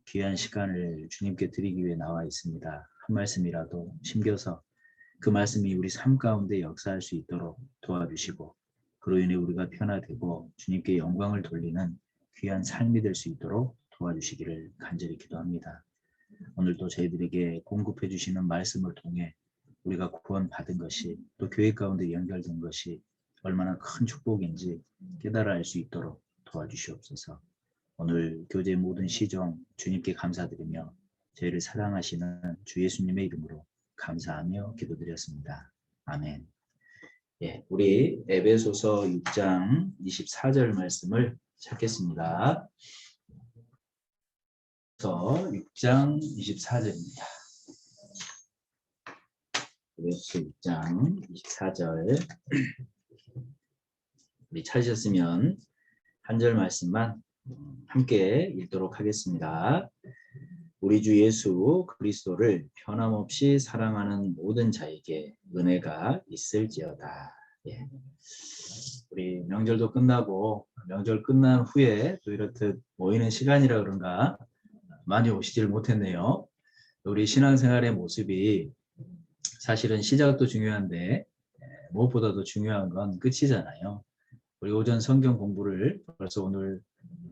귀한 시간을 주님께 드리기 위해 나와 있습니다. 한 말씀이라도 심겨서 그 말씀이 우리 삶 가운데 역사할 수 있도록 도와주시고, 그로 인해 우리가 변화되고 주님께 영광을 돌리는 귀한 삶이 될 수 있도록 도와주시기를 간절히 기도합니다. 오늘도 저희들에게 공급해 주시는 말씀을 통해 우리가 구원받은 것이, 또 교회 가운데 연결된 것이 얼마나 큰 축복인지 깨달아 알 수 있도록 도와주시옵소서. 오늘 교제 모든 시정 주님께 감사드리며 저희를 사랑하시는 주 예수님의 이름으로 감사하며 기도드렸습니다. 아멘. 예, 우리 에베소서 6장 24절 말씀을 찾겠습니다. 6장 24절입니다. 에베소서 6장 24절 우리 찾으셨으면 한 절 말씀만 함께 읽도록 하겠습니다. 우리 주 예수 그리스도를 변함없이 사랑하는 모든 자에게 은혜가 있을지어다. 예. 우리 명절도 끝나고 명절 끝난 후에 또 이렇듯 모이는 시간이라 그런가 많이 오시질 못했네요. 우리 신앙생활의 모습이 사실은 시작도 중요한데 무엇보다도 중요한 건 끝이잖아요. 우리 오전 성경 공부를 벌써 오늘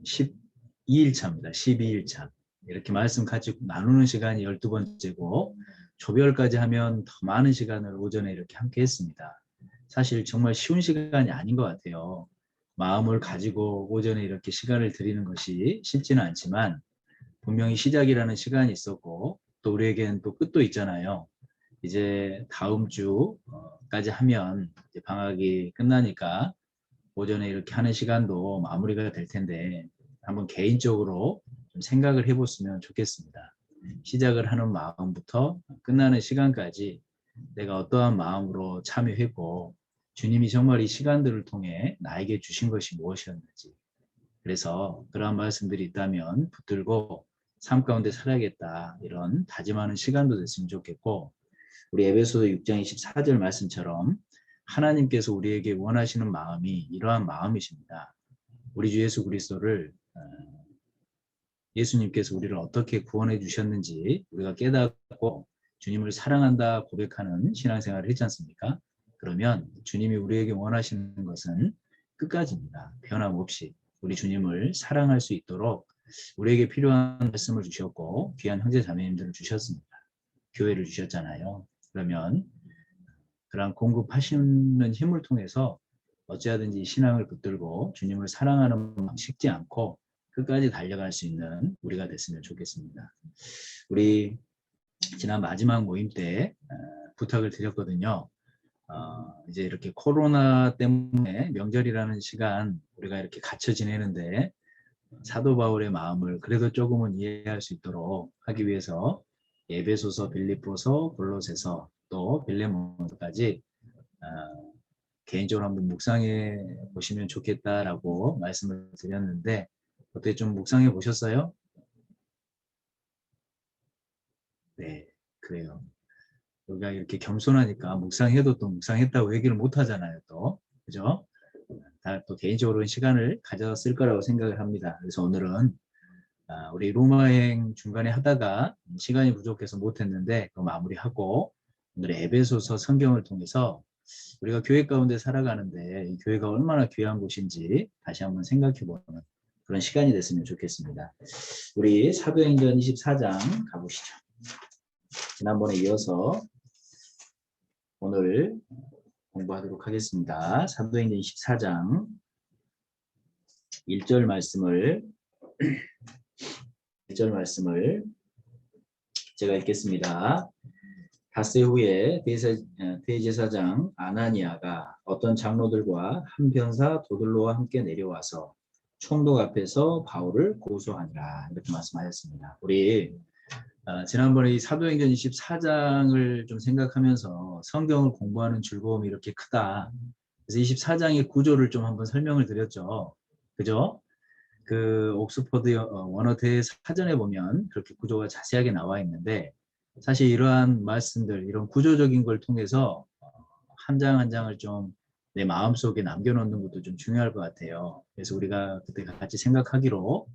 12일차입니다. 12일차. 이렇게 말씀 같이 나누는 시간이 12번째고 조별까지 하면 더 많은 시간을 오전에 이렇게 함께 했습니다. 사실 정말 쉬운 시간이 아닌 것 같아요. 마음을 가지고 오전에 이렇게 시간을 드리는 것이 쉽지는 않지만 분명히 시작이라는 시간이 있었고 또 우리에겐 또 끝도 있잖아요. 이제 다음 주까지 하면 이제 방학이 끝나니까 오전에 이렇게 하는 시간도 마무리가 될 텐데 한번 개인적으로 좀 생각을 해봤으면 좋겠습니다. 시작을 하는 마음부터 끝나는 시간까지 내가 어떠한 마음으로 참여했고 주님이 정말 이 시간들을 통해 나에게 주신 것이 무엇이었는지, 그래서 그러한 말씀들이 있다면 붙들고 삶 가운데 살아야겠다 이런 다짐하는 시간도 됐으면 좋겠고, 우리 에베소서 6장 24절 말씀처럼 하나님께서 우리에게 원하시는 마음이 이러한 마음이십니다. 우리 주 예수 그리스도를 예수님께서 우리를 어떻게 구원해 주셨는지 우리가 깨닫고 주님을 사랑한다 고백하는 신앙생활을 했지 않습니까? 그러면 주님이 우리에게 원하시는 것은 끝까지입니다. 변함없이 우리 주님을 사랑할 수 있도록 우리에게 필요한 말씀을 주셨고 귀한 형제 자매님들을 주셨습니다. 교회를 주셨잖아요. 그러면 그런 공급하시는 힘을 통해서 어찌하든지 신앙을 붙들고 주님을 사랑하는 마음 식지 않고 끝까지 달려갈 수 있는 우리가 됐으면 좋겠습니다. 우리 지난 마지막 모임 때 부탁을 드렸거든요. 이제 이렇게 코로나 때문에 명절이라는 시간 우리가 이렇게 갇혀 지내는데 사도 바울의 마음을 그래도 조금은 이해할 수 있도록 하기 위해서 에베소서, 빌립보서, 골로새서 또 빌레몬서까지 개인적으로 한번 묵상해 보시면 좋겠다라고 말씀을 드렸는데 어떻게 좀 묵상해 보셨어요? 네, 그래요. 우리가 이렇게 겸손하니까 묵상해도 또 묵상했다고 얘기를 못 하잖아요, 또. 그죠? 다 또 개인적으로는 시간을 가졌을 거라고 생각을 합니다. 그래서 오늘은 우리 로마행 중간에 하다가 시간이 부족해서 못했는데 그 마무리하고 오늘의 에베소서 성경을 통해서 우리가 교회 가운데 살아가는데 이 교회가 얼마나 귀한 곳인지 다시 한번 생각해보는 그런 시간이 됐으면 좋겠습니다. 우리 사도행전 24장 가보시죠. 지난번에 이어서 오늘 공부하도록 하겠습니다. 사도행전 24장 1절 말씀을 제가 읽겠습니다. 닷새 후에 대제사장 아나니아가 어떤 장로들과 한 병사 도들로와 함께 내려와서 총독 앞에서 바울을 고소하니라 이렇게 말씀하셨습니다. 우리 지난번에 이 사도행전 24장을 좀 생각하면서 성경을 공부하는 즐거움이 이렇게 크다. 그래서 24장의 구조를 좀 한번 설명을 드렸죠. 그죠? 그 옥스퍼드 원어대 사전에 보면 그렇게 구조가 자세하게 나와 있는데 사실 이러한 말씀들, 이런 구조적인 걸 통해서 한 장 한 장을 좀 내 마음속에 남겨놓는 것도 좀 중요할 것 같아요. 그래서 우리가 그때 같이 생각하기로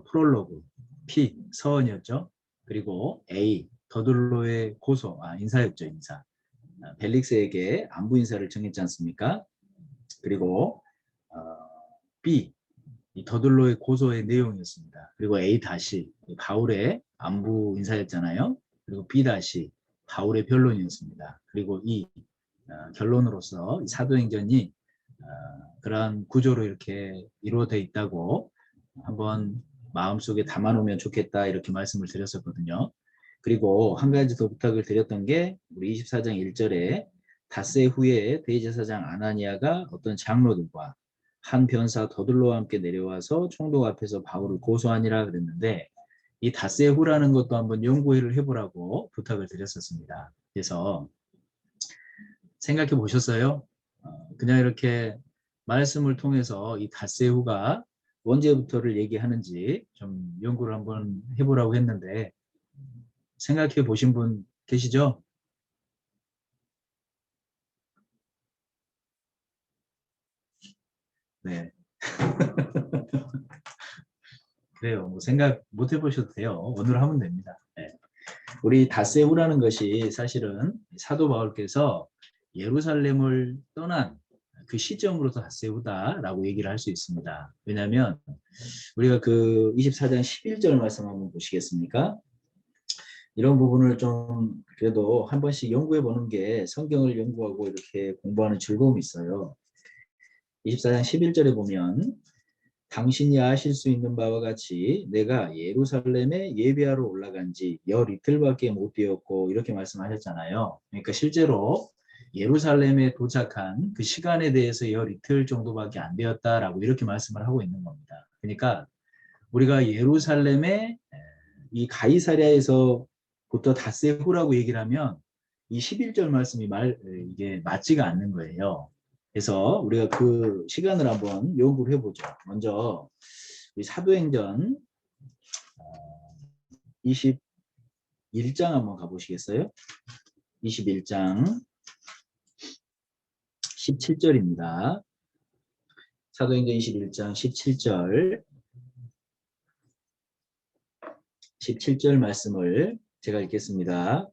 프롤로그, P 서원이었죠. 그리고 A 더들로의 고소, 인사였죠, 인사. 벨릭스에게 안부 인사를 전했지 않습니까? 그리고 B 이 더들로의 고소의 내용이었습니다. 그리고 A 다시 바울의 안부 인사였잖아요. 그리고 B 다시 바울의 변론이었습니다. 그리고 이 결론으로서 이 사도행전이 그러한 구조로 이렇게 이루어져 있다고 한번 마음속에 담아놓으면 좋겠다 이렇게 말씀을 드렸었거든요. 그리고 한 가지 더 부탁을 드렸던 게 우리 24장 1절에 닷새 후에 대제사장 아나니아가 어떤 장로들과 한 변사 더들로와 함께 내려와서 총독 앞에서 바울을 고소하니라 그랬는데 이 닷새 후라는 것도 한번 연구를 해보라고 부탁을 드렸었습니다. 그래서 생각해 보셨어요? 그냥 이렇게 말씀을 통해서 이 닷새 후가 언제부터를 얘기하는지 좀 연구를 한번 해보라고 했는데 생각해 보신 분 계시죠? 네. 그래요. 뭐 생각 못 해보셔도 돼요. 오늘 하면 됩니다. 네. 우리 닷새 후라는 것이 사실은 사도 바울께서 예루살렘을 떠난 그 시점으로서 닷새 후다라고 얘기를 할 수 있습니다. 왜냐하면 우리가 그 24장 11절 말씀 한번 보시겠습니까? 이런 부분을 좀 그래도 한 번씩 연구해 보는 게 성경을 연구하고 이렇게 공부하는 즐거움이 있어요. 24장 11절에 보면 당신이 아실 수 있는 바와 같이 내가 예루살렘에 예배하러 올라간 지 열 이틀밖에 못 되었고 이렇게 말씀하셨잖아요. 그러니까 실제로 예루살렘에 도착한 그 시간에 대해서 열 이틀 정도밖에 안 되었다라고 이렇게 말씀을 하고 있는 겁니다. 그러니까 우리가 예루살렘에 이 가이사랴에서부터 닷새 후라고 얘기를 하면 이 11절 말씀이 이게 맞지가 않는 거예요. 그래서 우리가 그 시간을 한번 연구를 해보죠. 먼저 우리 사도행전 21장 한번 가보시겠어요? 21장 17절입니다. 사도행전 21장 17절 17절 말씀을 제가 읽겠습니다.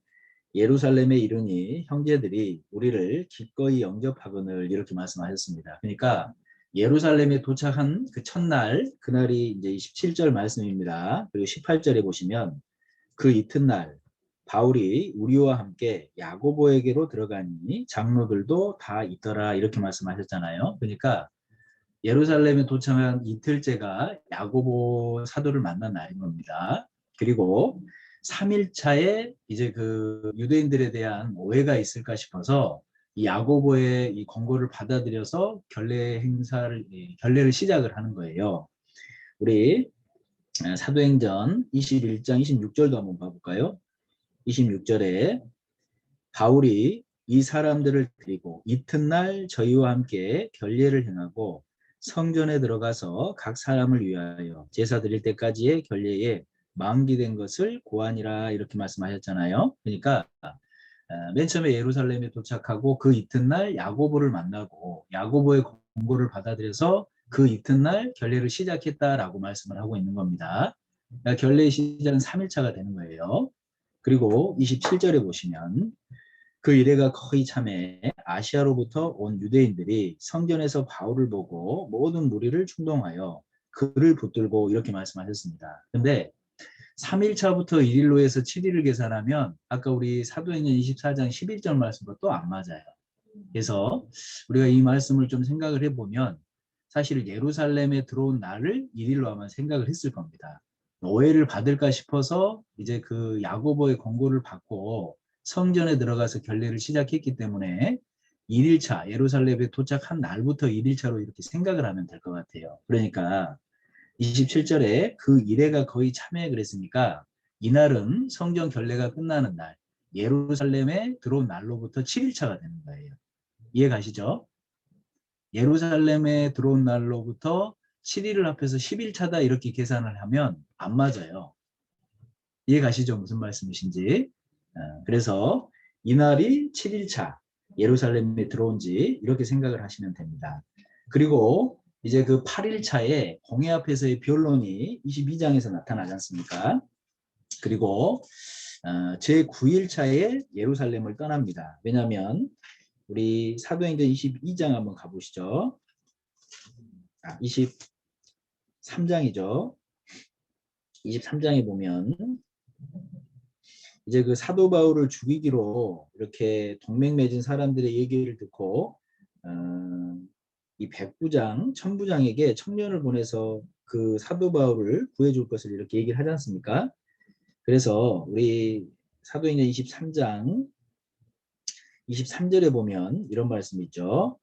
예루살렘에 이르니 형제들이 우리를 기꺼이 영접하거늘 이렇게 말씀하셨습니다. 그러니까 예루살렘에 도착한 그 첫날 그날이 이제 17절 말씀입니다. 그리고 18절에 보시면 그 이튿날 바울이 우리와 함께 야고보에게로 들어가니 장로들도 다 있더라 이렇게 말씀하셨잖아요. 그러니까 예루살렘에 도착한 이틀째가 야고보 사도를 만난 날인 겁니다. 그리고 3일차에 이제 그 유대인들에 대한 오해가 있을까 싶어서 이 야고보의 이 권고를 받아들여서 결례를 시작을 하는 거예요. 우리 사도행전 21장 26절도 한번 봐볼까요? 26절에 바울이 이 사람들을 데리고 이튿날 저희와 함께 결례를 행하고 성전에 들어가서 각 사람을 위하여 제사 드릴 때까지의 결례에 만기된 것을 고하니라 이렇게 말씀하셨잖아요. 그러니까 맨 처음에 예루살렘에 도착하고 그 이튿날 야고보를 만나고 야고보의 권고를 받아들여서 그 이튿날 결례를 시작했다라고 말씀을 하고 있는 겁니다. 그러니까 결례의 시작은 3일차가 되는 거예요. 그리고 27절에 보시면 그 이래가 거의 참에 아시아로부터 온 유대인들이 성전에서 바울을 보고 모든 무리를 충동하여 그를 붙들고 이렇게 말씀하셨습니다. 근데 3일차부터 1일로 해서 7일을 계산하면 아까 우리 사도행전 24장 11절 말씀과 또 안 맞아요. 그래서 우리가 이 말씀을 좀 생각을 해보면 사실 예루살렘에 들어온 날을 1일로 아마 생각을 했을 겁니다. 오해를 받을까 싶어서 이제 그 야고보의 권고를 받고 성전에 들어가서 결례를 시작했기 때문에 1일차 예루살렘에 도착한 날부터 1일차로 이렇게 생각을 하면 될 것 같아요. 그러니까 27절에 그 이래가 거의 참회 그랬으니까 이날은 성전 결례가 끝나는 날 예루살렘에 들어온 날로부터 7일차가 되는 거예요. 이해 가시죠? 예루살렘에 들어온 날로부터 7일을 합해서 10일차다 이렇게 계산을 하면 안 맞아요. 이해 가시죠? 무슨 말씀이신지. 그래서 이날이 7일차 예루살렘에 들어온 지 이렇게 생각을 하시면 됩니다. 그리고 이제 그 8일차에 공회 앞에서의 변론이 22장에서 나타나지 않습니까? 그리고 제9일차에 예루살렘을 떠납니다. 왜냐하면 우리 사도행전 22장 한번 가보시죠. 23장이죠. 23장에 보면 이제 그 사도 바울을 죽이기로 이렇게 동맹 맺은 사람들의 얘기를 듣고 이 백부장, 천부장에게 청년을 보내서 그 사도 바울을 구해줄 것을 이렇게 얘기를 하지 않습니까? 그래서 우리 사도행전 23장 23절에 보면 이런 말씀이 있죠.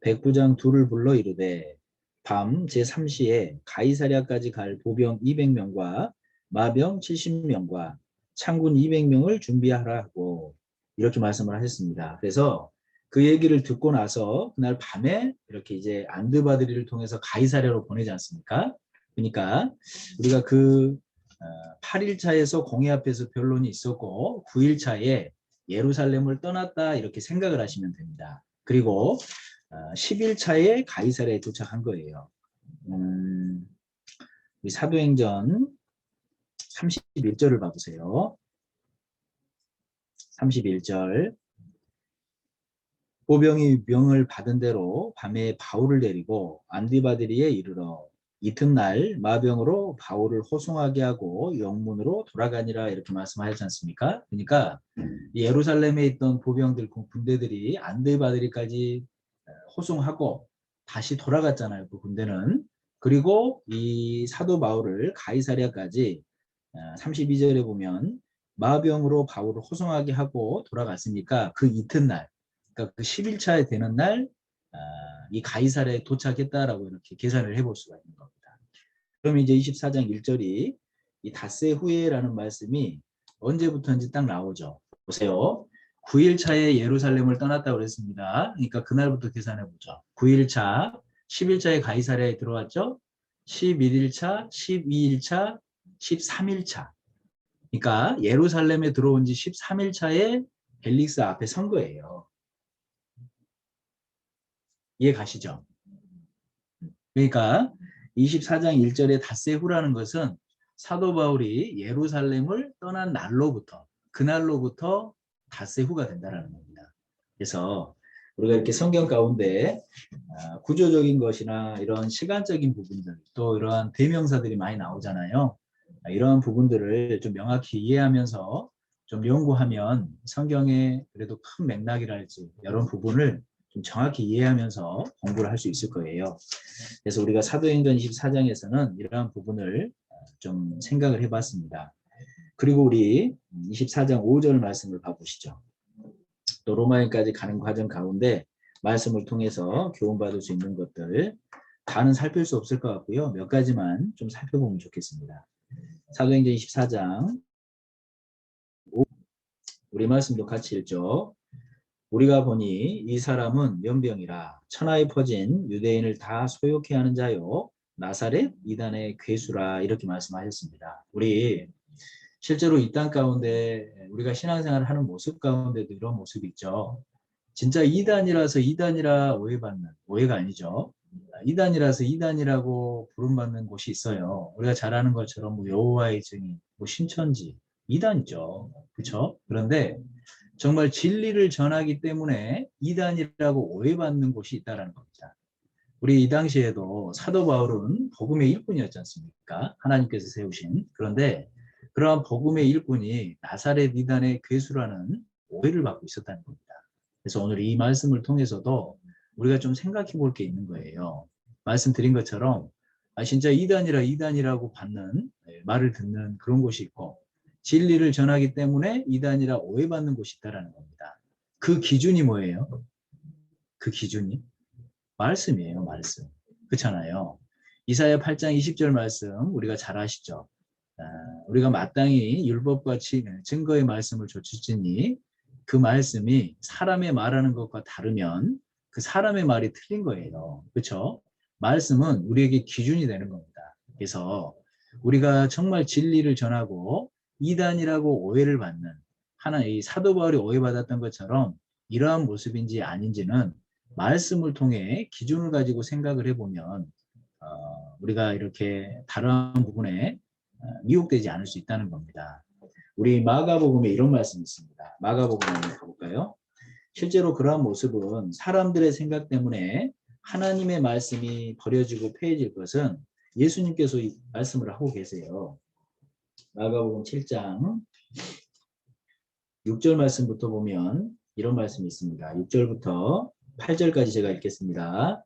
백부장 둘을 불러 이르되 밤 제3시에 가이사랴까지 갈 보병 200명과 마병 70명과 창군 200명을 준비하라 하고 이렇게 말씀을 하셨습니다. 그래서 그 얘기를 듣고 나서 그날 밤에 이렇게 이제 안드바드리를 통해서 가이사랴로 보내지 않습니까? 그러니까 우리가 그 8일차에서 공회 앞에서 변론이 있었고 9일차에 예루살렘을 떠났다 이렇게 생각을 하시면 됩니다. 그리고 10일차에 가이사랴에 도착한 거예요. 우리 사도행전 31절을 봐보세요. 31절 보병이 명을 받은 대로 밤에 바울을 데리고 안디바드리에 이르러 이튿날 마병으로 바울을 호송하게 하고 영문으로 돌아가니라 이렇게 말씀하셨지 않습니까? 그러니까 예루살렘에 있던 보병들 군대들이 안디바드리까지 호송하고 다시 돌아갔잖아요. 그 군대는. 그리고 이 사도 바울을 가이사랴까지 32절에 보면 마병으로 바울을 호송하게 하고 돌아갔으니까 그 이튿날 그러니까 그 10일차에 되는 날 이 가이사랴에 도착했다라고 이렇게 계산을 해볼 수가 있는 겁니다. 그럼 이제 24장 1절이 이 닷새 후에라는 말씀이 언제부터인지 딱 나오죠. 보세요. 9일차에 예루살렘을 떠났다고 그랬습니다. 그러니까 그날부터 계산해 보죠. 9일차, 10일차에 가이사랴에 들어왔죠. 11일차, 12일차, 13일차. 그러니까 예루살렘에 들어온 지 13일차에 벨릭스 앞에 선 거예요. 이해 가시죠? 그러니까 24장 1절에 닷새 후라는 것은 사도 바울이 예루살렘을 떠난 날로부터 그날로부터 닷새 후가 된다는 겁니다. 그래서 우리가 이렇게 성경 가운데 구조적인 것이나 이런 시간적인 부분들 또 이러한 대명사들이 많이 나오잖아요. 이러한 부분들을 좀 명확히 이해하면서 좀 연구하면 성경의 그래도 큰 맥락이랄지 이런 부분을 좀 정확히 이해하면서 공부를 할 수 있을 거예요. 그래서 우리가 사도행전 24장에서는 이러한 부분을 좀 생각을 해봤습니다. 그리고 우리 24장 5절 말씀을 봐보시죠. 또 로마인까지 가는 과정 가운데 말씀을 통해서 교훈받을 수 있는 것들 다는 살필 수 없을 것 같고요. 몇 가지만 좀 살펴보면 좋겠습니다. 사도행전 24장 우리 말씀도 같이 읽죠. 우리가 보니 이 사람은 연병이라 천하에 퍼진 유대인을 다 소욕해 하는 자요 나사렛 이단의 괴수라 이렇게 말씀하셨습니다. 우리 실제로 이 땅 가운데 우리가 신앙생활을 하는 모습 가운데도 이런 모습이 있죠. 진짜 이단이라서 이단이라 오해받는 오해가 아니죠. 이단이라서 이단이라고 부름받는 곳이 있어요. 우리가 잘 아는 것처럼 뭐 여호와의 증인, 뭐 신천지 이단이죠. 그렇죠? 그런데 정말 진리를 전하기 때문에 이단이라고 오해받는 곳이 있다는 겁니다. 우리 이 당시에도 사도 바울은 복음의 일꾼이었지 않습니까? 하나님께서 세우신. 그런데 그러한 복음의 일꾼이 나사렛 이단의 괴수라는 오해를 받고 있었다는 겁니다. 그래서 오늘 이 말씀을 통해서도 우리가 좀 생각해 볼 게 있는 거예요. 말씀드린 것처럼 진짜 이단이라고 받는 말을 듣는 그런 곳이 있고 진리를 전하기 때문에 이단이라 오해받는 곳이 있다는 겁니다. 그 기준이 뭐예요? 그 기준이? 말씀이에요. 말씀. 그렇잖아요. 이사야 8장 20절 말씀 우리가 잘 아시죠? 우리가 마땅히 율법과 증거의 말씀을 좇을지니 그 말씀이 사람의 말하는 것과 다르면 그 사람의 말이 틀린 거예요. 그렇죠? 말씀은 우리에게 기준이 되는 겁니다. 그래서 우리가 정말 진리를 전하고 이단이라고 오해를 받는 이 사도 바울이 오해받았던 것처럼 이러한 모습인지 아닌지는 말씀을 통해 기준을 가지고 생각을 해보면 우리가 이렇게 다른 부분에 미혹되지 않을 수 있다는 겁니다. 우리 마가복음에 이런 말씀이 있습니다. 마가복음 한번 가볼까요? 실제로 그러한 모습은 사람들의 생각 때문에 하나님의 말씀이 버려지고 폐해질 것은 예수님께서 이 말씀을 하고 계세요. 마가복음 7장 6절 말씀부터 보면 이런 말씀이 있습니다. 6절부터 8절까지 제가 읽겠습니다.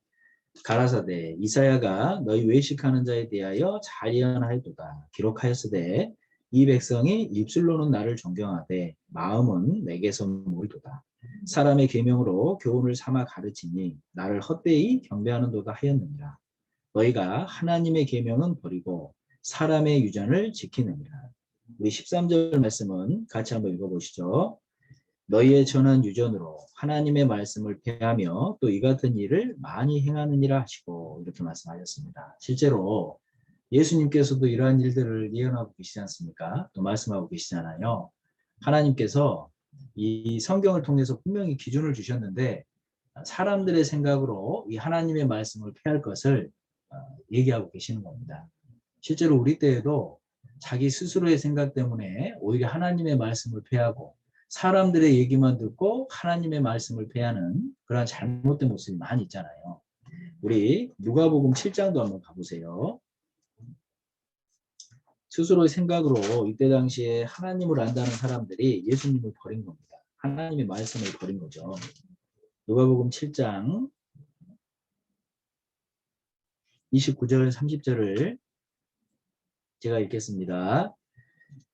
가라사대 이사야가 너희 외식하는 자에 대하여 잘 예언하였도다. 기록하였으되 이 백성이 입술로는 나를 존경하되 마음은 내게서 멀도다. 사람의 계명으로 교훈을 삼아 가르치니 나를 헛되이 경배하는도다 하였느니라. 너희가 하나님의 계명은 버리고 사람의 유전을 지키느니라. 우리 13절 말씀은 같이 한번 읽어보시죠. 너희의 전한 유전으로 하나님의 말씀을 폐하며 또 이 같은 일을 많이 행하느니라 하시고 이렇게 말씀하셨습니다. 실제로 예수님께서도 이러한 일들을 예언하고 계시지 않습니까? 또 말씀하고 계시잖아요. 하나님께서 이 성경을 통해서 분명히 기준을 주셨는데 사람들의 생각으로 이 하나님의 말씀을 폐할 것을 얘기하고 계시는 겁니다. 실제로 우리 때에도 자기 스스로의 생각 때문에 오히려 하나님의 말씀을 폐하고 사람들의 얘기만 듣고 하나님의 말씀을 폐하는 그런 잘못된 모습이 많이 있잖아요. 우리 누가복음 7장도 한번 가보세요. 스스로의 생각으로 이때 당시에 하나님을 안다는 사람들이 예수님을 버린 겁니다. 하나님의 말씀을 버린 거죠. 누가복음 7장 29절 30절을 제가 읽겠습니다.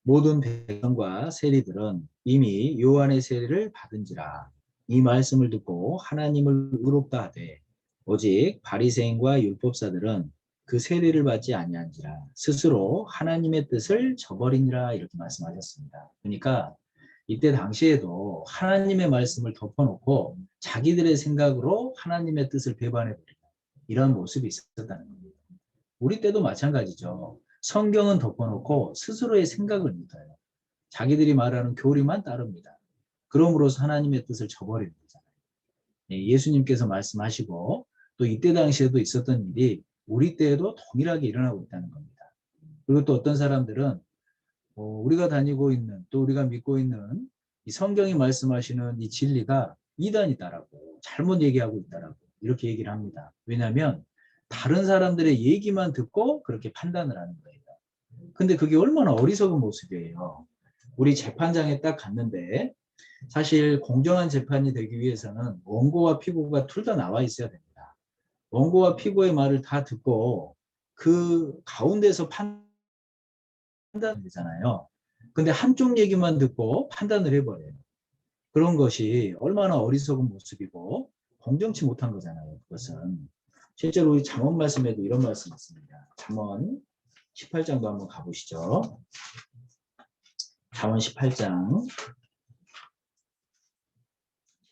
모든 백성과 세리들은 이미 요한의 세례를 받은지라 이 말씀을 듣고 하나님을 의롭다 하되 오직 바리새인과 율법사들은 그 세례를 받지 아니한지라 스스로 하나님의 뜻을 저버리니라 이렇게 말씀하셨습니다. 그러니까 이때 당시에도 하나님의 말씀을 덮어놓고 자기들의 생각으로 하나님의 뜻을 배반해버리는 이런 모습이 있었다는 겁니다. 우리 때도 마찬가지죠. 성경은 덮어놓고 스스로의 생각을 믿어요. 자기들이 말하는 교리만 따릅니다. 그럼으로써 하나님의 뜻을 저버리는 거잖아요. 예수님께서 말씀하시고 또 이때 당시에도 있었던 일이 우리 때에도 동일하게 일어나고 있다는 겁니다. 그리고 또 어떤 사람들은 우리가 다니고 있는 또 우리가 믿고 있는 이 성경이 말씀하시는 이 진리가 이단이다라고 잘못 얘기하고 있다라고 이렇게 얘기를 합니다. 왜냐하면 다른 사람들의 얘기만 듣고 그렇게 판단을 하는 거예요. 근데 그게 얼마나 어리석은 모습이에요. 우리 재판장에 딱 갔는데 사실 공정한 재판이 되기 위해서는 원고와 피고가 둘 다 나와 있어야 됩니다. 원고와 피고의 말을 다 듣고 그 가운데서 판단을 되잖아요. 근데 한쪽 얘기만 듣고 판단을 해버려요. 그런 것이 얼마나 어리석은 모습이고 공정치 못한 거잖아요. 그것은. 실제로 우리 잠언 말씀에도 이런 말씀이 있습니다. 잠언 18장도 한번 가보시죠. 잠언 18장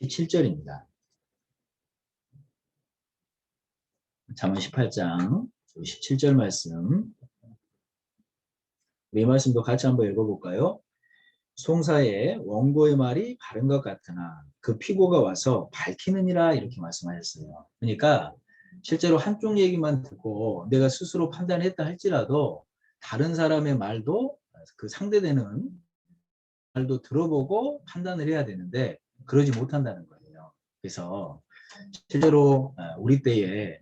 17절입니다. 잠언 18장 17절 말씀. 이 말씀도 같이 한번 읽어볼까요? 송사의 원고의 말이 바른 것 같으나 그 피고가 와서 밝히느니라 이렇게 말씀하셨어요. 그러니까 실제로 한쪽 얘기만 듣고 내가 스스로 판단했다 할지라도 다른 사람의 말도 그 상대되는 말도 들어보고 판단을 해야 되는데 그러지 못한다는 거예요. 그래서 실제로 우리 때에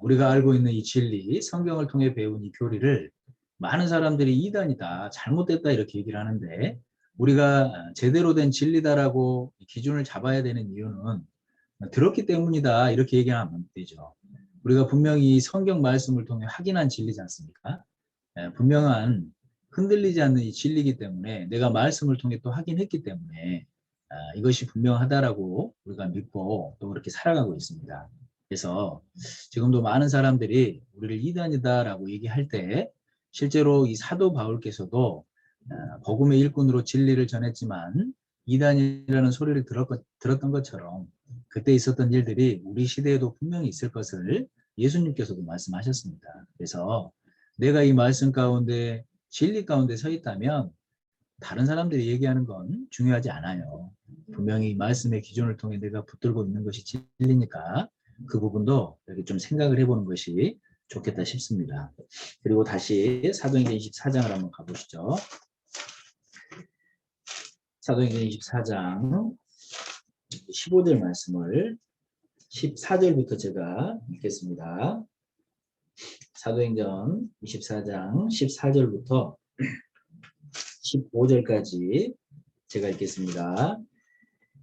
우리가 알고 있는 이 진리, 성경을 통해 배운 이 교리를 많은 사람들이 이단이다, 잘못됐다 이렇게 얘기를 하는데 우리가 제대로 된 진리다라고 기준을 잡아야 되는 이유는 들었기 때문이다 이렇게 얘기하면 안 되죠. 우리가 분명히 성경 말씀을 통해 확인한 진리지 않습니까? 분명한 흔들리지 않는 이 진리이기 때문에 내가 말씀을 통해 또 확인했기 때문에 이것이 분명하다라고 우리가 믿고 또 그렇게 살아가고 있습니다. 그래서 지금도 많은 사람들이 우리를 이단이다라고 얘기할 때 실제로 이 사도 바울께서도 복음의 일꾼으로 진리를 전했지만 이단이라는 소리를 들었던 것처럼 그때 있었던 일들이 우리 시대에도 분명히 있을 것을 예수님께서도 말씀하셨습니다. 그래서 내가 이 말씀 가운데 진리 가운데 서 있다면 다른 사람들이 얘기하는 건 중요하지 않아요. 분명히 말씀의 기준을 통해 내가 붙들고 있는 것이 진리니까 그 부분도 이렇게 좀 생각을 해보는 것이 좋겠다 싶습니다. 그리고 다시 사도행전 24장을 한번 가보시죠. 사도행전 24장 15절 말씀을 14절부터 제가 읽겠습니다. 사도행전 24장 14절부터 15절까지 제가 읽겠습니다.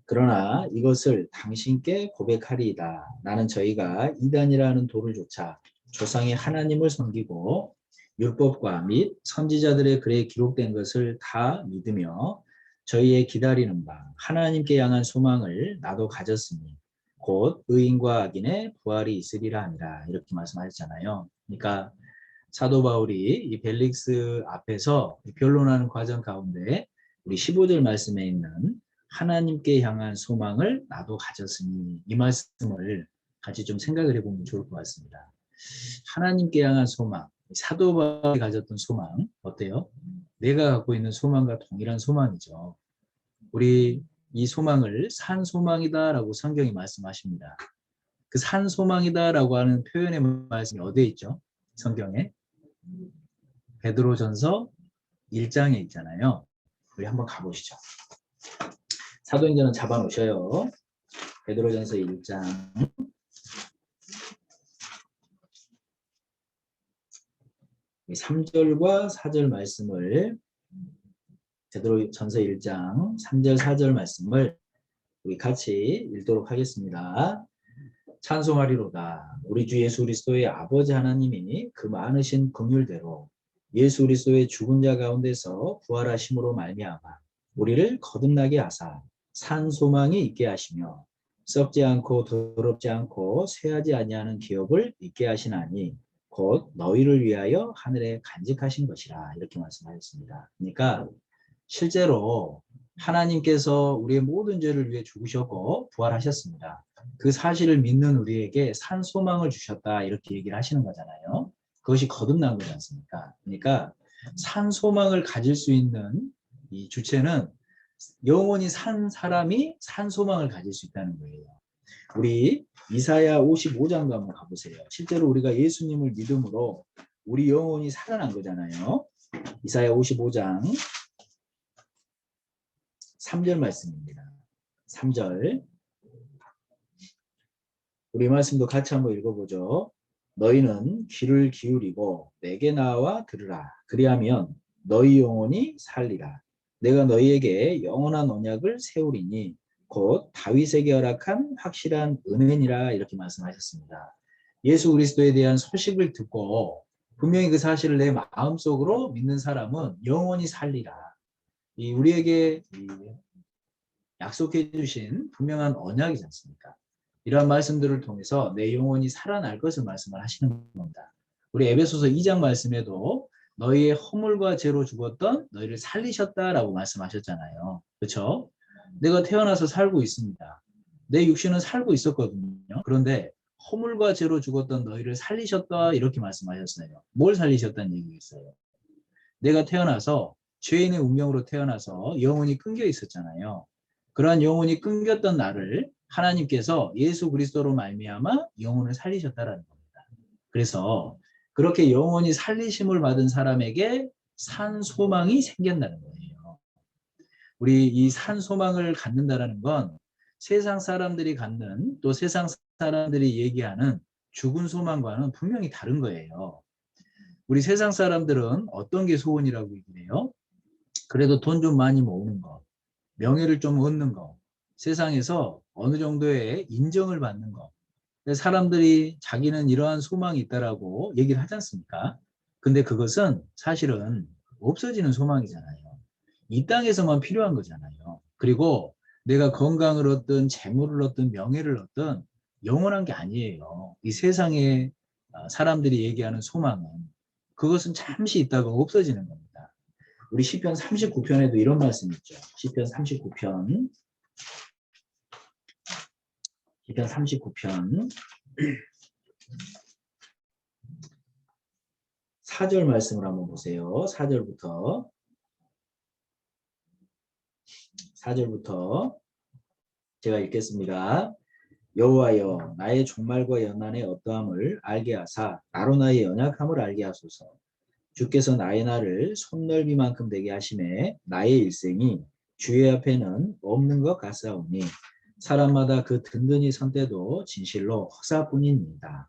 그러나 이것을 당신께 고백하리이다. 나는 저희가 이단이라는 돌을 조차 조상의 하나님을 섬기고 율법과 및 선지자들의 글에 기록된 것을 다 믿으며 저희의 기다리는 바 하나님께 향한 소망을 나도 가졌으니 곧 의인과 악인의 부활이 있으리라 하니라. 이렇게 말씀하셨잖아요. 그러니까 사도 바울이 이 벨릭스 앞에서 변론하는 과정 가운데 우리 15절 말씀에 있는 하나님께 향한 소망을 나도 가졌으니 이 말씀을 같이 좀 생각을 해보면 좋을 것 같습니다. 하나님께 향한 소망, 사도 바울이 가졌던 소망 어때요? 내가 갖고 있는 소망과 동일한 소망이죠. 우리 이 소망을 산 소망이다라고 성경이 말씀하십니다. 그 산 소망이다라고 하는 표현의 말씀이 어디에 있죠? 성경에 베드로전서 1장에 있잖아요. 우리 한번 가보시죠. 사도행전은 잡아놓으셔요. 베드로전서 1장 3절과 4절 말씀을 베드로전서 1장 3절 4절 말씀을 우리 같이 읽도록 하겠습니다. 찬송하리로다. 우리 주 예수 그리스도의 아버지 하나님이 그 많으신 긍휼대로 예수 그리스도의 죽은 자 가운데서 부활하심으로 말미암아 우리를 거듭나게 하사 산 소망이 있게 하시며 썩지 않고 더럽지 않고 쇠하지 아니하는 기업을 있게 하시나니 곧 너희를 위하여 하늘에 간직하신 것이라. 이렇게 말씀하셨습니다. 그러니까 실제로 하나님께서 우리의 모든 죄를 위해 죽으셨고 부활하셨습니다. 그 사실을 믿는 우리에게 산 소망을 주셨다, 이렇게 얘기를 하시는 거잖아요. 그것이 거듭난 거지 않습니까? 그러니까 산 소망을 가질 수 있는 이 주체는 영원히 산 사람이 산 소망을 가질 수 있다는 거예요. 우리 이사야 55장도 한번 가보세요. 실제로 우리가 예수님을 믿음으로 우리 영혼이 살아난 거잖아요. 이사야 55장 3절 말씀입니다. 3절 우리 말씀도 같이 한번 읽어보죠. 너희는 귀를 기울이고 내게 나와 들으라. 그리하면 너희 영혼이 살리라. 내가 너희에게 영원한 언약을 세우리니 곧 다윗에게 허락한 확실한 은혜니라. 이렇게 말씀하셨습니다. 예수 그리스도에 대한 소식을 듣고 분명히 그 사실을 내 마음속으로 믿는 사람은 영원히 살리라. 이 우리에게 약속해 주신 분명한 언약이지 않습니까? 이러한 말씀들을 통해서 내 영혼이 살아날 것을 말씀을 하시는 겁니다. 우리 에베소서 2장 말씀에도 너희의 허물과 죄로 죽었던 너희를 살리셨다라고 말씀하셨잖아요. 그렇죠? 내가 태어나서 살고 있습니다. 내 육신은 살고 있었거든요. 그런데 허물과 죄로 죽었던 너희를 살리셨다, 이렇게 말씀하셨어요. 뭘 살리셨다는 얘기겠어요? 내가 태어나서 죄인의 운명으로 태어나서 영혼이 끊겨 있었잖아요. 그러한 영혼이 끊겼던 나를 하나님께서 예수 그리스도로 말미암아 영혼을 살리셨다라는 겁니다. 그래서 그렇게 영혼이 살리심을 받은 사람에게 산 소망이 생긴다는 거예요. 우리 이 산 소망을 갖는다라는 건 세상 사람들이 갖는, 또 세상 사람들이 얘기하는 죽은 소망과는 분명히 다른 거예요. 우리 세상 사람들은 어떤 게 소원이라고 얘기해요? 그래도 돈 좀 많이 모으는 거, 명예를 좀 얻는 거, 세상에서 어느 정도의 인정을 받는 거. 사람들이 자기는 이러한 소망이 있다라고 얘기를 하지 않습니까? 근데 그것은 사실은 없어지는 소망이잖아요. 이 땅에서만 필요한 거잖아요. 그리고 내가 건강을 얻든 재물을 얻든 명예를 얻든 영원한 게 아니에요. 이 세상에 사람들이 얘기하는 소망은 그것은 잠시 있다가 없어지는 겁니다. 우리 시편 39편에도 이런 말씀이 있죠. 시편 39편 4절 말씀을 한번 보세요. 4절부터 4절부터 제가 읽겠습니다. 여호와여 나의 종말과 연한의 어떠함을 알게 하사 나로 나의 연약함을 알게 하소서. 주께서 나의 날을 손넓이만큼 되게 하심에 나의 일생이 주의 앞에는 없는 것 같사오니 사람마다 그 든든히 선 때도 진실로 허사뿐입니다.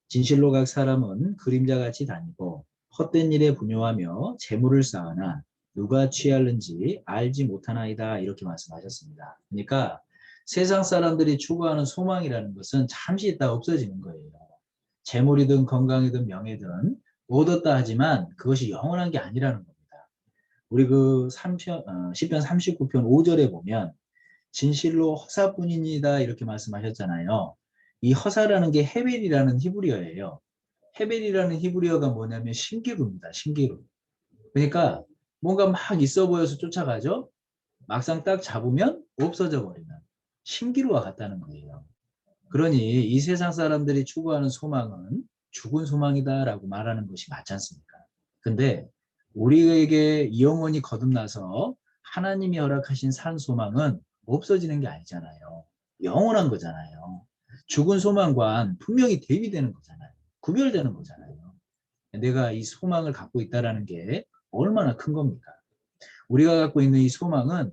진실로 각 사람은 그림자같이 다니고 헛된 일에 분요하며 재물을 쌓으나 누가 취할는지 알지 못하나이다 이렇게 말씀하셨습니다. 그러니까 세상 사람들이 추구하는 소망이라는 것은 잠시 있다 없어지는 거예요. 재물이든 건강이든 명예든 얻었다 하지만 그것이 영원한 게 아니라는 겁니다. 우리 그 시편 39편 5절에 보면 진실로 허사뿐입니다 이렇게 말씀하셨잖아요. 이 허사라는 게 헤벨이라는 히브리어예요. 헤벨이라는 히브리어가 뭐냐면 신기루입니다. 신기루. 그러니까 뭔가 막 있어 보여서 쫓아가죠. 막상 딱 잡으면 없어져 버리는 신기루와 같다는 거예요. 그러니 이 세상 사람들이 추구하는 소망은 죽은 소망이다라고 말하는 것이 맞지 않습니까? 근데 우리에게 영원히 거듭나서 하나님이 허락하신 산 소망은 없어지는 게 아니잖아요. 영원한 거잖아요. 죽은 소망과는 분명히 대비되는 거잖아요. 구별되는 거잖아요. 내가 이 소망을 갖고 있다는 게 얼마나 큰 겁니까? 우리가 갖고 있는 이 소망은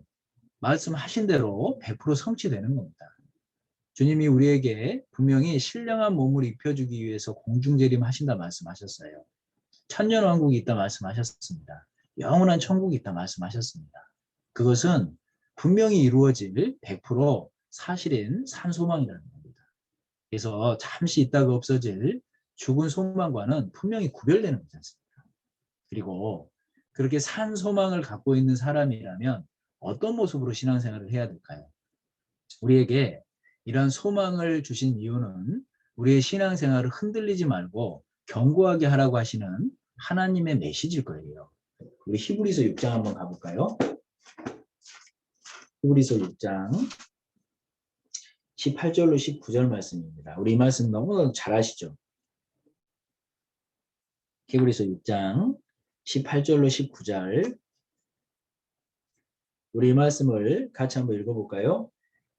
말씀하신 대로 100% 성취되는 겁니다. 주님이 우리에게 분명히 신령한 몸을 입혀주기 위해서 공중재림 하신다 말씀하셨어요. 천년왕국이 있다 말씀하셨습니다. 영원한 천국이 있다 말씀하셨습니다. 그것은 분명히 이루어질 100% 사실인 산소망이라는 겁니다. 그래서 잠시 있다가 없어질 죽은 소망과는 분명히 구별되는 거지 않습니까? 그리고 그렇게 산 소망을 갖고 있는 사람이라면 어떤 모습으로 신앙생활을 해야 될까요? 우리에게 이런 소망을 주신 이유는 우리의 신앙생활을 흔들리지 말고 견고하게 하라고 하시는 하나님의 메시지일 거예요. 우리 히브리서 6장 한번 가볼까요? 히브리서 6장 18절로 19절 말씀입니다. 우리 이 말씀 너무너무 잘 아시죠? 히브리서 6장 18절로 19절 우리 이 말씀을 같이 한번 읽어볼까요?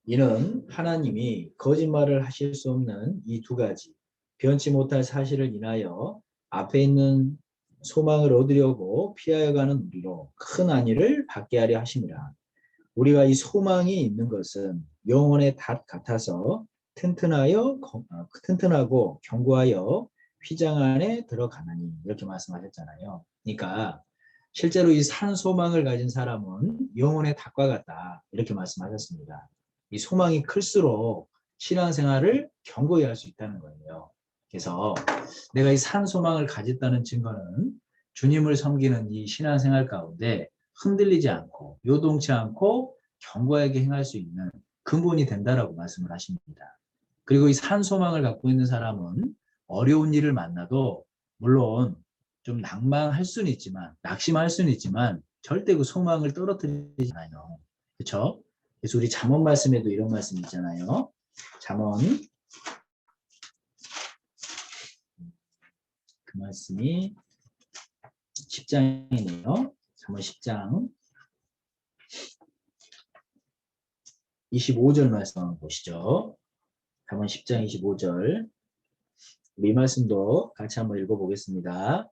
이는 하나님이 거짓말을 하실 수 없는 이 두 가지 변치 못할 사실을 인하여 앞에 있는 소망을 얻으려고 피하여 가는 우리로 큰 안위를 받게 하려 하심이라. 우리가 이 소망이 있는 것은 영혼의 닷 같아서 튼튼하고 견고하여 휘장 안에 들어가나니 이렇게 말씀하셨잖아요. 그러니까 실제로 이 산 소망을 가진 사람은 영혼의 닷과 같다 이렇게 말씀하셨습니다. 이 소망이 클수록 신앙생활을 견고히 할 수 있다는 거예요. 그래서 내가 이 산 소망을 가졌다는 증거는 주님을 섬기는 이 신앙생활 가운데 흔들리지 않고 요동치 않고 견고하게 행할 수 있는 근본이 된다라고 말씀을 하십니다. 그리고 이 산 소망을 갖고 있는 사람은 어려운 일을 만나도 물론 좀 낭만할 수는 있지만 낙심할 수는 있지만 절대 그 소망을 떨어뜨리지 않아요. 그렇죠? 그래서 우리 잠언 말씀에도 이런 말씀 있잖아요. 잠언 그 말씀이 10장이네요. 잠언 10장 25절 말씀 한번 보시죠. 잠언 10장 25절 이 말씀도 같이 한번 읽어보겠습니다.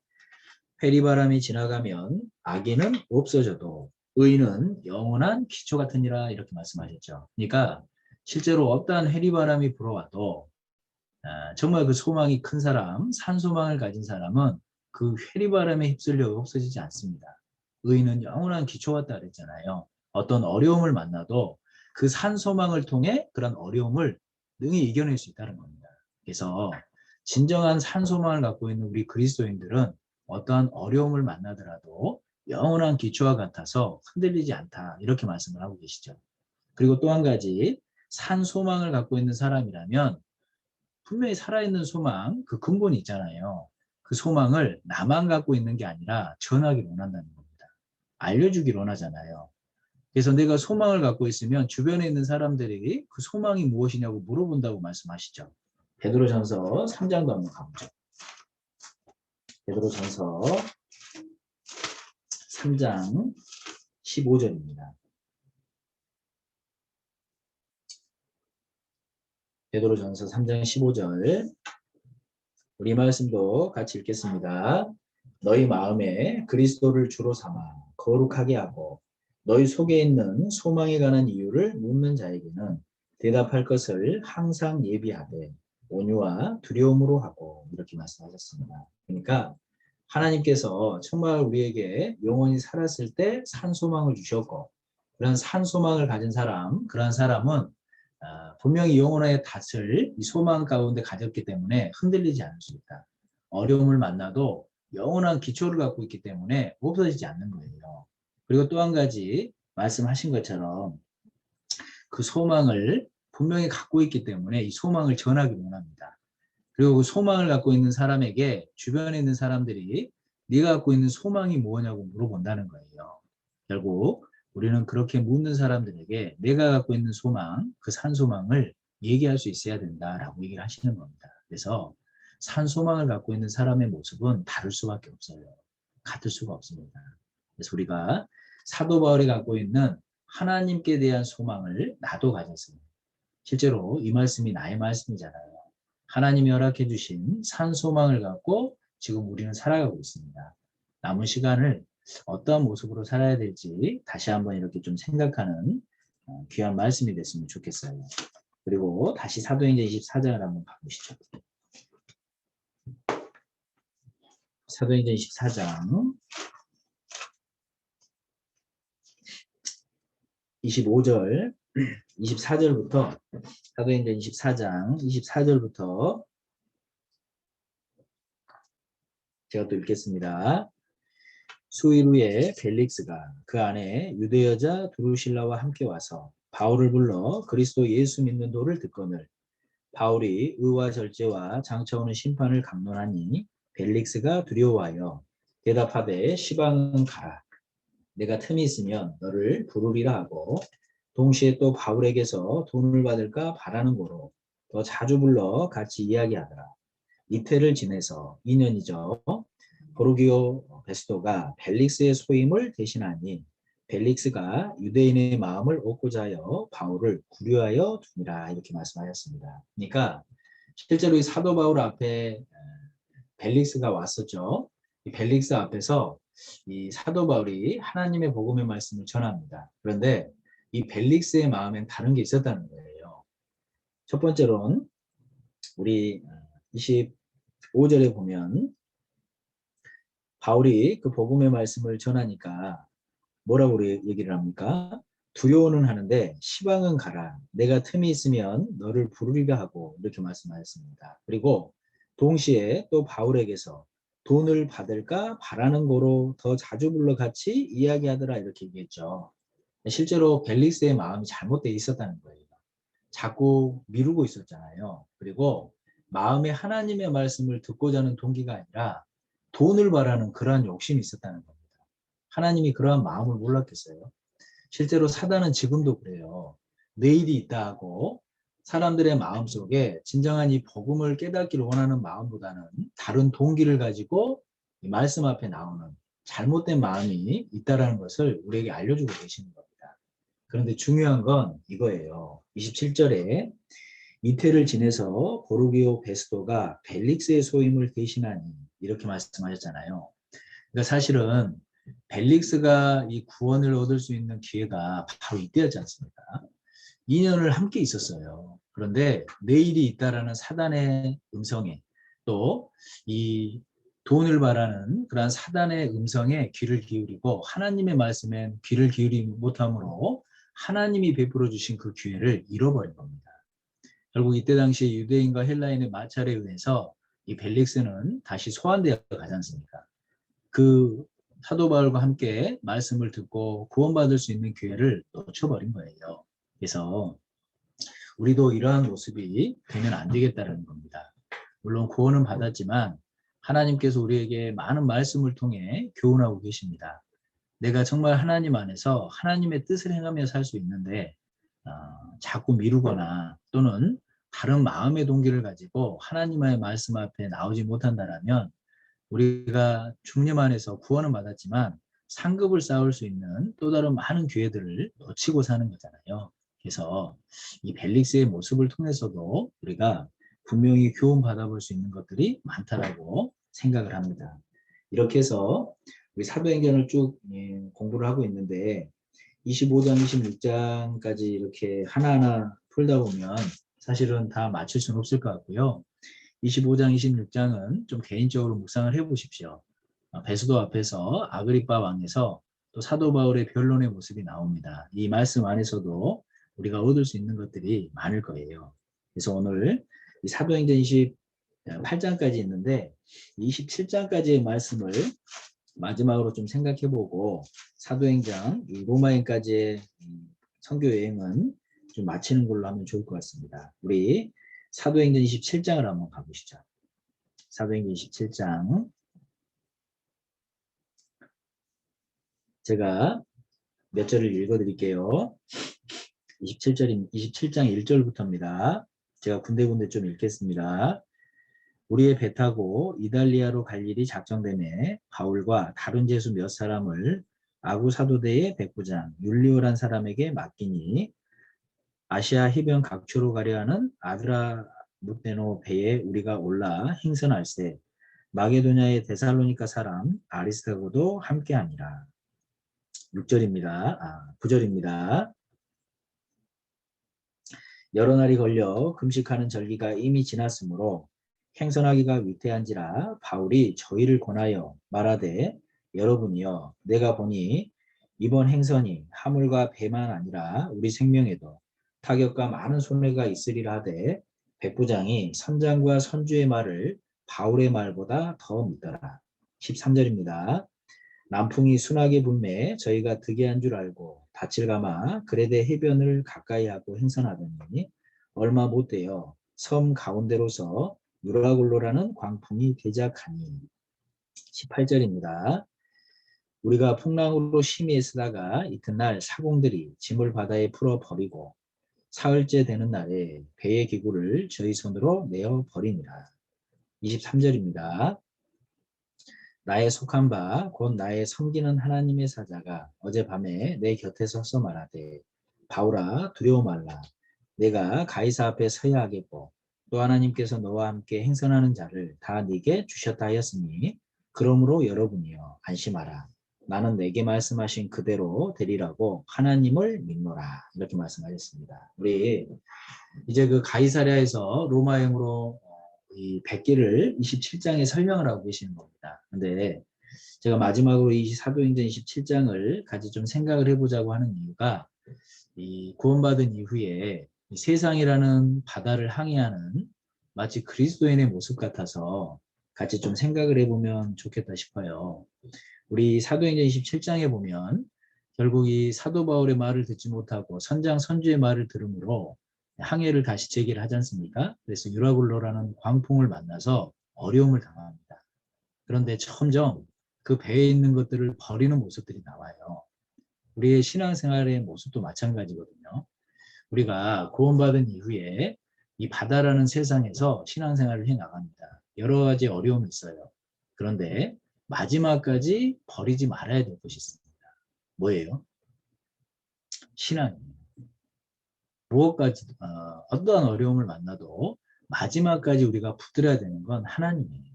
회리바람이 지나가면 악인은 없어져도 의인은 영원한 기초 같으니라 이렇게 말씀하셨죠. 그러니까 실제로 어떠한 회리바람이 불어와도 정말 그 소망이 큰 사람, 산소망을 가진 사람은 그 회리바람에 휩쓸려 없어지지 않습니다. 의인은 영원한 기초 같다 그랬잖아요. 어떤 어려움을 만나도 그 산소망을 통해 그런 어려움을 능히 이겨낼 수 있다는 겁니다. 그래서 진정한 산소망을 갖고 있는 우리 그리스도인들은 어떠한 어려움을 만나더라도 영원한 기초와 같아서 흔들리지 않다 이렇게 말씀을 하고 계시죠. 그리고 또 한 가지 산소망을 갖고 있는 사람이라면 분명히 살아있는 소망 그 근본이 있잖아요. 그 소망을 나만 갖고 있는 게 아니라 전하기를 원한다는 겁니다. 알려주기를 원하잖아요. 그래서 내가 소망을 갖고 있으면 주변에 있는 사람들이 그 소망이 무엇이냐고 물어본다고 말씀하시죠. 베드로전서 3장도 한번 가보죠. 베드로전서 3장 15절입니다. 베드로전서 3장 15절 우리 말씀도 같이 읽겠습니다. 너희 마음에 그리스도를 주로 삼아 거룩하게 하고 너희 속에 있는 소망에 관한 이유를 묻는 자에게는 대답할 것을 항상 예비하되 온유와 두려움으로 하고 이렇게 말씀하셨습니다. 그러니까 하나님께서 정말 우리에게 영원히 살았을 때 산소망을 주셨고 그런 산소망을 가진 사람, 그런 사람은 분명히 영혼의 닻을 이 소망 가운데 가졌기 때문에 흔들리지 않을 수 있다. 어려움을 만나도 영원한 기초를 갖고 있기 때문에 없어지지 않는 거예요. 그리고 또 한 가지 말씀하신 것처럼 그 소망을 분명히 갖고 있기 때문에 이 소망을 전하기 원합니다. 그리고 그 소망을 갖고 있는 사람에게 주변에 있는 사람들이 네가 갖고 있는 소망이 뭐냐고 물어본다는 거예요. 결국 우리는 그렇게 묻는 사람들에게 내가 갖고 있는 소망, 그 산소망을 얘기할 수 있어야 된다라고 얘기를 하시는 겁니다. 그래서 산소망을 갖고 있는 사람의 모습은 다를 수밖에 없어요. 같을 수가 없습니다. 그래서 우리가 사도 바울이 갖고 있는 하나님께 대한 소망을 나도 가졌습니다. 실제로 이 말씀이 나의 말씀이잖아요. 하나님이 허락해 주신 산소망을 갖고 지금 우리는 살아가고 있습니다. 남은 시간을 어떠한 모습으로 살아야 될지 다시 한번 이렇게 좀 생각하는 귀한 말씀이 됐으면 좋겠어요. 그리고 다시 사도행전 24장을 한번 봐보시죠. 사도행전 24장 25절 24절부터 사도행전 24장 24절부터 제가 또 읽겠습니다. 수일 후에 벨릭스가 그 안에 유대 여자 두루실라와 함께 와서 바울을 불러 그리스도 예수 믿는 도를 듣거늘 바울이 의와 절제와 장차 오는 심판을 감론하니 벨릭스가 두려워하여 대답하되 시방은 가라. 내가 틈이 있으면 너를 부르리라 하고 동시에 또 바울에게서 돈을 받을까 바라는 거로 더 자주 불러 같이 이야기하더라. 이태를 지내서 2년이죠. 보르기오 베스토가 벨릭스의 소임을 대신하니 벨릭스가 유대인의 마음을 얻고자 하여 바울을 구류하여 두니라 이렇게 말씀하셨습니다. 그러니까 실제로 이 사도 바울 앞에 벨릭스가 왔었죠. 이 벨릭스 앞에서 이 사도 바울이 하나님의 복음의 말씀을 전합니다. 그런데 이 벨릭스의 마음엔 다른 게 있었다는 거예요. 첫 번째로는 우리 25절에 보면 바울이 그 복음의 말씀을 전하니까 뭐라고 얘기를 합니까? 두려워는 하는데 시방은 가라. 내가 틈이 있으면 너를 부르리라 하고 이렇게 말씀하셨습니다. 그리고 동시에 또 바울에게서 돈을 받을까 바라는 거로 더 자주 불러 같이 이야기하더라 이렇게 얘기했죠. 실제로 벨릭스의 마음이 잘못되어 있었다는 거예요. 자꾸 미루고 있었잖아요. 그리고 마음에 하나님의 말씀을 듣고자 하는 동기가 아니라 돈을 바라는 그러한 욕심이 있었다는 겁니다. 하나님이 그러한 마음을 몰랐겠어요. 실제로 사단은 지금도 그래요. 내일이 있다 하고 사람들의 마음속에 진정한 이 복음을 깨닫기를 원하는 마음보다는 다른 동기를 가지고 이 말씀 앞에 나오는 잘못된 마음이 있다는 것을 우리에게 알려주고 계시는 겁니다. 그런데 중요한 건 이거예요. 27절에 이태를 지내서 보르기오 베스도가 벨릭스의 소임을 대신하니 이렇게 말씀하셨잖아요. 그러니까 사실은 벨릭스가 이 구원을 얻을 수 있는 기회가 바로 이때였지 않습니까? 2년을 함께 있었어요. 그런데 내일이 있다라는 사단의 음성에 또 이 돈을 바라는 그러한 사단의 음성에 귀를 기울이고 하나님의 말씀에 귀를 기울이지 못함으로 하나님이 베풀어 주신 그 기회를 잃어버린 겁니다. 결국 이때 당시 유대인과 헬라인의 마찰에 의해서 이 벨릭스는 다시 소환되어 가지 않습니까? 그 사도 바울과 함께 말씀을 듣고 구원받을 수 있는 기회를 놓쳐버린 거예요. 그래서 우리도 이러한 모습이 되면 안 되겠다는 겁니다. 물론 구원은 받았지만 하나님께서 우리에게 많은 말씀을 통해 교훈하고 계십니다. 내가 정말 하나님 안에서 하나님의 뜻을 행하며 살 수 있는데 자꾸 미루거나 또는 다른 마음의 동기를 가지고 하나님의 말씀 앞에 나오지 못한다면 우리가 중림 안에서 구원은 받았지만 상급을 쌓을 수 있는 또 다른 많은 기회들을 놓치고 사는 거잖아요. 그래서 이 벨릭스의 모습을 통해서도 우리가 분명히 교훈 받아볼 수 있는 것들이 많다라고 생각을 합니다. 이렇게 해서 우리 사도행전을 쭉 공부를 하고 있는데 25장, 26장까지 이렇게 하나하나 풀다 보면 사실은 다 맞출 수는 없을 것 같고요. 25장, 26장은 좀 개인적으로 묵상을 해보십시오. 베스도 앞에서 아그리빠 왕에서 또 사도 바울의 변론의 모습이 나옵니다. 이 말씀 안에서도 우리가 얻을 수 있는 것들이 많을 거예요. 그래서 오늘 이 사도행전 28장까지 있는데 27장까지의 말씀을 마지막으로 좀 생각해보고 사도행전 로마행까지의 선교 여행은 좀 마치는 걸로 하면 좋을 것 같습니다. 우리 사도행전 27장을 한번 가보시죠. 사도행전 27장 제가 몇 절을 읽어드릴게요. 27장 1절부터입니다. 제가 군데군데 좀 읽겠습니다. 우리의 배 타고 이달리아로 갈 일이 작정되매 바울과 다른 제수 몇 사람을 아구 사도대의 백부장 율리오란 사람에게 맡기니 아시아 해변 각초로 가려 하는 아드라무테노 배에 우리가 올라 행선할세 마게도냐의 데살로니가 사람 아리스타고도 함께하니라. 6절입니다. 9절입니다. 여러 날이 걸려 금식하는 절기가 이미 지났으므로 행선하기가 위태한지라 바울이 저희를 권하여 말하되 여러분이여 내가 보니 이번 행선이 화물과 배만 아니라 우리 생명에도 타격과 많은 손해가 있으리라 하되 백부장이 선장과 선주의 말을 바울의 말보다 더 믿더라. 13절입니다. 남풍이 순하게 불매 저희가 득이한 줄 알고 닻을 감아 그레데 해변을 가까이 하고 행선하더니 얼마 못 되어 섬 가운데로서 유라굴로라는 광풍이 대작하니 18절입니다. 우리가 풍랑으로 심히 애쓰다가 이튿날 사공들이 짐을 바다에 풀어 버리고 사흘째 되는 날에 배의 기구를 저희 손으로 내어 버리니라. 23절입니다. 나의 속한 바 곧 나의 섬기는 하나님의 사자가 어젯밤에 내 곁에 서서 말하되 바울아 두려워 말라 내가 가이사 앞에 서야 하겠고 또 하나님께서 너와 함께 행선하는 자를 다 네게 주셨다 하였으니 그러므로 여러분이여 안심하라 나는 내게 말씀하신 그대로 되리라고 하나님을 믿노라 이렇게 말씀하셨습니다. 우리 이제 그 가이사랴에서 로마행으로 이 100기를 27장에 설명을 하고 계시는 겁니다. 근데 제가 마지막으로 이 사도행전 27장을 같이 좀 생각을 해보자고 하는 이유가 이 구원받은 이후에 이 세상이라는 바다를 항해하는 마치 그리스도인의 모습 같아서 같이 좀 생각을 해보면 좋겠다 싶어요. 우리 사도행전 27장에 보면 결국 이 사도 바울의 말을 듣지 못하고 선장 선주의 말을 들으므로 항해를 다시 재개를 하지 않습니까? 그래서 유라굴로라는 광풍을 만나서 어려움을 당합니다. 그런데 점점 그 배에 있는 것들을 버리는 모습들이 나와요. 우리의 신앙생활의 모습도 마찬가지거든요. 우리가 구원받은 이후에 이 바다라는 세상에서 신앙생활을 해나갑니다. 여러 가지 어려움이 있어요. 그런데 마지막까지 버리지 말아야 될 것이 있습니다. 뭐예요? 신앙입니다. 무엇까지 어떠한 어려움을 만나도 마지막까지 우리가 붙들어야 되는 건 하나님이에요.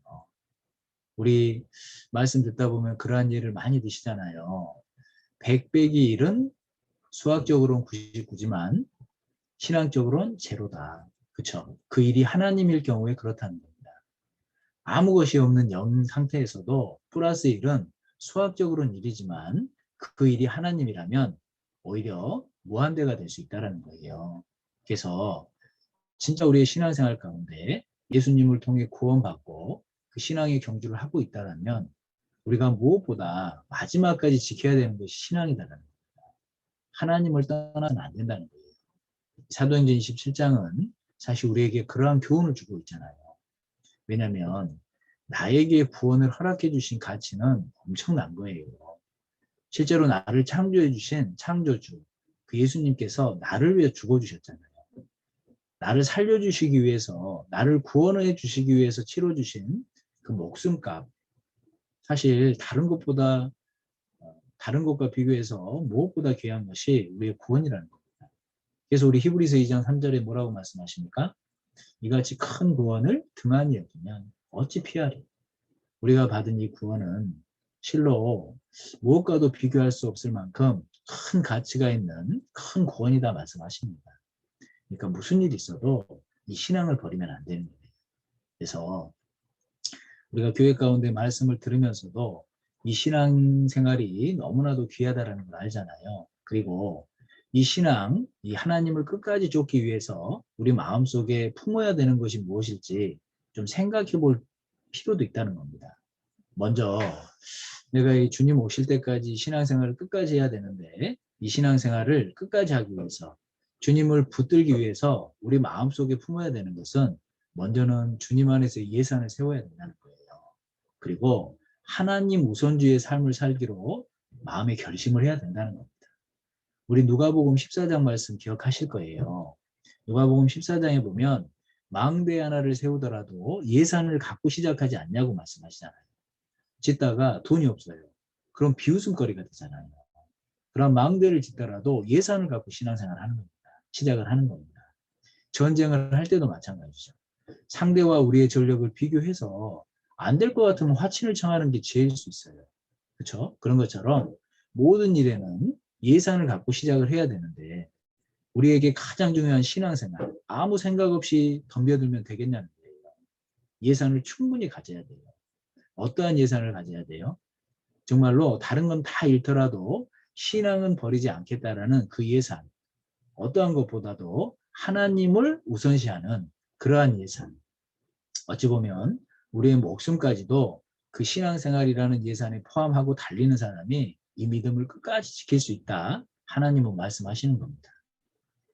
우리 말씀 듣다 보면 그러한 예를 많이 드시잖아요. 100 빼기 1은 수학적으로는 99지만 신앙적으로는 제로다. 그렇죠? 그 일이 하나님일 경우에 그렇다는 겁니다. 아무 것이 없는 영 상태에서도 플러스 1은 수학적으로는 1이지만 그 일이 하나님이라면 오히려 무한대가 될 수 있다는 거예요. 그래서 진짜 우리의 신앙생활 가운데 예수님을 통해 구원받고 그 신앙의 경주를 하고 있다면 우리가 무엇보다 마지막까지 지켜야 되는 것이 신앙이다라는 겁니다. 하나님을 떠나서는 안 된다는 거예요. 사도행전 27장은 사실 우리에게 그러한 교훈을 주고 있잖아요. 왜냐하면 나에게 구원을 허락해 주신 가치는 엄청난 거예요. 실제로 나를 창조해 주신 창조주 그 예수님께서 나를 위해 죽어주셨잖아요. 나를 살려주시기 위해서 나를 구원해 주시기 위해서 치러주신 그 목숨값 사실 다른 것과 비교해서 무엇보다 귀한 것이 우리의 구원이라는 겁니다. 그래서 우리 히브리서 2장 3절에 뭐라고 말씀하십니까? 이같이 큰 구원을 등한히 여기면 어찌 피하리. 우리가 받은 이 구원은 실로 무엇과도 비교할 수 없을 만큼 큰 가치가 있는 큰 구원이다 말씀하십니다. 그러니까 무슨 일이 있어도 이 신앙을 버리면 안 되는 거예요. 그래서 우리가 교회 가운데 말씀을 들으면서도 이 신앙 생활이 너무나도 귀하다라는 걸 알잖아요. 그리고 이 신앙, 이 하나님을 끝까지 쫓기 위해서 우리 마음속에 품어야 되는 것이 무엇일지 좀 생각해 볼 필요도 있다는 겁니다. 먼저 내가 이 주님 오실 때까지 신앙생활을 끝까지 해야 되는데 이 신앙생활을 끝까지 하기 위해서 주님을 붙들기 위해서 우리 마음속에 품어야 되는 것은 먼저는 주님 안에서 예산을 세워야 된다는 거예요. 그리고 하나님 우선주의 삶을 살기로 마음의 결심을 해야 된다는 겁니다. 우리 누가복음 14장 말씀 기억하실 거예요. 누가복음 14장에 보면 망대 하나를 세우더라도 예산을 갖고 시작하지 않냐고 말씀하시잖아요. 짓다가 돈이 없어요. 그럼 비웃음거리가 되잖아요. 그럼 망대를 짓더라도 예산을 갖고 신앙생활을 하는 겁니다. 시작을 하는 겁니다. 전쟁을 할 때도 마찬가지죠. 상대와 우리의 전력을 비교해서 안 될 것 같으면 화친을 청하는 게 지혜일 수 있어요. 그렇죠? 그런 것처럼 모든 일에는 예산을 갖고 시작을 해야 되는데 우리에게 가장 중요한 신앙생활, 아무 생각 없이 덤벼들면 되겠냐는 거예요. 예산을 충분히 가져야 돼요. 어떠한 예산을 가져야 돼요? 정말로 다른 건 다 잃더라도 신앙은 버리지 않겠다라는 그 예산, 어떠한 것보다도 하나님을 우선시하는 그러한 예산. 어찌 보면 우리의 목숨까지도 그 신앙생활이라는 예산에 포함하고 달리는 사람이 이 믿음을 끝까지 지킬 수 있다. 하나님은 말씀하시는 겁니다.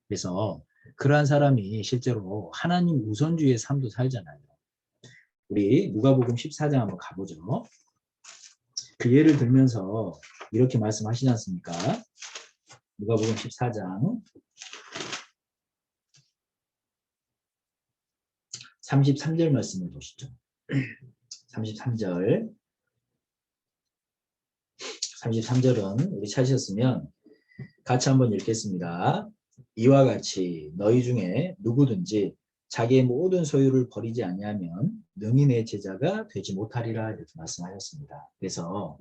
그래서 그러한 사람이 실제로 하나님 우선주의의 삶도 살잖아요. 우리 누가복음 14장 한번 가보죠. 그 예를 들면서 이렇게 말씀하시지 않습니까? 누가복음 14장 33절 말씀을 보시죠. 33절은 우리 찾으셨으면 같이 한번 읽겠습니다. 이와 같이 너희 중에 누구든지 자기의 모든 소유를 버리지 아니하면 능히 내 제자가 되지 못하리라 이렇게 말씀하셨습니다. 그래서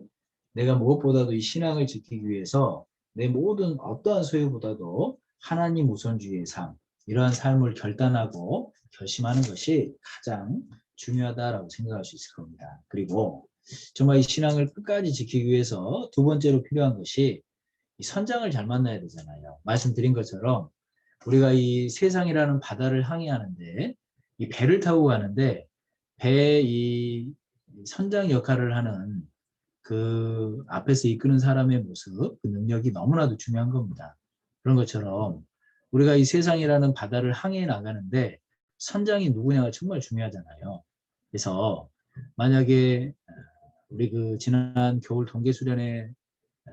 내가 무엇보다도 이 신앙을 지키기 위해서 내 모든 어떠한 소유보다도 하나님 우선주의의 삶, 이러한 삶을 결단하고 결심하는 것이 가장 중요하다라고 생각할 수 있을 겁니다. 그리고 정말 이 신앙을 끝까지 지키기 위해서 두 번째로 필요한 것이 이 선장을 잘 만나야 되잖아요. 말씀드린 것처럼 우리가 이 세상이라는 바다를 항해하는데 이 배를 타고 가는데 배의 이 선장 역할을 하는 그 앞에서 이끄는 사람의 모습, 그 능력이 너무나도 중요한 겁니다. 그런 것처럼 우리가 이 세상이라는 바다를 항해해 나가는데 선장이 누구냐가 정말 중요하잖아요. 그래서 만약에 우리 그 지난 겨울 동계수련회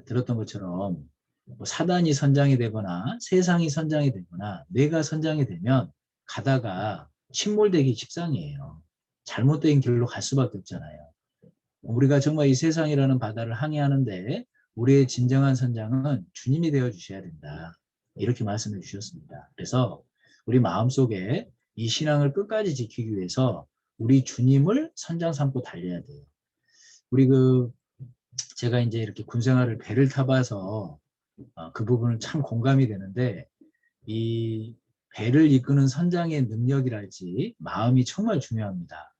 들었던 것처럼 뭐 사단이 선장이 되거나 세상이 선장이 되거나 내가 선장이 되면 가다가 침몰되기 십상이에요. 잘못된 길로 갈 수밖에 없잖아요. 우리가 정말 이 세상이라는 바다를 항해하는데 우리의 진정한 선장은 주님이 되어 주셔야 된다. 이렇게 말씀해 주셨습니다. 그래서 우리 마음속에 이 신앙을 끝까지 지키기 위해서 우리 주님을 선장 삼고 달려야 돼요. 우리 제가 이제 이렇게 군생활을 배를 타봐서 그 부분은 참 공감이 되는데 이 배를 이끄는 선장의 능력이랄지 마음이 정말 중요합니다.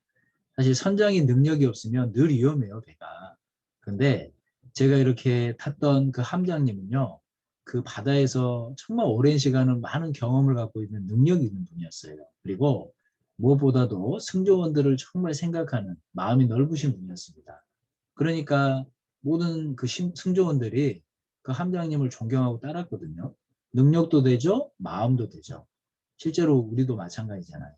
사실 선장의 능력이 없으면 늘 위험해요, 배가. 근데 제가 이렇게 탔던 그 함장님은요, 그 바다에서 정말 오랜 시간을 많은 경험을 갖고 있는 능력이 있는 분이었어요. 그리고 무엇보다도 승조원들을 정말 생각하는 마음이 넓으신 분이었습니다. 그러니까 모든 그 승조원들이 그 함장님을 존경하고 따랐거든요. 능력도 되죠, 마음도 되죠. 실제로 우리도 마찬가지잖아요.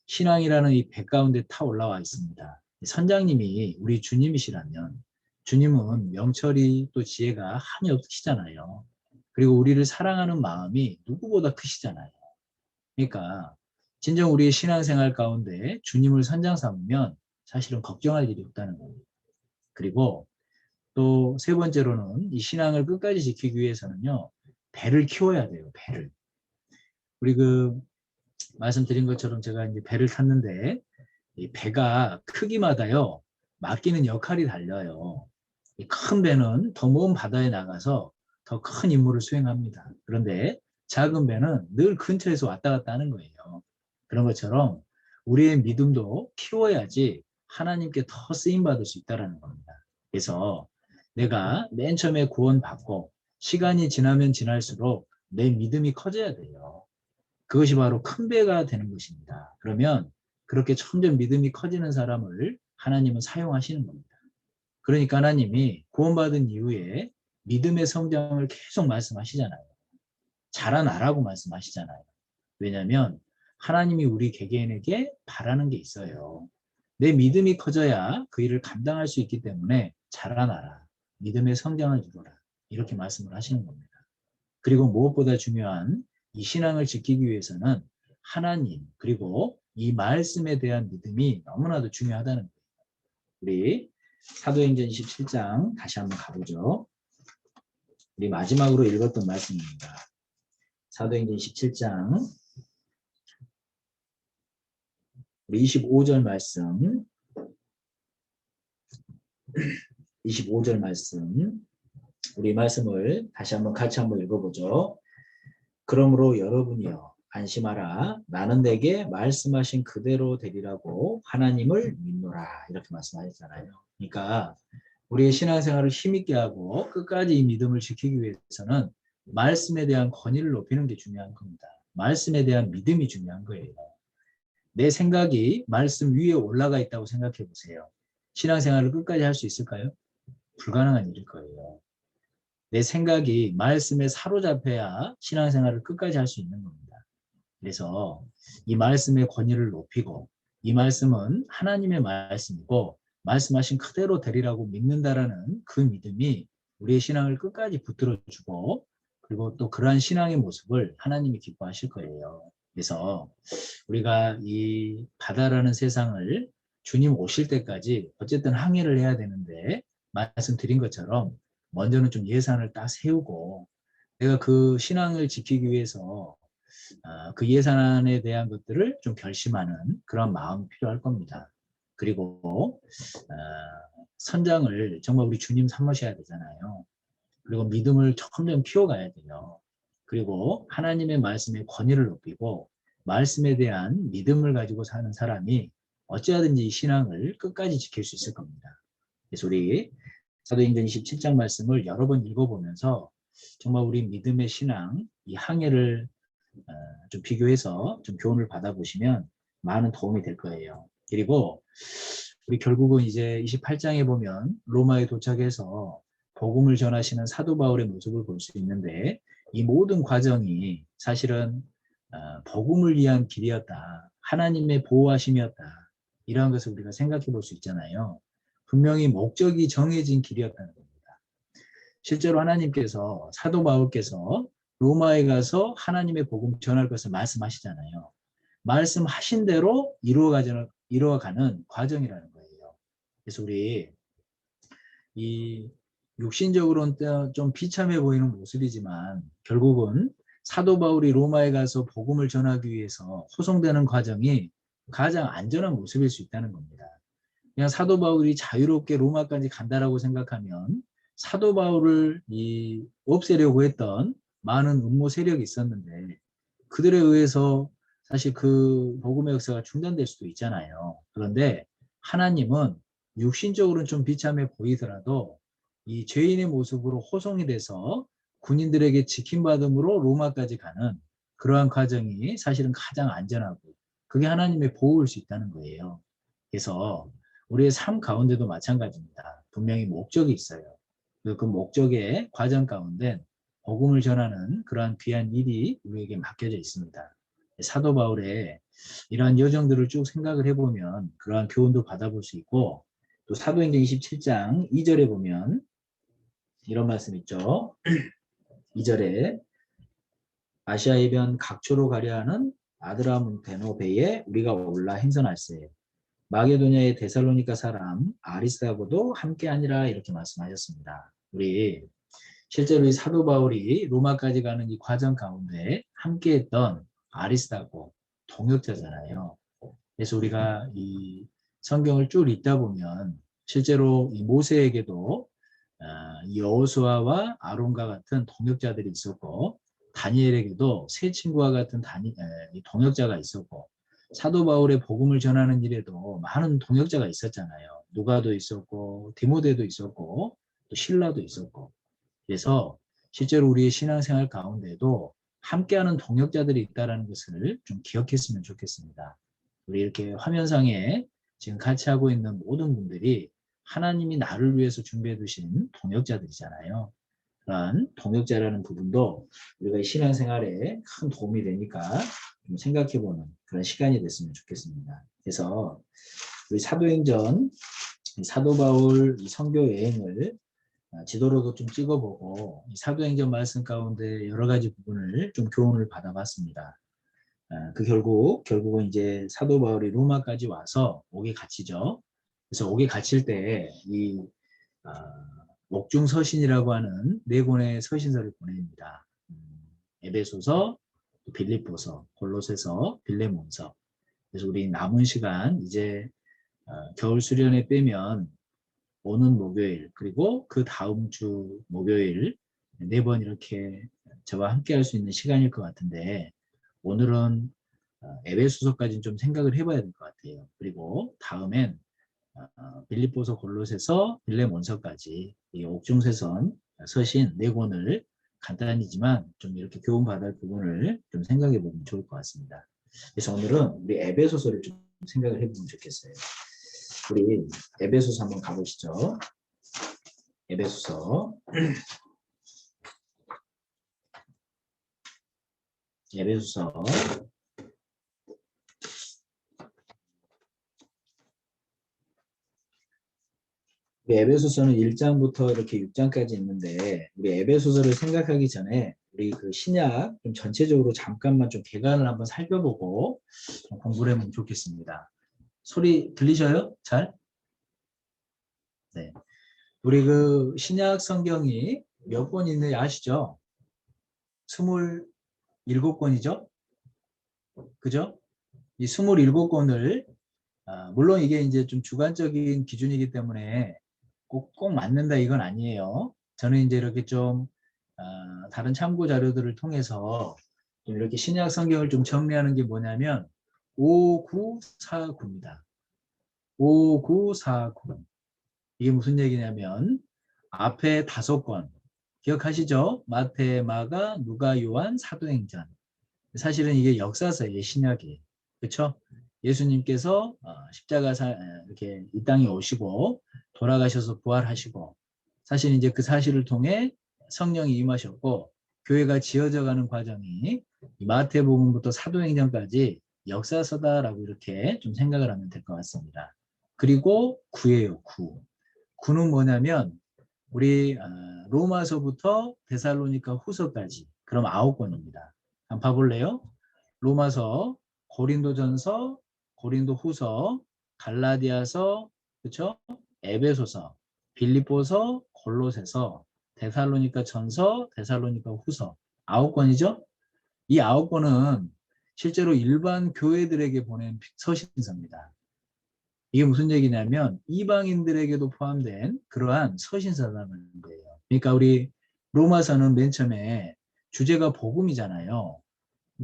신앙이라는 이 배 가운데 타 올라와 있습니다. 선장님이 우리 주님이시라면 주님은 명철이 또 지혜가 한이 없으시잖아요. 그리고 우리를 사랑하는 마음이 누구보다 크시잖아요. 그러니까 진정 우리의 신앙생활 가운데 주님을 선장 삼으면 사실은 걱정할 일이 없다는 겁니다. 그리고 또 세 번째로는 이 신앙을 끝까지 지키기 위해서는요. 배를 키워야 돼요. 배를. 우리 말씀드린 것처럼 제가 이제 배를 탔는데 이 배가 크기마다요 맡기는 역할이 달라요. 이 큰 배는 더 먼 바다에 나가서 더 큰 임무를 수행합니다. 그런데 작은 배는 늘 근처에서 왔다 갔다 하는 거예요. 그런 것처럼 우리의 믿음도 키워야지 하나님께 더 쓰임 받을 수 있다는 겁니다. 그래서 내가 맨 처음에 구원받고 시간이 지나면 지날수록 내 믿음이 커져야 돼요. 그것이 바로 큰 배가 되는 것입니다. 그러면 그렇게 점점 믿음이 커지는 사람을 하나님은 사용하시는 겁니다. 그러니까 하나님이 구원받은 이후에 믿음의 성장을 계속 말씀하시잖아요. 자라나라고 말씀하시잖아요. 왜냐하면 하나님이 우리 개개인에게 바라는 게 있어요. 내 믿음이 커져야 그 일을 감당할 수 있기 때문에 자라나라. 믿음의 성장을 이루라. 이렇게 말씀을 하시는 겁니다. 그리고 무엇보다 중요한 이 신앙을 지키기 위해서는 하나님 그리고 이 말씀에 대한 믿음이 너무나도 중요하다는 거예요. 우리 사도행전 27장 다시 한번 가보죠. 우리 마지막으로 읽었던 말씀입니다. 사도행전 17장 우리 25절 말씀 25절 말씀 우리 말씀을 다시 한번 같이 한번 읽어보죠. 그러므로 여러분이여 안심하라. 나는 내게 말씀하신 그대로 되리라고 하나님을 믿노라. 이렇게 말씀하셨잖아요. 그러니까 우리의 신앙생활을 힘있게 하고 끝까지 이 믿음을 지키기 위해서는 말씀에 대한 권위를 높이는 게 중요한 겁니다. 말씀에 대한 믿음이 중요한 거예요. 내 생각이 말씀 위에 올라가 있다고 생각해 보세요. 신앙생활을 끝까지 할 수 있을까요? 불가능한 일일 거예요. 내 생각이 말씀에 사로잡혀야 신앙생활을 끝까지 할 수 있는 겁니다. 그래서 이 말씀의 권위를 높이고 이 말씀은 하나님의 말씀이고 말씀하신 그대로 되리라고 믿는다라는 그 믿음이 우리의 신앙을 끝까지 붙들어주고 그리고 또 그러한 신앙의 모습을 하나님이 기뻐하실 거예요. 그래서 우리가 이 바다라는 세상을 주님 오실 때까지 어쨌든 항해를 해야 되는데 말씀드린 것처럼 먼저는 좀 예산을 딱 세우고 내가 그 신앙을 지키기 위해서 그 예산에 대한 것들을 좀 결심하는 그런 마음이 필요할 겁니다. 그리고 선장을 정말 우리 주님 삼으셔야 되잖아요. 그리고 믿음을 점점 키워가야 돼요. 그리고 하나님의 말씀의 권위를 높이고 말씀에 대한 믿음을 가지고 사는 사람이 어찌하든지 이 신앙을 끝까지 지킬 수 있을 겁니다. 그래서 우리 사도행전 27장 말씀을 여러 번 읽어보면서 정말 우리 믿음의 신앙, 이 항해를 좀 비교해서 좀 교훈을 받아보시면 많은 도움이 될 거예요. 그리고 우리 결국은 이제 28장에 보면 로마에 도착해서 복음을 전하시는 사도 바울의 모습을 볼 수 있는데 이 모든 과정이 사실은 복음을 위한 길이었다. 하나님의 보호하심이었다. 이러한 것을 우리가 생각해 볼 수 있잖아요. 분명히 목적이 정해진 길이었다는 겁니다. 실제로 하나님께서 사도 바울께서 로마에 가서 하나님의 복음 전할 것을 말씀하시잖아요. 말씀하신 대로 이루어가는 과정이라는 거예요. 그래서 우리 이 육신적으로는 좀 비참해 보이는 모습이지만 결국은 사도 바울이 로마에 가서 복음을 전하기 위해서 호송되는 과정이 가장 안전한 모습일 수 있다는 겁니다. 그냥 사도 바울이 자유롭게 로마까지 간다라고 생각하면 사도 바울을 없애려고 했던 많은 음모 세력이 있었는데 그들에 의해서 사실 그 복음의 역사가 중단될 수도 있잖아요. 그런데 하나님은 육신적으로는 좀 비참해 보이더라도 이 죄인의 모습으로 호송이 돼서 군인들에게 지킴받음으로 로마까지 가는 그러한 과정이 사실은 가장 안전하고 그게 하나님의 보호일 수 있다는 거예요. 그래서 우리의 삶 가운데도 마찬가지입니다. 분명히 목적이 있어요. 그 목적의 과정 가운데 복음을 전하는 그러한 귀한 일이 우리에게 맡겨져 있습니다. 사도 바울의 이러한 여정들을 쭉 생각을 해보면 그러한 교훈도 받아볼 수 있고 또 사도행전 27장 2절에 보면 이런 말씀 있죠. 2절에 아시아 해변 각초로 가려 하는 아드라문테노 배에 우리가 올라 행선할세. 마게도냐의 데살로니가 사람 아리스다고도 함께하니라 이렇게 말씀하셨습니다. 우리 실제로 이 사도 바울이 로마까지 가는 이 과정 가운데 함께했던 아리스타고 동역자잖아요. 그래서 우리가 이 성경을 쭉 읽다 보면 실제로 이 모세에게도 여호수아와 아론과 같은 동역자들이 있었고, 다니엘에게도 세 친구와 같은 동역자가 있었고, 사도 바울의 복음을 전하는 일에도 많은 동역자가 있었잖아요. 누가도 있었고 디모데도 있었고 또 실라도 있었고. 그래서 실제로 우리의 신앙생활 가운데도 함께하는 동역자들이 있다는 것을 좀 기억했으면 좋겠습니다. 우리 이렇게 화면상에 지금 같이 하고 있는 모든 분들이 하나님이 나를 위해서 준비해 두신 동역자들이잖아요. 그런 동역자라는 부분도 우리가 신앙생활에 큰 도움이 되니까 좀 생각해보는 그런 시간이 됐으면 좋겠습니다. 그래서 우리 사도행전, 사도 바울 선교 여행을 지도로도 좀 찍어보고 이 사도행전 말씀 가운데 여러 가지 부분을 좀 교훈을 받아봤습니다. 결국은 이제 사도 바울이 로마까지 와서 옥에 갇히죠. 그래서 옥에 갇힐 때 이 옥중서신이라고 하는 네 권의 서신서를 보냅니다. 에베소서, 빌립보서, 골로새서, 빌레몬서. 그래서 우리 남은 시간 이제 겨울 수련회 빼면 오는 목요일 그리고 그 다음 주 목요일 네 번 이렇게 저와 함께 할 수 있는 시간일 것 같은데, 오늘은 에베소서까지는 좀 생각을 해봐야 될 것 같아요. 그리고 다음엔 빌립보서, 골로새서, 빌레몬서까지 이 옥중서신 서신 네 권을 간단히지만 좀 이렇게 교훈받을 부분을 좀 생각해 보면 좋을 것 같습니다. 그래서 오늘은 우리 에베소서를 좀 생각을 해보면 좋겠어요. 우리 에베소서 한번 가보시죠. 에베소서. 에베소서. 우리 에베소서는 1장부터 이렇게 6장까지 있는데, 우리 에베소서를 생각하기 전에 우리 그 신약 좀 전체적으로 잠깐만 좀 개관을 한번 살펴보고 좀 공부를 해보면 좋겠습니다. 소리 들리셔요? 잘? 네. 우리 그 신약 성경이 몇 권 있는지 아시죠? 27권이죠? 그죠? 이 27권을 물론 이게 이제 좀 주관적인 기준이기 때문에 꼭 맞는다 이건 아니에요. 저는 이제 이렇게 좀 다른 참고 자료들을 통해서 좀 이렇게 신약 성경을 좀 정리하는 게 뭐냐면 5949입니다. 5949. 이게 무슨 얘기냐면 앞에 5권 기억하시죠? 마태, 마가, 누가, 요한, 사도행전. 사실은 이게 역사서예요, 신약이. 그렇죠? 예수님께서 십자가 이렇게 이 땅에 오시고 돌아가셔서 부활하시고, 사실 이제 그 사실을 통해 성령이 임하셨고 교회가 지어져 가는 과정이 마태복음부터 사도행전까지 역사서다라고 이렇게 좀 생각을 하면 될 것 같습니다. 그리고 9예요, 9. 9는 뭐냐면 우리 로마서부터 데살로니가 후서까지, 그럼 9권입니다. 한번 봐볼래요? 로마서, 고린도전서, 고린도후서, 갈라디아서, 그렇죠? 에베소서, 빌립보서, 골로새서, 데살로니가 전서, 데살로니가 후서. 9권이죠? 이 9권은 실제로 일반 교회들에게 보낸 서신서입니다. 이게 무슨 얘기냐면 이방인들에게도 포함된 그러한 서신서라는 거예요. 그러니까 우리 로마서는 맨 처음에 주제가 복음이잖아요.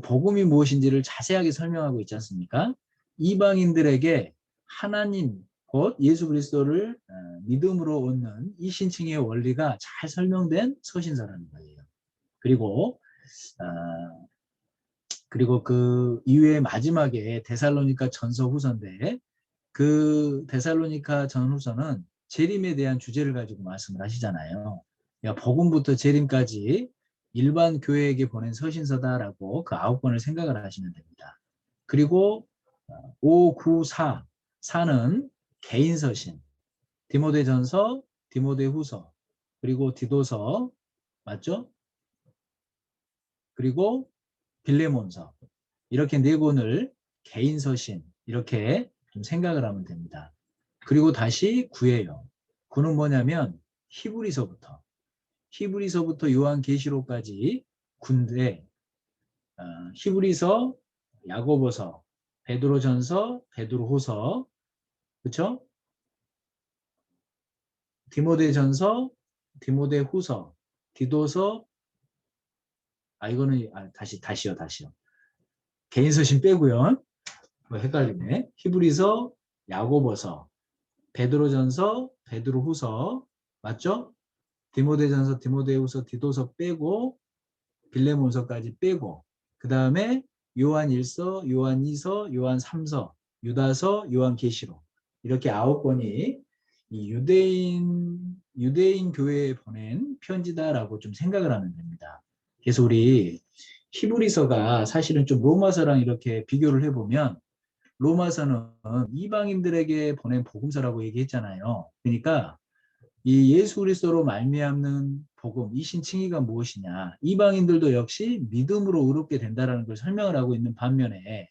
복음이 무엇인지를 자세하게 설명하고 있지 않습니까? 이방인들에게 하나님 곧 예수 그리스도를 믿음으로 얻는 이 신칭의 원리가 잘 설명된 서신서라는 거예요. 그리고 그 이후에 마지막에 데살로니가 전서 후서인데, 그 데살로니가 전후서는 재림에 대한 주제를 가지고 말씀을 하시잖아요. 그러니까 복음부터 재림까지 일반 교회에게 보낸 서신서다라고 그 9권을 생각을 하시면 됩니다. 그리고 5, 9, 4. 4는 개인 서신. 디모데전서, 디모데후서, 그리고 디도서, 맞죠? 그리고 빌레몬서. 이렇게 4권을 개인 서신 이렇게 좀 생각을 하면 됩니다. 그리고 다시 9예요. 9는 뭐냐면 히브리서부터 요한계시록까지 9인데, 히브리서, 야고보서, 베드로전서, 베드로후서, 그렇죠? 디모데전서, 디모데후서, 디도서, 이거는 다시요. 개인 서신 빼고요. 뭐 헷갈리네. 히브리서, 야고보서, 베드로전서, 베드로후서, 맞죠? 디모데전서, 디모데후서, 디도서 빼고 빌레몬서까지 빼고 그 다음에 요한 1서, 요한 2서, 요한 3서, 유다서, 요한 계시록 이렇게 9권이 이 유대인 교회에 보낸 편지다라고 좀 생각을 하면 됩니다. 그래서 우리 히브리서가 사실은 좀 로마서랑 이렇게 비교를 해보면 로마서는 이방인들에게 보낸 복음서라고 얘기했잖아요. 그러니까 이 예수 그리스도로 말미암는 복음, 이 신칭의가 무엇이냐? 이방인들도 역시 믿음으로 의롭게 된다라는 걸 설명을 하고 있는 반면에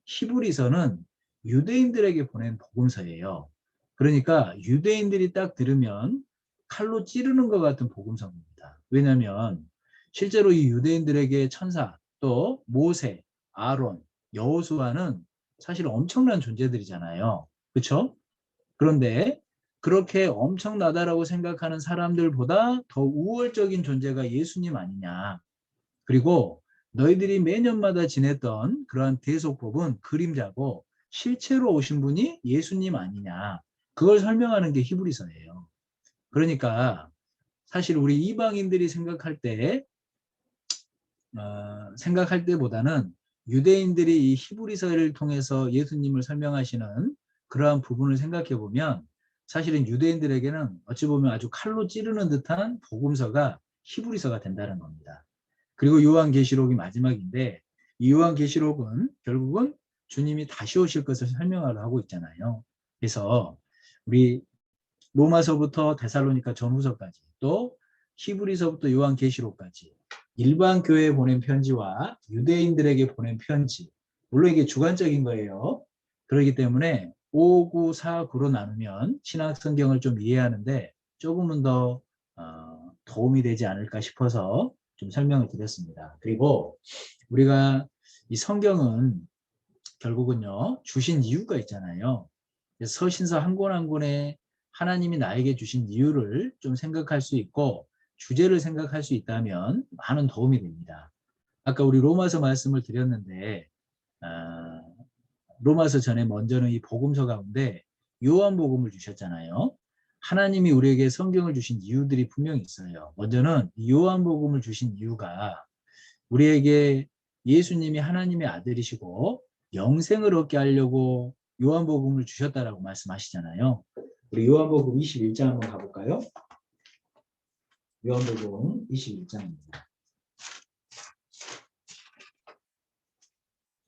히브리서는 유대인들에게 보낸 복음서예요. 그러니까 유대인들이 딱 들으면 칼로 찌르는 것 같은 복음서입니다. 왜냐하면 실제로 이 유대인들에게 천사, 또 모세, 아론, 여호수아는 사실 엄청난 존재들이잖아요. 그렇죠? 그런데 그렇게 엄청나다라고 생각하는 사람들보다 더 우월적인 존재가 예수님 아니냐. 그리고 너희들이 매년마다 지냈던 그러한 대속법은 그림자고 실체로 오신 분이 예수님 아니냐. 그걸 설명하는 게 히브리서예요. 그러니까 사실 우리 이방인들이 생각할 때보다는 유대인들이 이 히브리서를 통해서 예수님을 설명하시는 그러한 부분을 생각해 보면 사실은 유대인들에게는 어찌 보면 아주 칼로 찌르는 듯한 복음서가 히브리서가 된다는 겁니다. 그리고 요한계시록이 마지막인데 이 요한계시록은 결국은 주님이 다시 오실 것을 설명을 하고 있잖아요. 그래서 우리 로마서부터 데살로니가 전후서까지 또 히브리서부터 요한계시록까지 일반 교회에 보낸 편지와 유대인들에게 보낸 편지, 물론 이게 주관적인 거예요. 그렇기 때문에 5, 9, 4, 9로 나누면 신약 성경을 좀 이해하는데 조금은 더 도움이 되지 않을까 싶어서 좀 설명을 드렸습니다. 그리고 우리가 이 성경은 결국은요 주신 이유가 있잖아요. 서신서 한 권 한 권에 하나님이 나에게 주신 이유를 좀 생각할 수 있고 주제를 생각할 수 있다면 많은 도움이 됩니다. 아까 우리 로마서 말씀을 드렸는데 로마서 전에 먼저는 이 복음서 가운데 요한복음을 주셨잖아요. 하나님이 우리에게 성경을 주신 이유들이 분명히 있어요. 먼저는 요한복음을 주신 이유가 우리에게 예수님이 하나님의 아들이시고 영생을 얻게 하려고 요한복음을 주셨다라고 말씀하시잖아요. 우리 요한복음 21장 한번 가볼까요? 요한복음 21장입니다.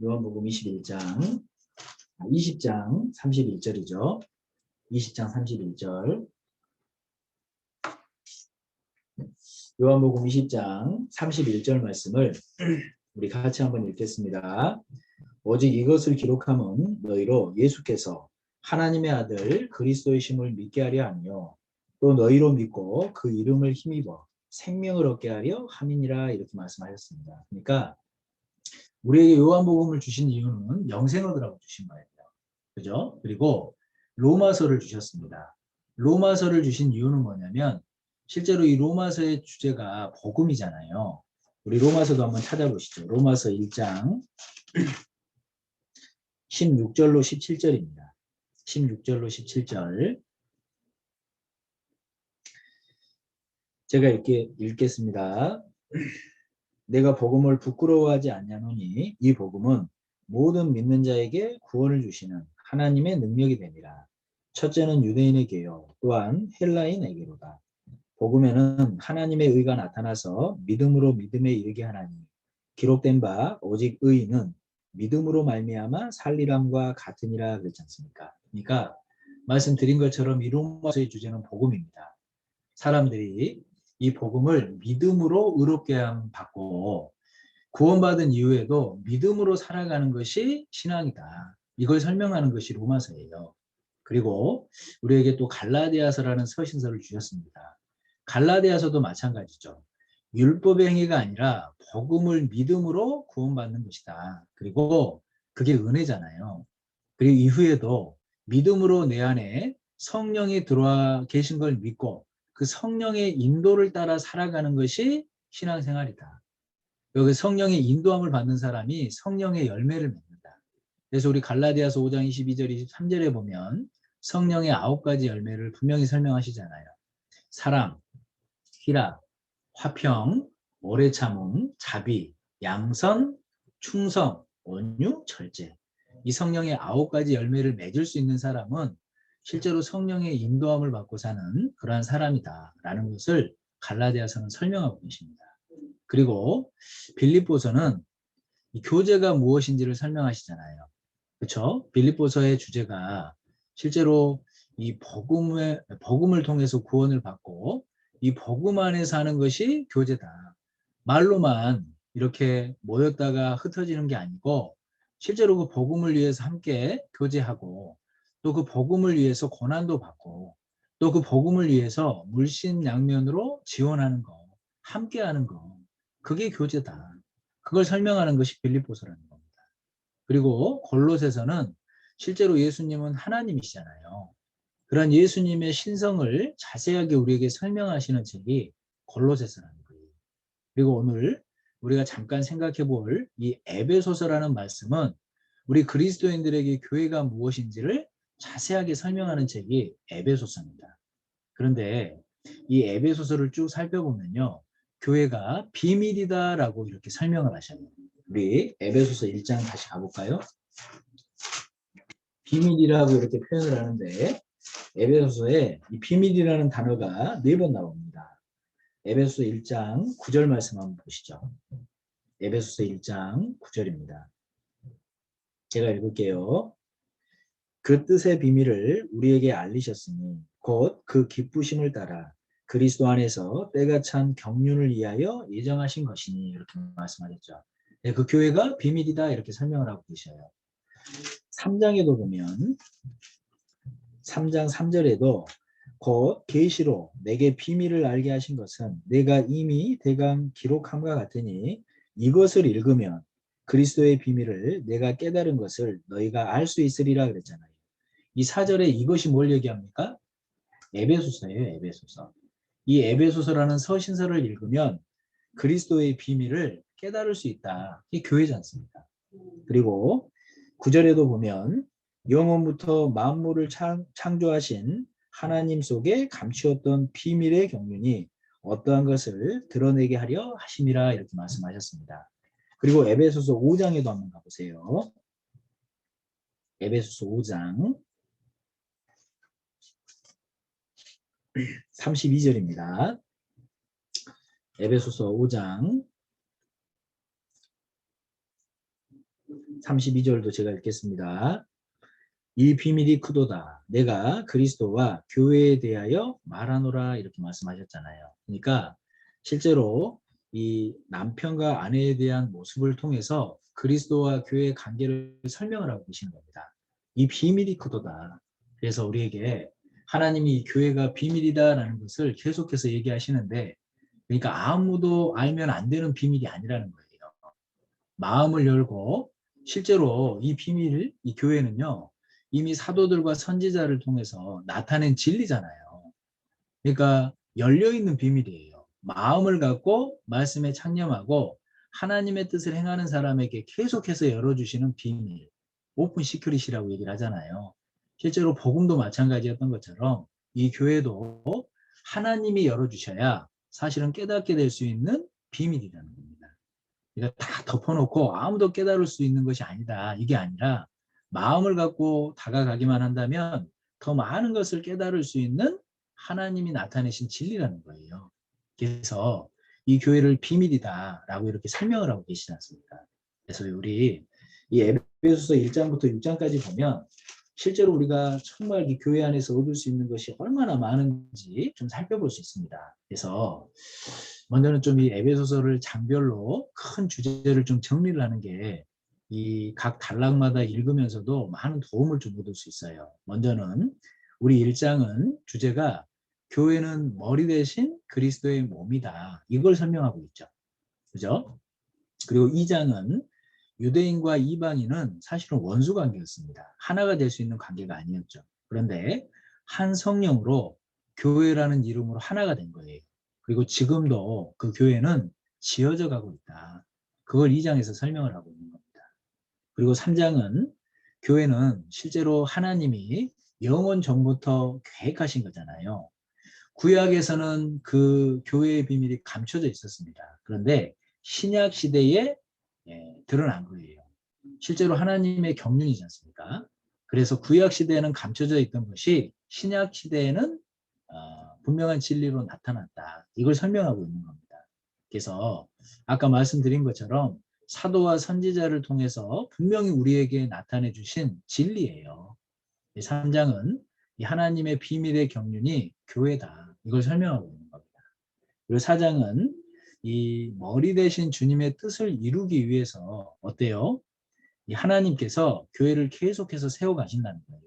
요한복음 20장 31절이죠. 20장 31절. 요한복음 20장 31절 말씀을 우리 같이 한번 읽겠습니다. 오직 이것을 기록함은 너희로 예수께서 하나님의 아들 그리스도이심을 믿게 하려 하며 또 너희로 믿고 그 이름을 힘입어 생명을 얻게 하려 함이니라 이렇게 말씀하셨습니다. 그러니까 우리에게 요한복음을 주신 이유는 영생을 얻으라고 주신 거예요. 그죠? 그리고 로마서를 주셨습니다. 로마서를 주신 이유는 뭐냐면 실제로 이 로마서의 주제가 복음이잖아요. 우리 로마서도 한번 찾아보시죠. 로마서 1장 16절로 17절입니다. 16절로 17절. 제가 읽겠습니다. 내가 복음을 부끄러워하지 않냐노니 이 복음은 모든 믿는 자에게 구원을 주시는 하나님의 능력이 됩니다. 첫째는 유대인에게요. 또한 헬라인에게로다. 복음에는 하나님의 의가 나타나서 믿음으로 믿음에 이르게 하나니 기록된 바 오직 의인은 믿음으로 말미암아 살리람과 같으니라 그랬지 않습니까? 그러니까 말씀드린 것처럼 이 로마서의 주제는 복음입니다. 사람들이 이 복음을 믿음으로 의롭게 함 받고 구원받은 이후에도 믿음으로 살아가는 것이 신앙이다. 이걸 설명하는 것이 로마서예요. 그리고 우리에게 또 갈라디아서라는 서신서를 주셨습니다. 갈라디아서도 마찬가지죠. 율법의 행위가 아니라 복음을 믿음으로 구원받는 것이다. 그리고 그게 은혜잖아요. 그리고 이후에도 믿음으로 내 안에 성령이 들어와 계신 걸 믿고 그 성령의 인도를 따라 살아가는 것이 신앙생활이다. 여기 성령의 인도함을 받는 사람이 성령의 열매를 맺는다. 그래서 우리 갈라디아서 5장 22절 23절에 보면 성령의 9가지 열매를 분명히 설명하시잖아요. 사랑, 희락, 화평, 오래 참음, 자비, 양선, 충성, 온유, 절제. 이 성령의 9가지 열매를 맺을 수 있는 사람은 실제로 성령의 인도함을 받고 사는 그러한 사람이다라는 것을 갈라디아서는 설명하고 계십니다. 그리고 빌립보서는 이 교제가 무엇인지를 설명하시잖아요. 그렇죠? 빌립보서의 주제가 실제로 이 복음을 통해서 구원을 받고 이 복음 안에 사는 것이 교제다. 말로만 이렇게 모였다가 흩어지는 게 아니고 실제로 그 복음을 위해서 함께 교제하고 또 그 복음을 위해서 고난도 받고 또 그 복음을 위해서 물신양면으로 지원하는 거, 함께하는 거, 그게 교제다. 그걸 설명하는 것이 빌립보서라는 겁니다. 그리고 골로새서는 실제로 예수님은 하나님이시잖아요. 그런 예수님의 신성을 자세하게 우리에게 설명하시는 책이 골로새서라는 거예요. 그리고 오늘 우리가 잠깐 생각해 볼 이 에베소서라는 말씀은 우리 그리스도인들에게 교회가 무엇인지를 자세하게 설명하는 책이 에베소서입니다. 그런데 이 에베소서를 쭉 살펴보면요. 교회가 비밀이다라고 이렇게 설명을 하셔요. 우리 에베소서 1장 다시 가볼까요? 비밀이라고 이렇게 표현을 하는데 에베소서에 이 비밀이라는 단어가 4번 나옵니다. 에베소서 1장 9절 말씀 한번 보시죠. 에베소서 1장 9절입니다. 제가 읽을게요. 그 뜻의 비밀을 우리에게 알리셨으니 곧 그 기쁘심을 따라 그리스도 안에서 때가 찬 경륜을 위하여 예정하신 것이니 이렇게 말씀하셨죠. 네, 그 교회가 비밀이다 이렇게 설명을 하고 계셔요. 3장에도 보면 3장 3절에도 곧 계시로 내게 비밀을 알게 하신 것은 내가 이미 대강 기록함과 같으니 이것을 읽으면 그리스도의 비밀을 내가 깨달은 것을 너희가 알 수 있으리라 그랬잖아요. 이 4절에 이것이 뭘 얘기합니까? 에베소서예요. 에베소서. 이 에베소서라는 서신서를 읽으면 그리스도의 비밀을 깨달을 수 있다. 이게 교회지 않습니까? 그리고 9절에도 보면 영원부터 만물을 창조하신 하나님 속에 감추었던 비밀의 경륜이 어떠한 것을 드러내게 하려 하심이라 이렇게 말씀하셨습니다. 그리고 에베소서 5장에도 한번 가보세요. 에베소서 5장 32절입니다. 에베소서 5장 32절도 제가 읽겠습니다. 이 비밀이 크도다. 내가 그리스도와 교회에 대하여 말하노라 이렇게 말씀하셨잖아요. 그러니까 실제로 이 남편과 아내에 대한 모습을 통해서 그리스도와 교회의 관계를 설명을 하고 계시는 겁니다. 이 비밀이 크도다. 그래서 우리에게 하나님이 이 교회가 비밀이다라는 것을 계속해서 얘기하시는데 그러니까 아무도 알면 안 되는 비밀이 아니라는 거예요. 마음을 열고 실제로 이 비밀, 이 교회는요. 이미 사도들과 선지자를 통해서 나타낸 진리잖아요. 그러니까 열려있는 비밀이에요. 마음을 갖고 말씀에 창념하고 하나님의 뜻을 행하는 사람에게 계속해서 열어주시는 비밀, 오픈 시큐릿이라고 얘기를 하잖아요. 실제로 복음도 마찬가지였던 것처럼 이 교회도 하나님이 열어주셔야 사실은 깨닫게 될 수 있는 비밀이라는 겁니다. 그러니까 다 덮어놓고 아무도 깨달을 수 있는 것이 아니다. 이게 아니라 마음을 갖고 다가가기만 한다면 더 많은 것을 깨달을 수 있는 하나님이 나타내신 진리라는 거예요. 그래서 이 교회를 비밀이다라고 이렇게 설명을 하고 계시지 않습니까? 그래서 우리 이 에베소서 1장부터 6장까지 보면 실제로 우리가 정말 이 교회 안에서 얻을 수 있는 것이 얼마나 많은지 좀 살펴볼 수 있습니다. 그래서 먼저는 좀 이 에베소서를 장별로 큰 주제를 좀 정리를 하는 게 이 각 단락마다 읽으면서도 많은 도움을 좀 얻을 수 있어요. 먼저는 우리 1장은 주제가 교회는 머리 대신 그리스도의 몸이다. 이걸 설명하고 있죠. 그죠? 그리고 2장은 유대인과 이방인은 사실은 원수 관계였습니다. 하나가 될 수 있는 관계가 아니었죠. 그런데 한 성령으로 교회라는 이름으로 하나가 된 거예요. 그리고 지금도 그 교회는 지어져 가고 있다. 그걸 2장에서 설명을 하고 있는 겁니다. 그리고 3장은 교회는 실제로 하나님이 영원 전부터 계획하신 거잖아요. 구약에서는 그 교회의 비밀이 감춰져 있었습니다. 그런데 신약 시대에 드러난 거예요. 실제로 하나님의 경륜이지 않습니까? 그래서 구약 시대에는 감춰져 있던 것이 신약 시대에는 분명한 진리로 나타났다. 이걸 설명하고 있는 겁니다. 그래서 아까 말씀드린 것처럼 사도와 선지자를 통해서 분명히 우리에게 나타내 주신 진리예요. 3장은 이 하나님의 비밀의 경륜이 교회다. 이걸 설명하고 있는 겁니다. 그리고 4장은 이 머리 대신 주님의 뜻을 이루기 위해서 어때요? 이 하나님께서 교회를 계속해서 세워가신다는 거예요.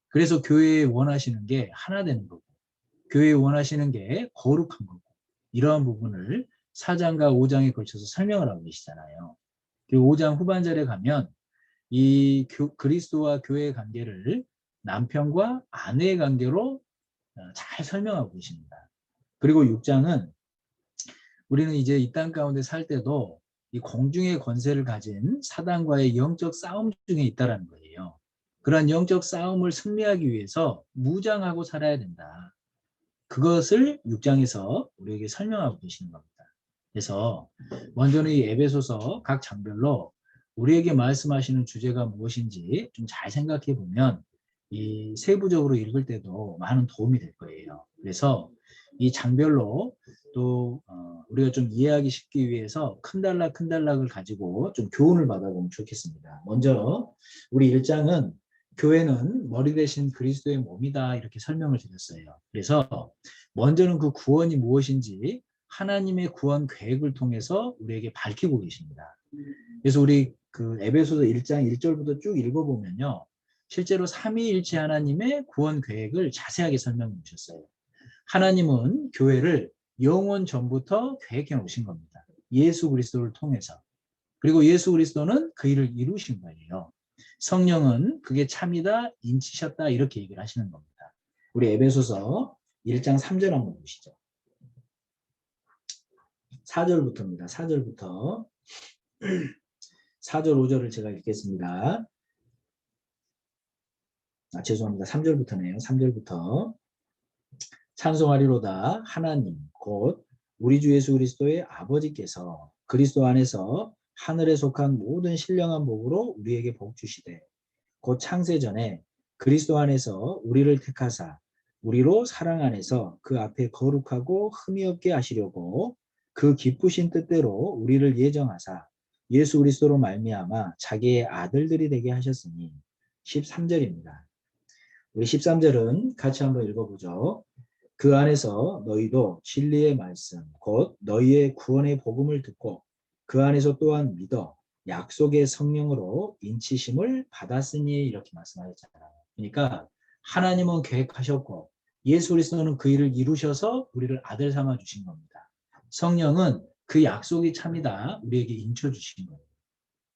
그래서 교회에 원하시는 게 하나 되는 거고, 교회에 원하시는 게 거룩한 거고, 이러한 부분을 4장과 5장에 걸쳐서 설명을 하고 계시잖아요. 그리고 5장 후반절에 가면 이 그리스도와 교회의 관계를 남편과 아내의 관계로 잘 설명하고 계십니다. 그리고 6장은 우리는 이제 이 땅 가운데 살 때도 이 공중의 권세를 가진 사단과의 영적 싸움 중에 있다라는 거예요. 그러한 영적 싸움을 승리하기 위해서 무장하고 살아야 된다. 그것을 6장에서 우리에게 설명하고 계시는 겁니다. 그래서 먼저는 이 에베소서 각 장별로 우리에게 말씀하시는 주제가 무엇인지 좀 잘 생각해 보면 이 세부적으로 읽을 때도 많은 도움이 될 거예요. 그래서 이 장별로 또 우리가 좀 이해하기 쉽기 위해서 큰 단락을 가지고 좀 교훈을 받아보면 좋겠습니다. 먼저 우리 1장은 교회는 머리 대신 그리스도의 몸이다 이렇게 설명을 드렸어요. 그래서 먼저는 그 구원이 무엇인지 하나님의 구원 계획을 통해서 우리에게 밝히고 계십니다. 그래서 우리 그 에베소서 1장 1절부터 쭉 읽어보면요. 실제로 삼위일체 하나님의 구원 계획을 자세하게 설명해 주셨어요. 하나님은 교회를 영원 전부터 계획해 놓으신 겁니다. 예수 그리스도를 통해서. 그리고 예수 그리스도는 그 일을 이루신 거예요. 성령은 그게 참이다, 인치셨다 이렇게 얘기를 하시는 겁니다. 우리 에베소서 1장 3절 한번 보시죠. 4절부터입니다. 4절부터 4절 5절을 제가 읽겠습니다. 죄송합니다. 3절부터네요. 3절부터 찬송하리로다 하나님 곧 우리 주 예수 그리스도의 아버지께서 그리스도 안에서 하늘에 속한 모든 신령한 복으로 우리에게 복 주시되 곧 창세전에 그리스도 안에서 우리를 택하사 우리로 사랑 안에서 그 앞에 거룩하고 흠이 없게 하시려고 그 기쁘신 뜻대로 우리를 예정하사 예수 그리스도로 말미암아 자기의 아들들이 되게 하셨으니 13절입니다. 우리 13절은 같이 한번 읽어보죠. 그 안에서 너희도 진리의 말씀 곧 너희의 구원의 복음을 듣고 그 안에서 또한 믿어 약속의 성령으로 인치심을 받았으니 이렇게 말씀하셨잖아요. 그러니까 하나님은 계획하셨고 예수 그리스도는 그 일을 이루셔서 우리를 아들 삼아 주신 겁니다. 성령은 그 약속이 참이다 우리에게 인쳐 주신 거예요.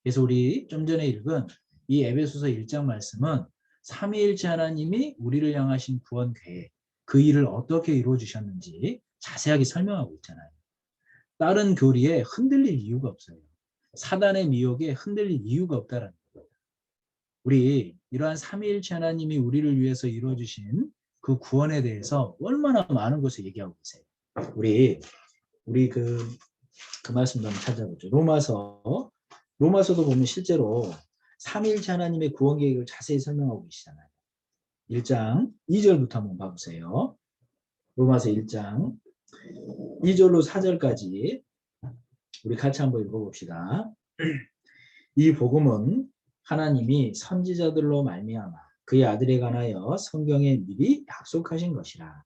그래서 우리 좀 전에 읽은 이 에베소서 1장 말씀은 삼위일체 하나님이 우리를 향하신 구원 계획 그 일을 어떻게 이루어 주셨는지 자세하게 설명하고 있잖아요. 다른 교리에 흔들릴 이유가 없어요. 사단의 미혹에 흔들릴 이유가 없다라는 거예요. 우리 이러한 삼위일체 하나님이 우리를 위해서 이루어 주신 그 구원에 대해서 얼마나 많은 것을 얘기하고 계세요. 우리 그 말씀도 한번 찾아보죠. 로마서도 보면 실제로 삼위일체 하나님의 구원 계획을 자세히 설명하고 계시잖아요. 1장 2절부터 한번 봐보세요. 로마서 1장 2절로 4절까지 우리 같이 한번 읽어봅시다. 이 복음은 하나님이 선지자들로 말미암아 그의 아들에 관하여 성경에 미리 약속하신 것이라.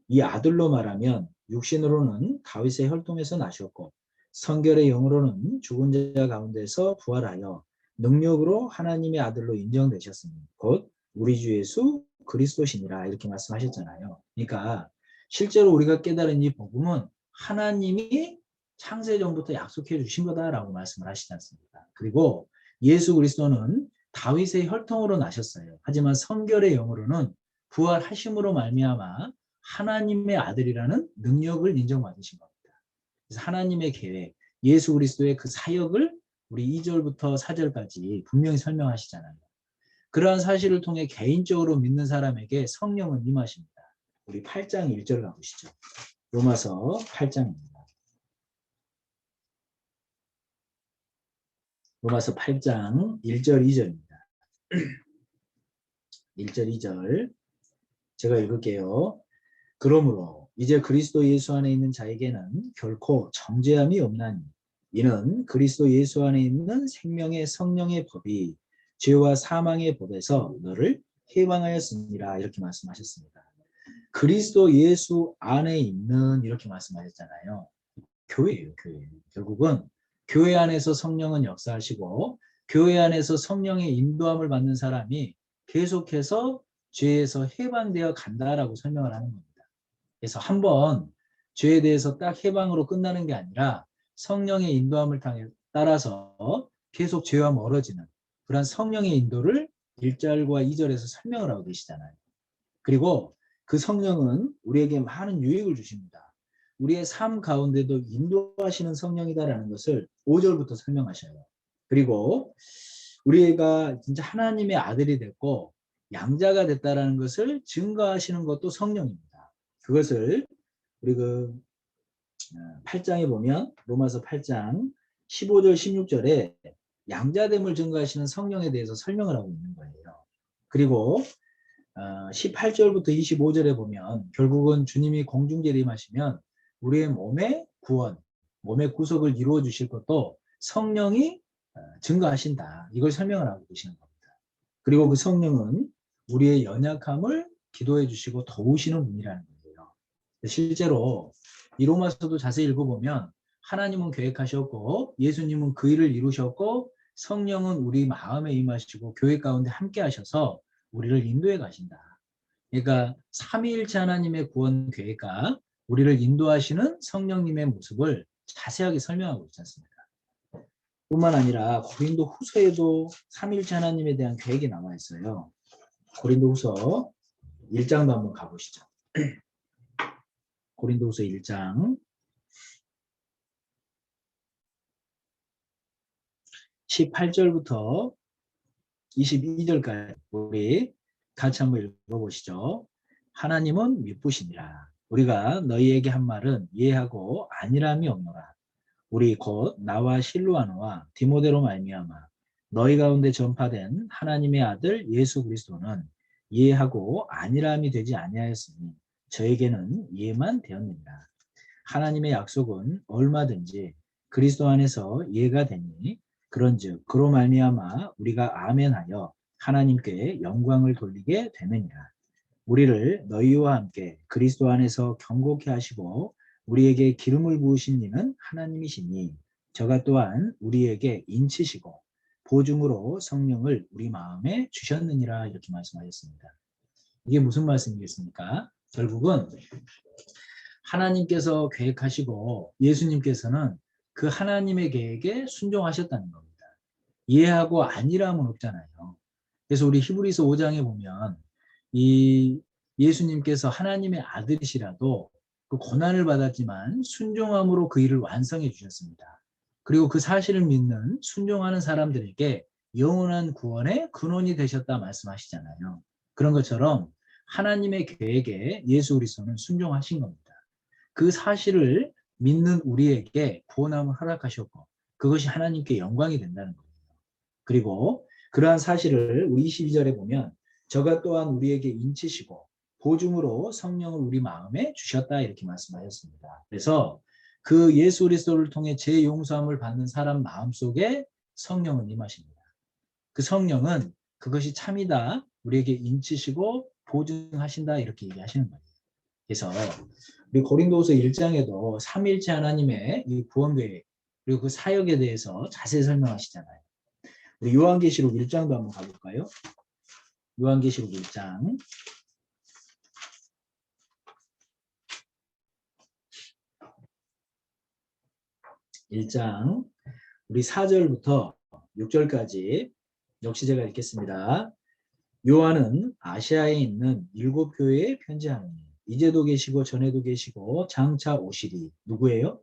이 아들로 말하면 육신으로는 다윗의 혈통에서 나셨고 성결의 영으로는 죽은 자 가운데서 부활하여 능력으로 하나님의 아들로 인정되셨으니 곧 우리 주 예수 그리스도시니라 이렇게 말씀하셨잖아요. 그러니까 실제로 우리가 깨달은 이 복음은 하나님이 창세전부터 약속해 주신 거다라고 말씀을 하시지 않습니까? 그리고 예수 그리스도는 다윗의 혈통으로 나셨어요. 하지만 성결의 영으로는 부활하심으로 말미암아 하나님의 아들이라는 능력을 인정받으신 겁니다. 그래서 하나님의 계획, 예수 그리스도의 그 사역을 우리 2절부터 4절까지 분명히 설명하시잖아요. 그러한 사실을 통해 개인적으로 믿는 사람에게 성령은 임하십니다. 우리 8장 1절 가보시죠. 로마서 8장입니다. 로마서 8장 1절 2절입니다. 1절 2절 제가 읽을게요. 그러므로 이제 그리스도 예수 안에 있는 자에게는 결코 정죄함이 없나니 이는 그리스도 예수 안에 있는 생명의 성령의 법이 죄와 사망의 법에서 너를 해방하였습니다. 이렇게 말씀하셨습니다. 그리스도 예수 안에 있는 이렇게 말씀하셨잖아요. 교회예요, 교회. 결국은 교회 안에서 성령은 역사하시고 교회 안에서 성령의 인도함을 받는 사람이 계속해서 죄에서 해방되어 간다라고 설명을 하는 겁니다. 그래서 한번 죄에 대해서 딱 해방으로 끝나는 게 아니라 성령의 인도함을 따라서 계속 죄와 멀어지는 그런 성령의 인도를 1절과 2절에서 설명을 하고 계시잖아요. 그리고 그 성령은 우리에게 많은 유익을 주십니다. 우리의 삶 가운데도 인도하시는 성령이다라는 것을 5절부터 설명하셔요. 그리고 우리가 진짜 하나님의 아들이 됐고 양자가 됐다라는 것을 증거하시는 것도 성령입니다. 그것을 우리 그 8장에 보면 로마서 8장 15절 16절에 양자됨을 증거하시는 성령에 대해서 설명을 하고 있는 거예요. 그리고 18절부터 25절에 보면 결국은 주님이 공중재림하시면 우리의 몸의 구원, 몸의 구속을 이루어 주실 것도 성령이 증거하신다. 이걸 설명을 하고 계시는 겁니다. 그리고 그 성령은 우리의 연약함을 기도해 주시고 도우시는 분이라는 거예요. 실제로 이 로마서도 자세히 읽어보면 하나님은 계획하셨고 예수님은 그 일을 이루셨고 성령은 우리 마음에 임하시고 교회 가운데 함께 하셔서 우리를 인도해 가신다. 그러니까 삼위일체 하나님의 구원 계획과 우리를 인도하시는 성령님의 모습을 자세하게 설명하고 있지 않습니까? 뿐만 아니라 고린도 후서에도 삼위일체 하나님에 대한 계획이 남아 있어요. 고린도 후서 1장도 한번 가보시죠. 고린도 후서 1장 18절부터 22절까지 우리 같이 한번 읽어보시죠. 하나님은 미쁘시니라. 우리가 너희에게 한 말은 이해하고 안일함이 없노라. 우리 곧 나와 실루아노와 디모데로 말미암아 너희 가운데 전파된 하나님의 아들 예수 그리스도는 이해하고 안일함이 되지 아니하였으니 저에게는 이해만 되었느니라. 하나님의 약속은 얼마든지 그리스도 안에서 이해가 되니 그런즉 그로 말미암아 우리가 아멘하여 하나님께 영광을 돌리게 되느니라. 우리를 너희와 함께 그리스도 안에서 경고케 하시고 우리에게 기름을 부으신 이는 하나님이시니 저가 또한 우리에게 인치시고 보증으로 성령을 우리 마음에 주셨느니라. 이렇게 말씀하셨습니다. 이게 무슨 말씀이겠습니까? 결국은 하나님께서 계획하시고 예수님께서는 그 하나님의 계획에 순종하셨다는 겁니다. 이해하고 안일함은 없잖아요. 그래서 우리 히브리서 5장에 보면 이 예수님께서 하나님의 아들이시라도 그 고난을 받았지만 순종함으로 그 일을 완성해 주셨습니다. 그리고 그 사실을 믿는 순종하는 사람들에게 영원한 구원의 근원이 되셨다 말씀하시잖아요. 그런 것처럼 하나님의 계획에 예수 그리스도는 순종하신 겁니다. 그 사실을 믿는 우리에게 구원함을 허락하셨고 그것이 하나님께 영광이 된다는 거예요. 그리고 그러한 사실을 우리 22절에 보면 저가 또한 우리에게 인치시고 보증으로 성령을 우리 마음에 주셨다 이렇게 말씀하셨습니다. 그래서 그 예수 그리스도를 통해 제 용서함을 받는 사람 마음속에 성령은 임하십니다. 그 성령은 그것이 참이다 우리에게 인치시고 보증하신다 이렇게 얘기하시는 거예요. 그래서 우리 고린도후서 1장에도 삼위일체 하나님의 이 구원 계획 그리고 그 사역에 대해서 자세히 설명하시잖아요. 우리 요한계시록 1장도 한번 가볼까요? 요한계시록 1장 1장 우리 4절부터 6절까지 역시 제가 읽겠습니다. 요한은 아시아에 있는 7교회에 편지하노니 이제도 계시고 전에도 계시고 장차 오시리. 누구예요?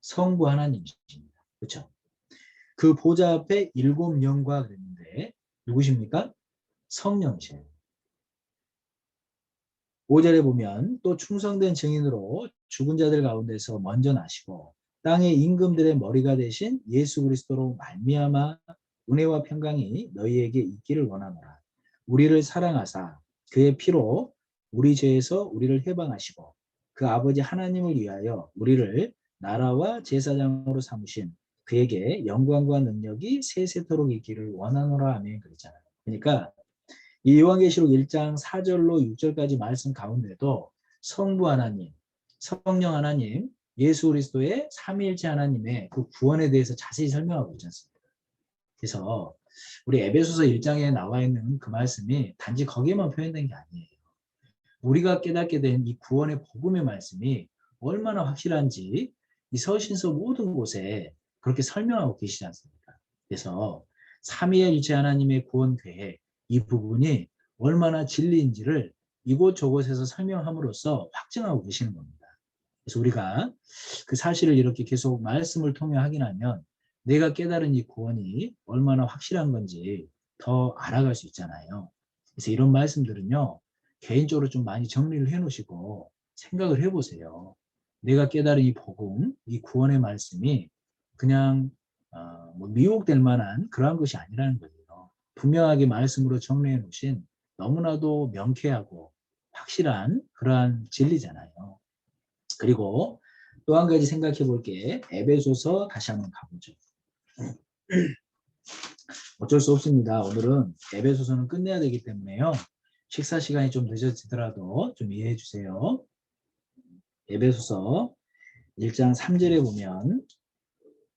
성부 하나님이십니다. 그렇죠? 그 보좌 앞에 7영과 그랬는데 누구십니까? 성령이세요. 5절에 보면 또 충성된 증인으로 죽은 자들 가운데서 먼저 나시고 땅의 임금들의 머리가 되신 예수 그리스도로 말미암아 은혜와 평강이 너희에게 있기를 원하노라. 우리를 사랑하사 그의 피로 우리 죄에서 우리를 해방하시고 그 아버지 하나님을 위하여 우리를 나라와 제사장으로 삼으신 그에게 영광과 능력이 세세토록 있기를 원하노라. 아멘. 그랬잖아요. 그러니까 이 요한계시록 1장 4절로 6절까지 말씀 가운데도 성부 하나님, 성령 하나님, 예수 그리스도의 삼위일체 하나님의 그 구원에 대해서 자세히 설명하고 있지 않습니까? 그래서 우리 에베소서 1장에 나와 있는 그 말씀이 단지 거기에만 표현된 게 아니에요. 우리가 깨닫게 된 이 구원의 복음의 말씀이 얼마나 확실한지 이 서신서 모든 곳에 그렇게 설명하고 계시지 않습니까? 그래서 삼위일체 하나님의 구원 계획, 이 부분이 얼마나 진리인지를 이곳저곳에서 설명함으로써 확증하고 계시는 겁니다. 그래서 우리가 그 사실을 이렇게 계속 말씀을 통해 확인하면 내가 깨달은 이 구원이 얼마나 확실한 건지 더 알아갈 수 있잖아요. 그래서 이런 말씀들은요, 개인적으로 좀 많이 정리를 해 놓으시고 생각을 해보세요. 내가 깨달은 이 복음, 이 구원의 말씀이 그냥 뭐 미혹될 만한 그러한 것이 아니라는 거예요. 분명하게 말씀으로 정리해 놓으신 너무나도 명쾌하고 확실한 그러한 진리잖아요. 그리고 또 한 가지 생각해 볼게. 에베소서 다시 한번 가보죠. 어쩔 수 없습니다. 오늘은 에베소서는 끝내야 되기 때문에요. 식사 시간이 좀 늦어지더라도 좀 이해해 주세요. 에베소서 1장 3절에 보면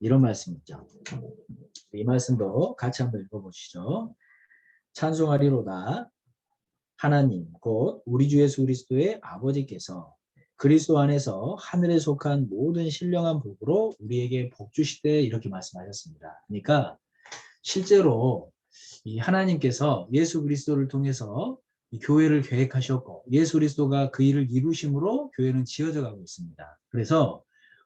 이런 말씀 있죠. 이 말씀도 같이 한번 읽어보시죠. 찬송하리로다 하나님 곧 우리 주 예수 그리스도의 아버지께서 그리스도 안에서 하늘에 속한 모든 신령한 복으로 우리에게 복 주시되 이렇게 말씀하셨습니다. 그러니까 실제로 이 하나님께서 예수 그리스도를 통해서 이 교회를 계획하셨고 예수 그리스도가 그 일을 이루심으로 교회는 지어져 가고 있습니다. 그래서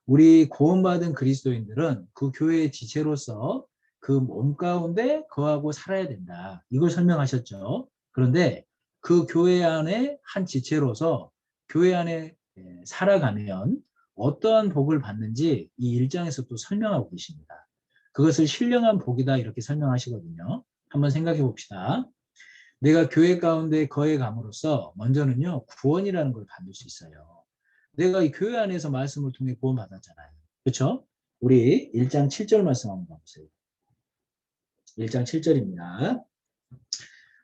우리 구원받은 그리스도인들은 그 교회의 지체로서 그 몸 가운데 거하고 살아야 된다. 이걸 설명하셨죠. 그런데 그 교회 안에 한 지체로서 교회 안에 살아가면 어떠한 복을 받는지 이 1장에서 또 설명하고 계십니다. 그것을 신령한 복이다 이렇게 설명하시거든요. 한번 생각해 봅시다. 내가 교회 가운데 거해 감으로써 먼저는요 구원이라는 걸 받을 수 있어요. 내가 이 교회 안에서 말씀을 통해 구원 받았잖아요. 그렇죠? 우리 1장 7절 말씀 한번 봐보세요. 1장 7절입니다.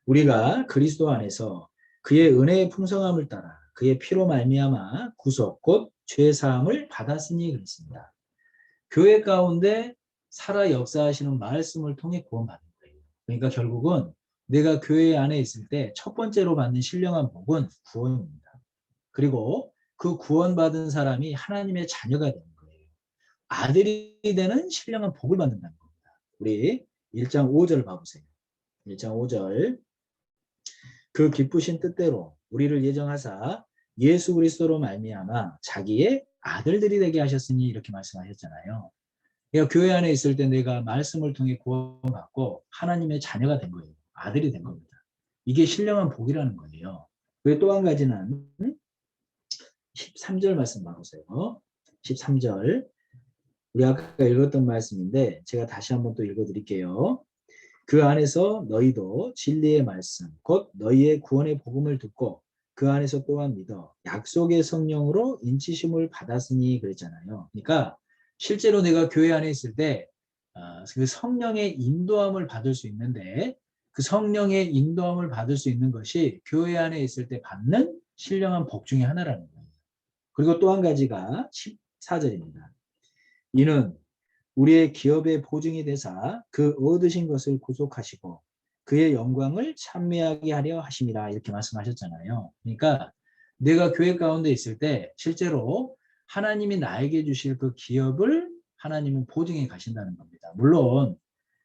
우리가 그리스도 안에서 그의 은혜의 풍성함을 따라 그의 피로 말미암아 구속 곧 죄 사함을 받았으니 그랬습니다. 교회 가운데 살아 역사하시는 말씀을 통해 구원받는 거예요. 그러니까 결국은 내가 교회 안에 있을 때 첫 번째로 받는 신령한 복은 구원입니다. 그리고 그 구원받은 사람이 하나님의 자녀가 되는 거예요. 아들이 되는 신령한 복을 받는다는 겁니다. 우리 1장 5절 봐보세요. 1장 5절 그 기쁘신 뜻대로 우리를 예정하사 예수 그리스도로 말미암아 자기의 아들들이 되게 하셨으니 이렇게 말씀하셨잖아요. 그러니까 교회 안에 있을 때 내가 말씀을 통해 구원받고 하나님의 자녀가 된 거예요. 아들이 된 겁니다. 이게 신령한 복이라는 거예요. 그리고 또 한 가지는 13절 말씀 봐보세요. 13절 우리 아까 읽었던 말씀인데 제가 다시 한번 또 읽어드릴게요. 그 안에서 너희도 진리의 말씀 곧 너희의 구원의 복음을 듣고 그 안에서 또한 믿어 약속의 성령으로 인치심을 받았으니 그랬잖아요. 그러니까 실제로 내가 교회 안에 있을 때 그 성령의 인도함을 받을 수 있는데 그 성령의 인도함을 받을 수 있는 것이 교회 안에 있을 때 받는 신령한 복 중에 하나라는 거예요. 그리고 또 한 가지가 14절입니다. 이는 우리의 기업의 보증이 되사 그 얻으신 것을 구속하시고 그의 영광을 찬미하게 하려 하심이라 이렇게 말씀하셨잖아요. 그러니까 내가 교회 가운데 있을 때 실제로 하나님이 나에게 주실 그 기업을 하나님은 보증해 가신다는 겁니다. 물론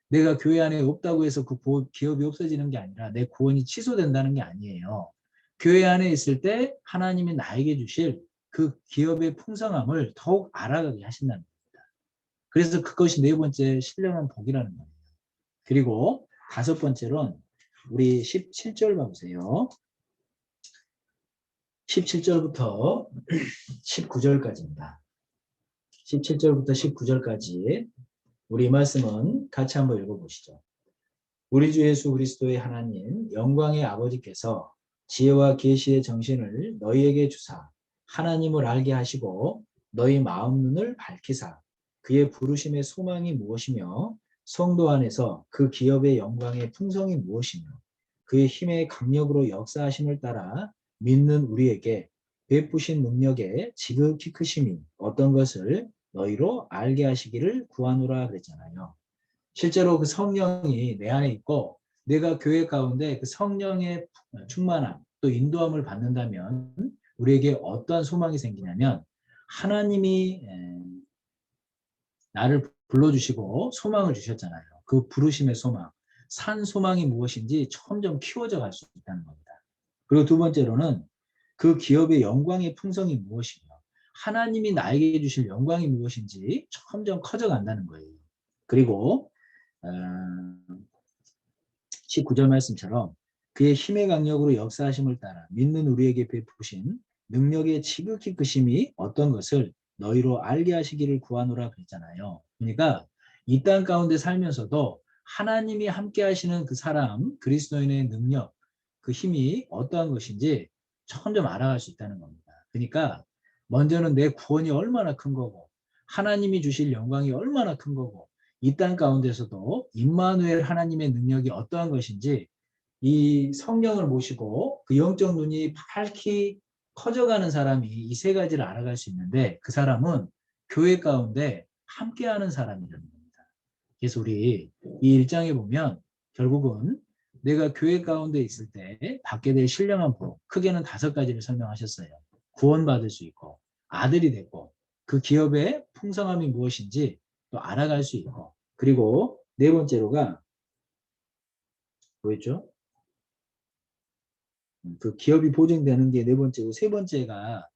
내가 교회 안에 없다고 해서 그 기업이 없어지는 게 아니라 내 구원이 취소된다는 게 아니에요. 교회 안에 있을 때 하나님이 나에게 주실 그 기업의 풍성함을 더욱 알아가게 하신다는 겁니다. 그래서 그것이 네 번째 신령한 복이라는 겁니다. 그리고 다섯 번째로는 우리 17절 봐보세요. 17절부터 19절까지입니다. 17절부터 19절까지 우리 이 말씀은 같이 한번 읽어보시죠. 우리 주 예수 그리스도의 하나님 영광의 아버지께서 지혜와 계시의 정신을 너희에게 주사 하나님을 알게 하시고 너희 마음 눈을 밝히사 그의 부르심의 소망이 무엇이며 성도 안에서 그 기업의 영광의 풍성이 무엇이며 그의 힘의 강력으로 역사하심을 따라 믿는 우리에게 베푸신 능력의 지극히 크심이 어떤 것을 너희로 알게 하시기를 구하노라 그랬잖아요. 실제로 그 성령이 내 안에 있고 내가 교회 가운데 그 성령의 충만함 또 인도함을 받는다면 우리에게 어떠한 소망이 생기냐면 하나님이 나를 불러주시고 소망을 주셨잖아요. 그 부르심의 소망, 산 소망이 무엇인지 점점 키워져 갈 수 있다는 겁니다. 그리고 두 번째로는 그 기업의 영광의 풍성이 무엇이며 하나님이 나에게 주실 영광이 무엇인지 점점 커져간다는 거예요. 그리고 19절 말씀처럼 그의 힘의 강력으로 역사하심을 따라 믿는 우리에게 베푸신 능력의 지극히 크심이 어떤 것을 너희로 알게 하시기를 구하노라 그랬잖아요. 그러니까 이 땅 가운데 살면서도 하나님이 함께 하시는 그 사람, 그리스도인의 능력, 그 힘이 어떠한 것인지 점점 알아갈 수 있다는 겁니다. 그러니까 먼저는 내 구원이 얼마나 큰 거고 하나님이 주실 영광이 얼마나 큰 거고 이 땅 가운데서도 임마누엘 하나님의 능력이 어떠한 것인지 이 성령을 모시고 그 영적 눈이 밝히 커져가는 사람이 이 세 가지를 알아갈 수 있는데 그 사람은 교회 가운데 함께하는 사람이라는 겁니다. 그래서 우리 이 1장에 보면 결국은 내가 교회 가운데 있을 때 받게 될 신령한 복 크게는 5가지를 설명하셨어요. 구원받을 수 있고 아들이 됐고 그 기업의 풍성함이 무엇인지 또 알아갈 수 있고 그리고 네 번째로가 뭐였죠? 그 기업이 보증되는 게 네 번째고 세 번째가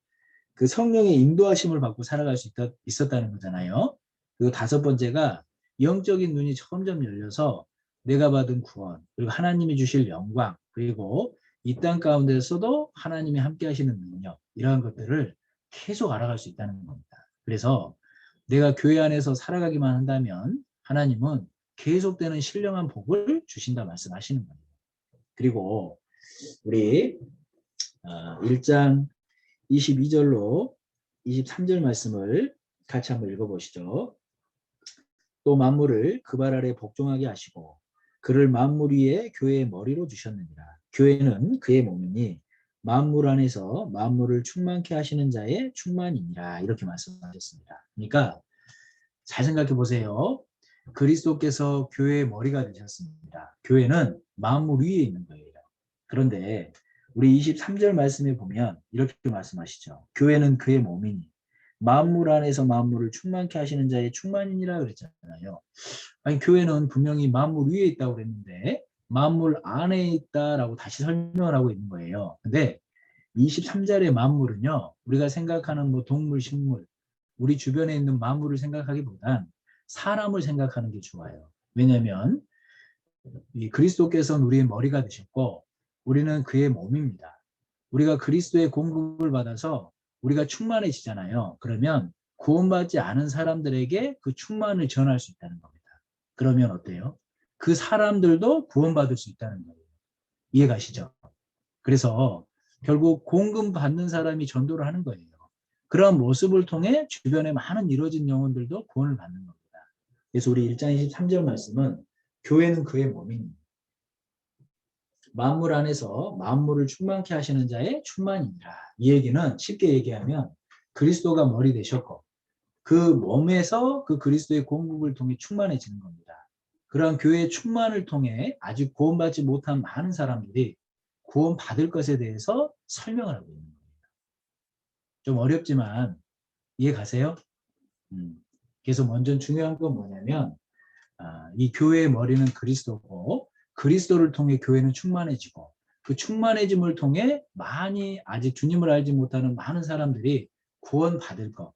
그 성령의 인도하심을 받고 살아갈 수 있었다는 거잖아요. 그리고 다섯 번째가 영적인 눈이 점점 열려서 내가 받은 구원 그리고 하나님이 주실 영광 그리고 이 땅 가운데서도 하나님이 함께 하시는 능력 이러한 것들을 계속 알아갈 수 있다는 겁니다. 그래서 내가 교회 안에서 살아가기만 한다면 하나님은 계속되는 신령한 복을 주신다 말씀하시는 거예요. 그리고 우리 1장 22절로 23절 말씀을 같이 한번 읽어보시죠. 또 만물을 그 발 아래 복종하게 하시고 그를 만물 위에 교회의 머리로 주셨느니라. 교회는 그의 몸이니 만물 안에서 만물을 충만케 하시는 자의 충만이니라. 이렇게 말씀하셨습니다. 그러니까 잘 생각해 보세요. 그리스도께서 교회의 머리가 되셨습니다. 교회는 만물 위에 있는 거예요. 그런데 우리 23절 말씀에 보면 이렇게 말씀하시죠. 교회는 그의 몸이니 만물 안에서 만물을 충만케 하시는 자의 충만이니라 그랬잖아요. 아니 교회는 분명히 만물 위에 있다고 그랬는데 만물 안에 있다라고 다시 설명을 하고 있는 거예요. 근데 23절의 만물은요. 우리가 생각하는 뭐 동물, 식물, 우리 주변에 있는 만물을 생각하기보단 사람을 생각하는 게 좋아요. 왜냐하면 이 그리스도께서는 우리의 머리가 되셨고 우리는 그의 몸입니다. 우리가 그리스도의 공급을 받아서 우리가 충만해지잖아요. 그러면 구원받지 않은 사람들에게 그 충만을 전할 수 있다는 겁니다. 그러면 어때요? 그 사람들도 구원받을 수 있다는 거예요. 이해가시죠? 그래서 결국 공급받는 사람이 전도를 하는 거예요. 그런 모습을 통해 주변에 많은 이루어진 영혼들도 구원을 받는 겁니다. 그래서 우리 1장 23절 말씀은 교회는 그의 몸이니 만물 안에서 만물을 충만케 하시는 자의 충만이니라. 이 얘기는 쉽게 얘기하면 그리스도가 머리 되셨고 그 몸에서 그 그리스도의 공급을 통해 충만해지는 겁니다. 그러한 교회의 충만을 통해 아직 구원받지 못한 많은 사람들이 구원받을 것에 대해서 설명을 하고 있는 겁니다. 좀 어렵지만 이해 가세요? 그래서 먼저 중요한 건 뭐냐면 이 교회의 머리는 그리스도고 그리스도를 통해 교회는 충만해지고 그 충만해짐을 통해 많이 아직 주님을 알지 못하는 많은 사람들이 구원받을 것.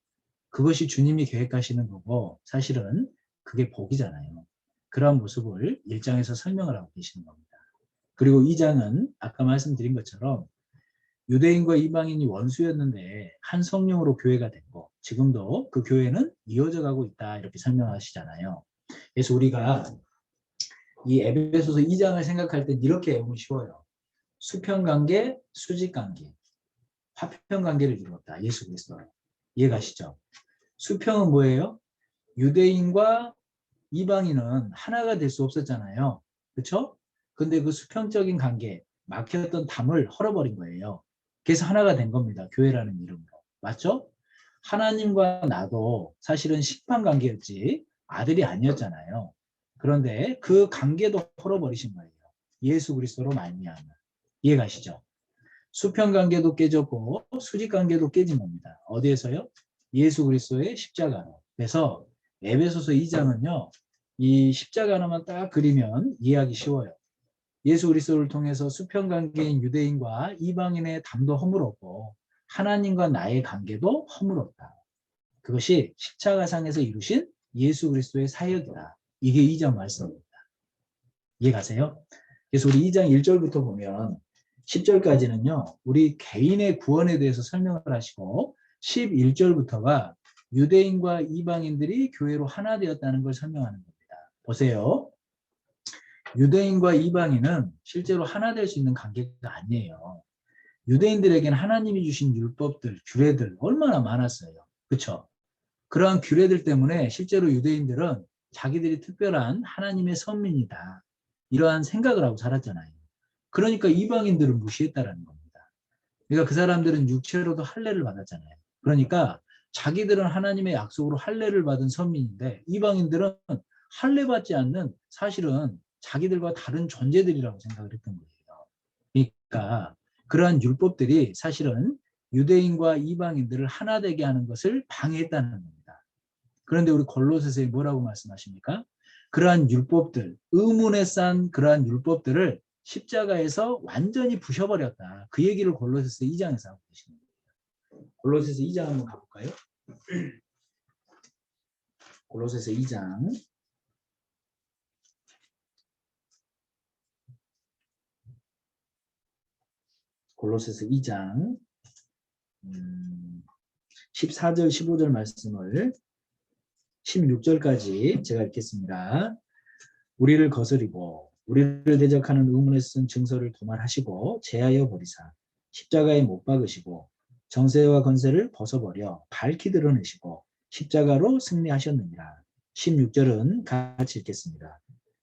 그것이 주님이 계획하시는 거고 사실은 그게 복이잖아요. 그러한 모습을 1장에서 설명을 하고 계시는 겁니다. 그리고 2장은 아까 말씀드린 것처럼 유대인과 이방인이 원수였는데 한 성령으로 교회가 됐고 지금도 그 교회는 이어져 가고 있다 이렇게 설명하시잖아요. 그래서 우리가 이 에베소서 2장을 생각할 때 이렇게 외우면 쉬워요. 수평관계, 수직관계, 화평관계를 이루었다. 예수 그리스도로. 이해가시죠? 수평은 뭐예요? 유대인과 이방인은 하나가 될 수 없었잖아요. 그렇죠? 근데 그 수평적인 관계, 막혔던 담을 헐어버린 거예요. 그래서 하나가 된 겁니다. 교회라는 이름으로. 맞죠? 하나님과 나도 사실은 식판 관계였지 아들이 아니었잖아요. 그런데 그 관계도 헐어버리신 거예요. 예수 그리스도로 말미암아. 이해가시죠? 수평 관계도 깨졌고 수직 관계도 깨진 겁니다. 어디에서요? 예수 그리스도의 십자가로. 그래서 에베소서 2장은요. 이 십자가 하나만 딱 그리면 이해하기 쉬워요. 예수 그리스도를 통해서 수평 관계인 유대인과 이방인의 담도 허물었고 하나님과 나의 관계도 허물었다. 그것이 십자가상에서 이루신 예수 그리스도의 사역이다. 이게 2장 말씀입니다. 이해가세요? 그래서 우리 2장 1절부터 보면 10절까지는요. 우리 개인의 구원에 대해서 설명을 하시고 11절부터가 유대인과 이방인들이 교회로 하나 되었다는 걸 설명하는 겁니다. 보세요. 유대인과 이방인은 실제로 하나 될 수 있는 관계가 아니에요. 유대인들에게는 하나님이 주신 율법들, 규례들 얼마나 많았어요. 그렇죠? 그러한 규례들 때문에 실제로 유대인들은 자기들이 특별한 하나님의 선민이다. 이러한 생각을 하고 살았잖아요. 그러니까 이방인들을 무시했다라는 겁니다. 그러니까 그 사람들은 육체로도 할례를 받았잖아요. 그러니까 자기들은 하나님의 약속으로 할례를 받은 선민인데 이방인들은 할례 받지 않는 사실은 자기들과 다른 존재들이라고 생각을 했던 거예요. 그러니까 그러한 율법들이 사실은 유대인과 이방인들을 하나 되게 하는 것을 방해했다는 겁니다. 그런데 우리 골로새서에 뭐라고 말씀하십니까? 그러한 율법들, 의문에 싼 그러한 율법들을 십자가에서 완전히 부셔버렸다. 그 얘기를 골로새서 2장에서 하고 계십니다. 골로새서 2장 한번 가볼까요? 골로새서 2장. 골로새서 2장 14절 15절 말씀을 16절까지 제가 읽겠습니다. 우리를 거스리고 우리를 대적하는 의문에 쓴 증서를 도말하시고 제하여 버리사 십자가에 못 박으시고 정세와 권세를 벗어버려 밝히 드러내시고 십자가로 승리하셨느니라. 16절은 같이 읽겠습니다.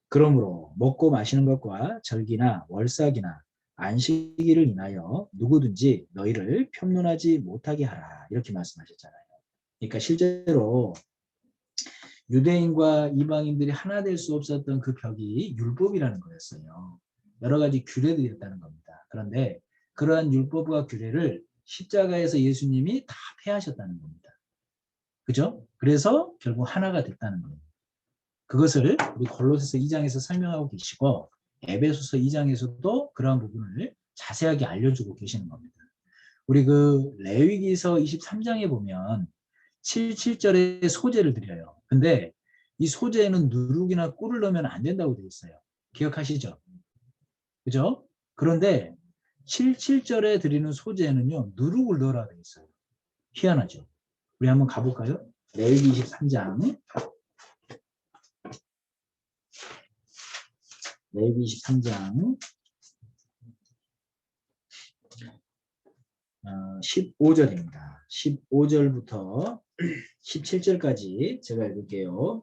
그러므로 먹고 마시는 것과 절기나 월삭이나 안식일을 인하여 누구든지 너희를 편론하지 못하게 하라. 이렇게 말씀하셨잖아요. 그러니까 실제로 유대인과 이방인들이 하나 될 수 없었던 그 벽이 율법이라는 거였어요. 여러 가지 규례들이 있다는 겁니다. 그런데 그러한 율법과 규례를 십자가에서 예수님이 다 폐하셨다는 겁니다. 그죠? 그래서 결국 하나가 됐다는 겁니다. 그것을 우리 골로새서 2장에서 설명하고 계시고 에베소서 2장에서도 그러한 부분을 자세하게 알려주고 계시는 겁니다. 우리 그 레위기서 23장에 보면 7절에 소제를 드려요. 근데 이 소제에는 누룩이나 꿀을 넣으면 안 된다고 되어 있어요. 기억하시죠? 그죠? 그런데 7절에 드리는 소제에는요, 누룩을 넣으라 되어 있어요. 희한하죠? 우리 한번 가볼까요? 레위기 23장. 레위기 23장 15절입니다. 15절부터 17절까지 제가 읽을게요.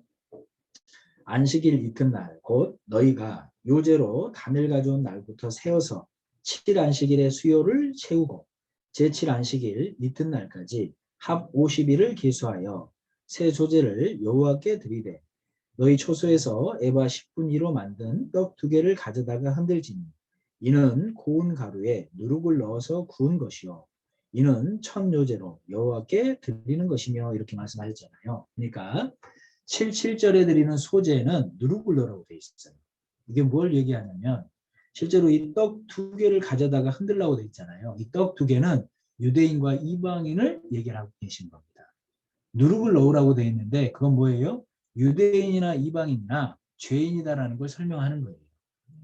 안식일 이튿날 곧 너희가 요제로 단을 가져온 날부터 세어서 7안식일의 수요를 채우고 제7안식일 이튿날까지 합 50일을 계수하여 새 조제를 여호와께 드리되 너희 초소에서 에바 10분위로 만든 떡 2개를 가져다가 흔들지니 이는 고운 가루에 누룩을 넣어서 구운 것이요 이는 첫 요제로 여호와께 드리는 것이며 이렇게 말씀하셨잖아요. 그러니까 7절에 드리는 소제는 누르굴러라고 돼 있어요. 이게 뭘 얘기하냐면 실제로 이 떡 2개를 가져다가 흔들라고 돼 있잖아요. 이 떡 2개는 유대인과 이방인을 얘기를 하고 계신 겁니다. 누룩을 넣으라고 돼 있는데 그건 뭐예요? 유대인이나 이방인이나 죄인이다라는 걸 설명하는 거예요.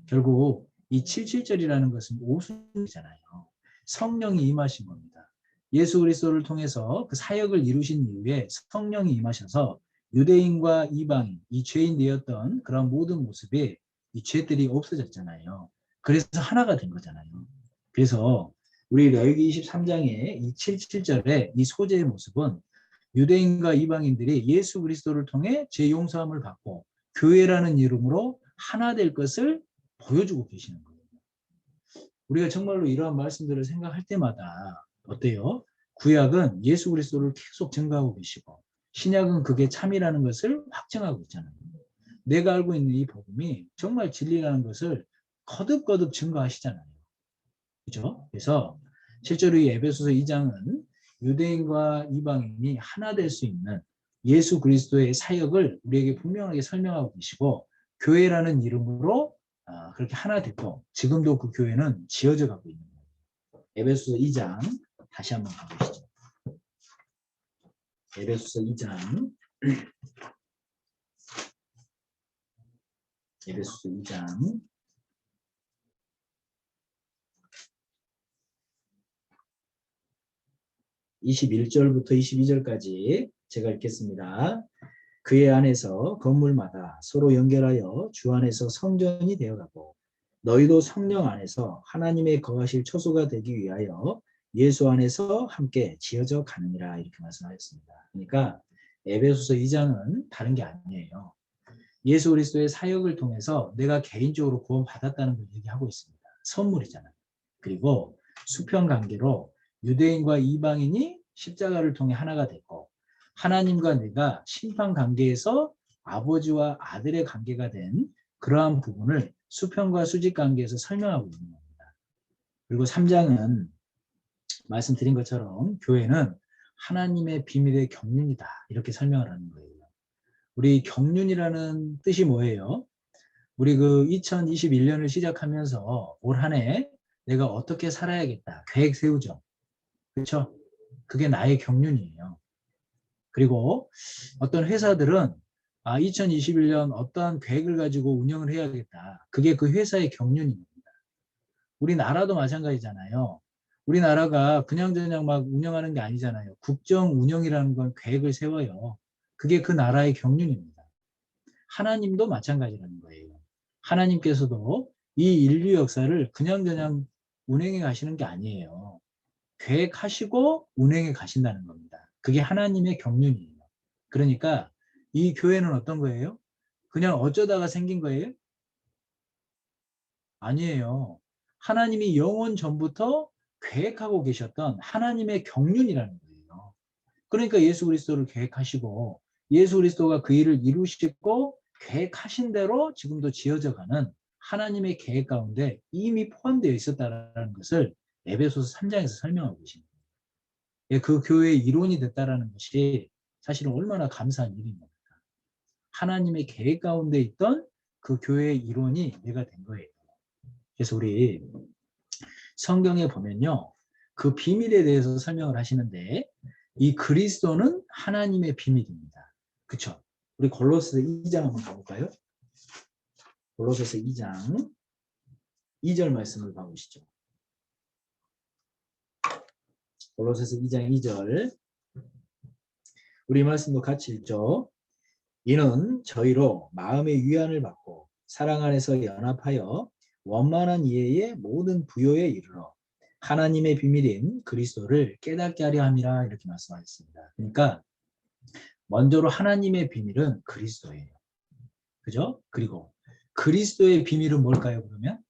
결국 이 77절이라는 것은 오순이잖아요. 성령이 임하신 겁니다. 예수 그리스도를 통해서 그 사역을 이루신 이후에 성령이 임하셔서 유대인과 이방인, 이 죄인 되었던 그런 모든 모습이 이 죄들이 없어졌잖아요. 그래서 하나가 된 거잖아요. 그래서 우리 레위기 23장의 이 77절의 이 소재의 모습은 유대인과 이방인들이 예수 그리스도를 통해 죄 용서함을 받고 교회라는 이름으로 하나 될 것을 보여주고 계시는 거예요. 우리가 정말로 이러한 말씀들을 생각할 때마다 어때요? 구약은 예수 그리스도를 계속 증거하고 계시고 신약은 그게 참이라는 것을 확증하고 있잖아요. 내가 알고 있는 이 복음이 정말 진리라는 것을 거듭거듭 증거하시잖아요. 그렇죠? 그래서 실제로 이 에베소서 2장은 유대인과 이방인이 하나 될 수 있는 예수 그리스도의 사역을 우리에게 분명하게 설명하고 계시고 교회라는 이름으로 그렇게 하나 됐고 지금도 그 교회는 지어져 가고 있는 거예요. 에베소서 2장 다시 한번 가보시죠. 에베소서 2장 에베소서 2장 21절부터 22절까지 제가 읽겠습니다. 그의 안에서 건물마다 서로 연결하여 주 안에서 성전이 되어가고 너희도 성령 안에서 하나님의 거하실 처소가 되기 위하여 예수 안에서 함께 지어져 가느니라 이렇게 말씀하셨습니다. 그러니까 에베소서 2장은 다른 게 아니에요. 예수 그리스도의 사역을 통해서 내가 개인적으로 구원받았다는 걸 얘기하고 있습니다. 선물이잖아요. 그리고 수평 관계로 유대인과 이방인이 십자가를 통해 하나가 됐고 하나님과 내가 심판 관계에서 아버지와 아들의 관계가 된 그러한 부분을 수평과 수직 관계에서 설명하고 있는 겁니다. 그리고 3장은 말씀드린 것처럼 교회는 하나님의 비밀의 경륜이다 이렇게 설명을 하는 거예요. 우리 경륜이라는 뜻이 뭐예요? 우리 그 2021년을 시작하면서 올 한 해 내가 어떻게 살아야겠다 계획 세우죠. 그렇죠? 그게 나의 경륜이에요. 그리고 어떤 회사들은 2021년 어떠한 계획을 가지고 운영을 해야겠다. 그게 그 회사의 경륜입니다. 우리나라도 마찬가지잖아요. 우리나라가 그냥저냥 막 운영하는 게 아니잖아요. 국정 운영이라는 건 계획을 세워요. 그게 그 나라의 경륜입니다. 하나님도 마찬가지라는 거예요. 하나님께서도 이 인류 역사를 그냥저냥 운행해 가시는 게 아니에요. 계획하시고 운행해 가신다는 겁니다. 그게 하나님의 경륜이에요. 그러니까 이 교회는 어떤 거예요? 그냥 어쩌다가 생긴 거예요? 아니에요. 하나님이 영원 전부터 계획하고 계셨던 하나님의 경륜이라는 거예요. 그러니까 예수 그리스도를 계획하시고 예수 그리스도가 그 일을 이루시고 계획하신 대로 지금도 지어져 가는 하나님의 계획 가운데 이미 포함되어 있었다는 것을 에베소서 3장에서 설명하고 계십니다. 그 교회의 이론이 됐다는 것이 사실은 얼마나 감사한 일입니까? 하나님의 계획 가운데 있던 그 교회의 이론이 내가 된 거예요. 그래서 우리 성경에 보면요. 그 비밀에 대해서 설명을 하시는데 이 그리스도는 하나님의 비밀입니다. 그렇죠? 우리 골로새 2장 한번 가볼까요? 골로새서 2장 2절 말씀을 봐보시죠. 골로새서 2장 2절 우리 말씀도 같이 읽죠. 이는 저희로 마음의 위안을 받고 사랑 안에서 연합하여 원만한 이해의 모든 부요에 이르러 하나님의 비밀인 그리스도를 깨닫게 하려 함이라 이렇게 말씀하셨습니다. 그러니까 먼저로 하나님의 비밀은 그리스도예요. 그죠? 그리고 그리스도의 비밀은 뭘까요? 그러면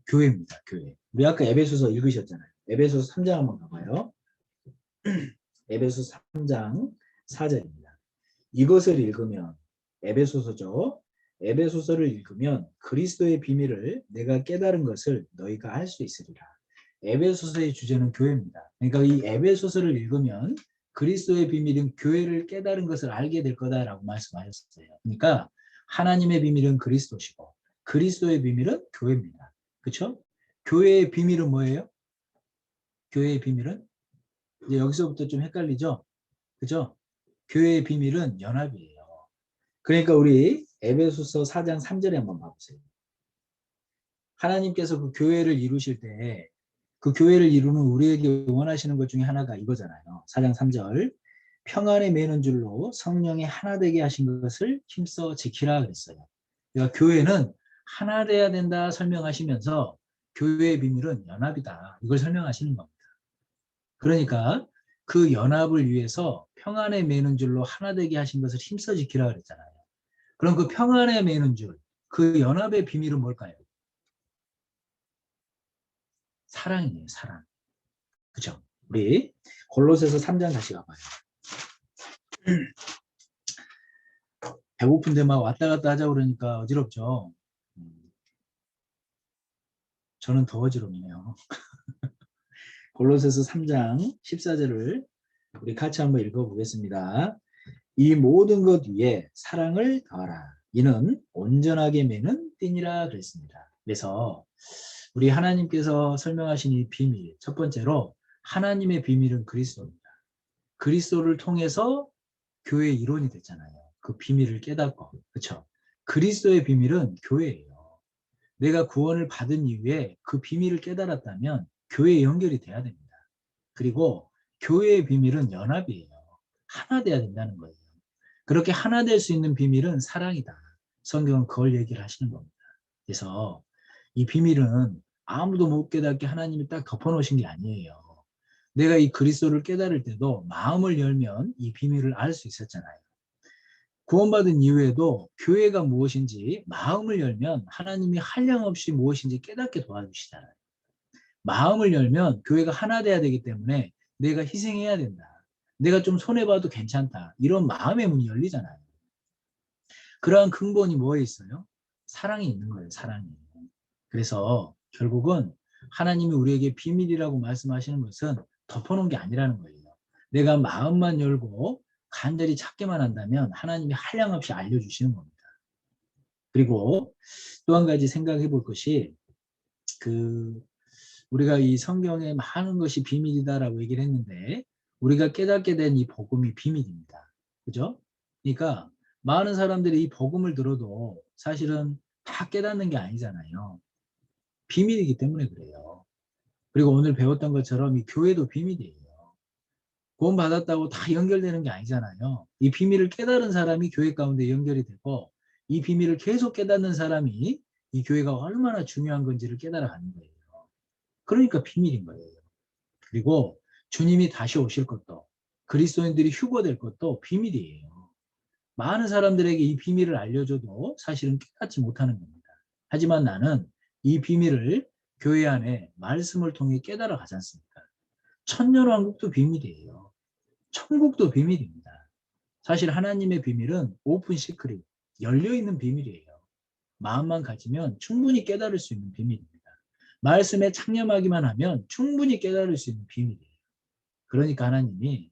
교회입니다. 교회. 우리 아까 에베소서 읽으셨잖아요. 에베소서 3장 한번 가봐요. 에베소서 3장 4절입니다. 이것을 읽으면 에베소서죠. 에베소서를 읽으면 그리스도의 비밀을 내가 깨달은 것을 너희가 알 수 있으리라. 에베소서의 주제는 교회입니다. 그러니까 이 에베소서를 읽으면 그리스도의 비밀은 교회를 깨달은 것을 알게 될 거다라고 말씀하셨어요. 그러니까 하나님의 비밀은 그리스도시고 그리스도의 비밀은 교회입니다. 그렇죠? 교회의 비밀은 뭐예요? 교회의 비밀은 이제 여기서부터 좀 헷갈리죠? 그죠? 교회의 비밀은 연합이에요. 그러니까 우리 에베소서 4장 3절에 한번 봐보세요. 하나님께서 그 교회를 이루실 때 그 교회를 이루는 우리에게 원하시는 것 중에 하나가 이거잖아요. 4장 3절 평안에 매는 줄로 성령이 하나 되게 하신 것을 힘써 지키라 그랬어요. 그러니까 교회는 하나 돼야 된다 설명하시면서 교회의 비밀은 연합이다. 이걸 설명하시는 겁니다. 그러니까 그 연합을 위해서 평안에 매는 줄로 하나 되게 하신 것을 힘써 지키라 그랬잖아요. 그럼 그 평안에 매는 줄, 그 연합의 비밀은 뭘까요? 사랑이에요, 사랑. 그죠? 우리 골로새서 3장 다시 가봐요. 배고픈데 막 왔다 갔다 하자 그러니까 어지럽죠? 저는 더 어지럽네요. 골로새서 3장 14절을 우리 같이 한번 읽어보겠습니다. 이 모든 것 위에 사랑을 더하라. 이는 온전하게 매는 띠니라 그랬습니다. 그래서 우리 하나님께서 설명하신 이 비밀, 첫 번째로 하나님의 비밀은 그리스도입니다. 그리스도를 통해서 교회의 이론이 됐잖아요. 그 비밀을 깨닫고, 그렇죠? 그리스도의 비밀은 교회예요. 내가 구원을 받은 이후에 그 비밀을 깨달았다면 교회에 연결이 돼야 됩니다. 그리고 교회의 비밀은 연합이에요. 하나 돼야 된다는 거예요. 그렇게 하나 될 수 있는 비밀은 사랑이다. 성경은 그걸 얘기를 하시는 겁니다. 그래서 이 비밀은 아무도 못 깨닫게 하나님이 딱 덮어놓으신 게 아니에요. 내가 이 그리스도를 깨달을 때도 마음을 열면 이 비밀을 알 수 있었잖아요. 구원받은 이후에도 교회가 무엇인지 마음을 열면 하나님이 한량없이 무엇인지 깨닫게 도와주시잖아요. 마음을 열면 교회가 하나 돼야 되기 때문에 내가 희생해야 된다. 내가 좀 손해봐도 괜찮다. 이런 마음의 문이 열리잖아요. 그러한 근본이 뭐에 있어요? 사랑이 있는 거예요. 사랑이. 그래서 결국은 하나님이 우리에게 비밀이라고 말씀하시는 것은 덮어놓은 게 아니라는 거예요. 내가 마음만 열고 간절히 찾기만 한다면 하나님이 한량없이 알려주시는 겁니다. 그리고 또 한 가지 생각해 볼 것이 우리가 이 성경에 많은 것이 비밀이다라고 얘기를 했는데 우리가 깨닫게 된 이 복음이 비밀입니다. 그죠? 그러니까 많은 사람들이 이 복음을 들어도 사실은 다 깨닫는 게 아니잖아요. 비밀이기 때문에 그래요. 그리고 오늘 배웠던 것처럼 이 교회도 비밀이에요. 구원 받았다고 다 연결되는 게 아니잖아요. 이 비밀을 깨달은 사람이 교회 가운데 연결이 되고 이 비밀을 계속 깨닫는 사람이 이 교회가 얼마나 중요한 건지를 깨달아가는 거예요. 그러니까 비밀인 거예요. 그리고 주님이 다시 오실 것도 그리스도인들이 휴거될 것도 비밀이에요. 많은 사람들에게 이 비밀을 알려줘도 사실은 깨닫지 못하는 겁니다. 하지만 나는 이 비밀을 교회 안에 말씀을 통해 깨달아 가지 않습니까? 천년왕국도 비밀이에요. 천국도 비밀입니다. 사실 하나님의 비밀은 오픈 시크릿, 열려있는 비밀이에요. 마음만 가지면 충분히 깨달을 수 있는 비밀입니다. 말씀에 창념하기만 하면 충분히 깨달을 수 있는 비밀이에요. 그러니까 하나님이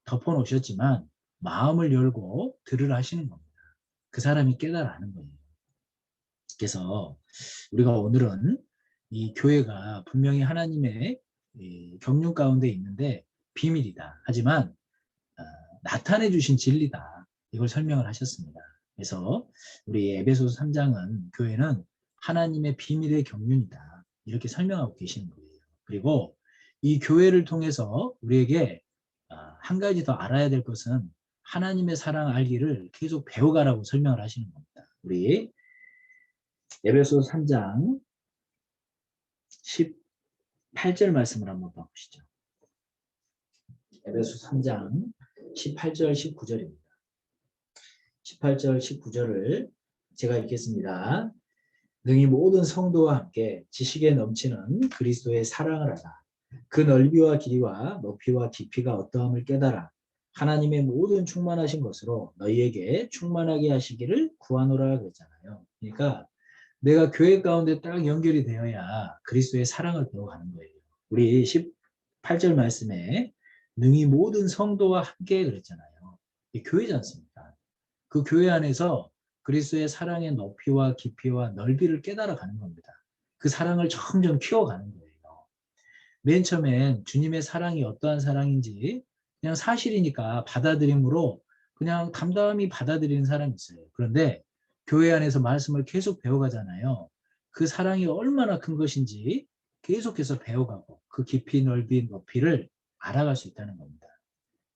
덮어놓으셨지만 마음을 열고 들으라 하시는 겁니다. 그 사람이 깨달아 아는 거예요. 그래서 우리가 오늘은 이 교회가 분명히 하나님의 경륜 가운데 있는데 비밀이다. 하지만 나타내 주신 진리다. 이걸 설명을 하셨습니다. 그래서 우리 에베소서 3장은 교회는 하나님의 비밀의 경륜이다. 이렇게 설명하고 계시는 거예요. 그리고 이 교회를 통해서 우리에게 한 가지 더 알아야 될 것은 하나님의 사랑 알기를 계속 배워가라고 설명을 하시는 겁니다. 우리 에베소서 3장 18절 말씀을 한번 봐보시죠. 에베소 3장 18절 19절입니다. 18절 19절을 제가 읽겠습니다. 능히 모든 성도와 함께 지식에 넘치는 그리스도의 사랑을 하라. 그 넓이와 길이와 높이와 깊이가 어떠함을 깨달아 하나님의 모든 충만하신 것으로 너희에게 충만하게 하시기를 구하노라 그랬잖아요. 그러니까 내가 교회 가운데 딱 연결이 되어야 그리스도의 사랑을 배워가는 거예요. 우리 18절 말씀에 능히 모든 성도와 함께 그랬잖아요. 이 교회지 않습니까? 그 교회 안에서 그리스도의 사랑의 높이와 깊이와 넓이를 깨달아가는 겁니다. 그 사랑을 점점 키워가는 거예요. 맨 처음엔 주님의 사랑이 어떠한 사랑인지 그냥 사실이니까 받아들임으로 그냥 담담히 받아들이는 사람이 있어요. 그런데 교회 안에서 말씀을 계속 배워가잖아요. 그 사랑이 얼마나 큰 것인지 계속해서 배워가고 그 깊이 넓이 높이를 알아갈 수 있다는 겁니다.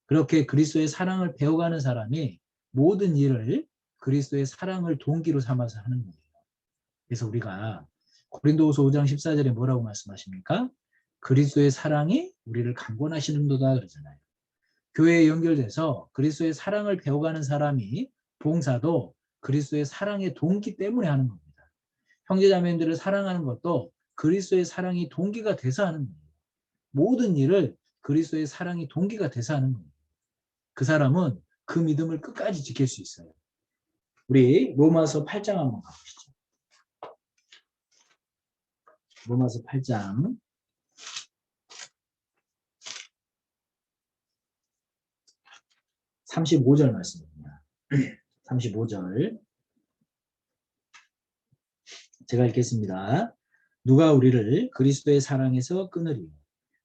그렇게 그리스도의 사랑을 배워가는 사람이 모든 일을 그리스도의 사랑을 동기로 삼아서 하는 거예요. 그래서 우리가 고린도후서 5장 14절에 뭐라고 말씀하십니까? 그리스도의 사랑이 우리를 강권하시는도다 그러잖아요. 교회에 연결돼서 그리스도의 사랑을 배워가는 사람이 봉사도 그리스도의 사랑의 동기 때문에 하는 겁니다. 형제자매들을 사랑하는 것도 그리스도의 사랑이 동기가 돼서 하는 거예요. 모든 일을 그리스도의 사랑이 동기가 돼서 하는 거예요. 그 사람은 그 믿음을 끝까지 지킬 수 있어요. 우리 로마서 8장 한번 가보시죠. 로마서 8장 35절 말씀입니다. 35절 제가 읽겠습니다. 누가 우리를 그리스도의 사랑에서 끊으리요?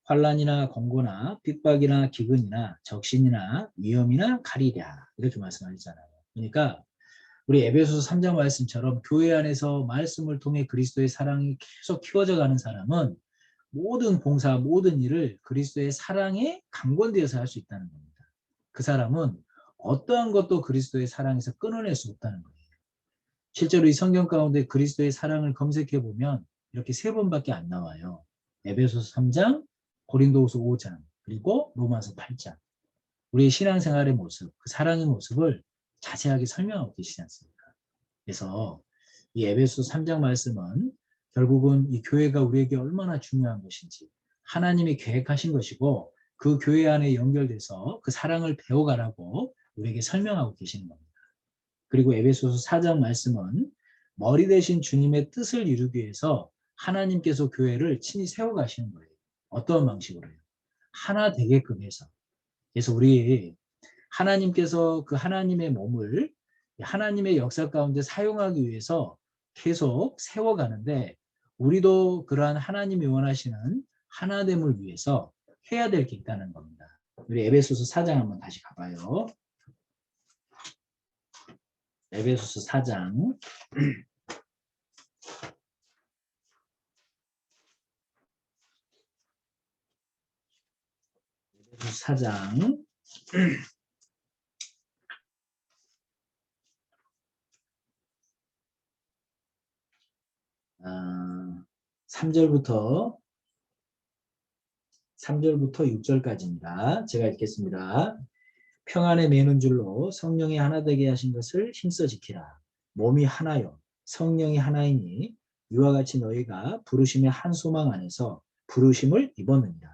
환난이나 공고나 핍박이나 기근이나 적신이나 위험이나 가리랴 이렇게 말씀하셨잖아요. 그러니까 우리 에베소서 3장 말씀처럼 교회 안에서 말씀을 통해 그리스도의 사랑이 계속 키워져 가는 사람은 모든 봉사, 모든 일을 그리스도의 사랑에 강권되어서 할 수 있다는 겁니다. 그 사람은 어떠한 것도 그리스도의 사랑에서 끊어낼 수 없다는 거예요. 실제로 이 성경 가운데 그리스도의 사랑을 검색해 보면 이렇게 3번밖에 안 나와요. 에베소서 3장, 고린도후서 5장, 그리고 로마서 8장. 우리의 신앙생활의 모습, 그 사랑의 모습을 자세하게 설명하고 계시지 않습니까? 그래서 이 에베소서 3장 말씀은 결국은 이 교회가 우리에게 얼마나 중요한 것인지 하나님이 계획하신 것이고 그 교회 안에 연결돼서 그 사랑을 배워가라고 우리에게 설명하고 계시는 겁니다. 그리고 에베소서 4장 말씀은 머리 대신 주님의 뜻을 이루기 위해서 하나님께서 교회를 친히 세워가시는 거예요. 어떤 방식으로요? 하나 되게끔 해서. 그래서 우리 하나님께서 그 하나님의 몸을 하나님의 역사 가운데 사용하기 위해서 계속 세워가는데 우리도 그러한 하나님이 원하시는 하나됨을 위해서 해야 될 게 있다는 겁니다. 우리 에베소서 4장 한번 다시 가봐요. 에베소서 4장 에베소서 4장 3절부터 6절까지입니다. 제가 읽겠습니다. 평안에 매는 줄로 성령이 하나 되게 하신 것을 힘써 지키라. 몸이 하나요 성령이 하나이니 이와 같이 너희가 부르심의 한 소망 안에서 부르심을 입었느니라.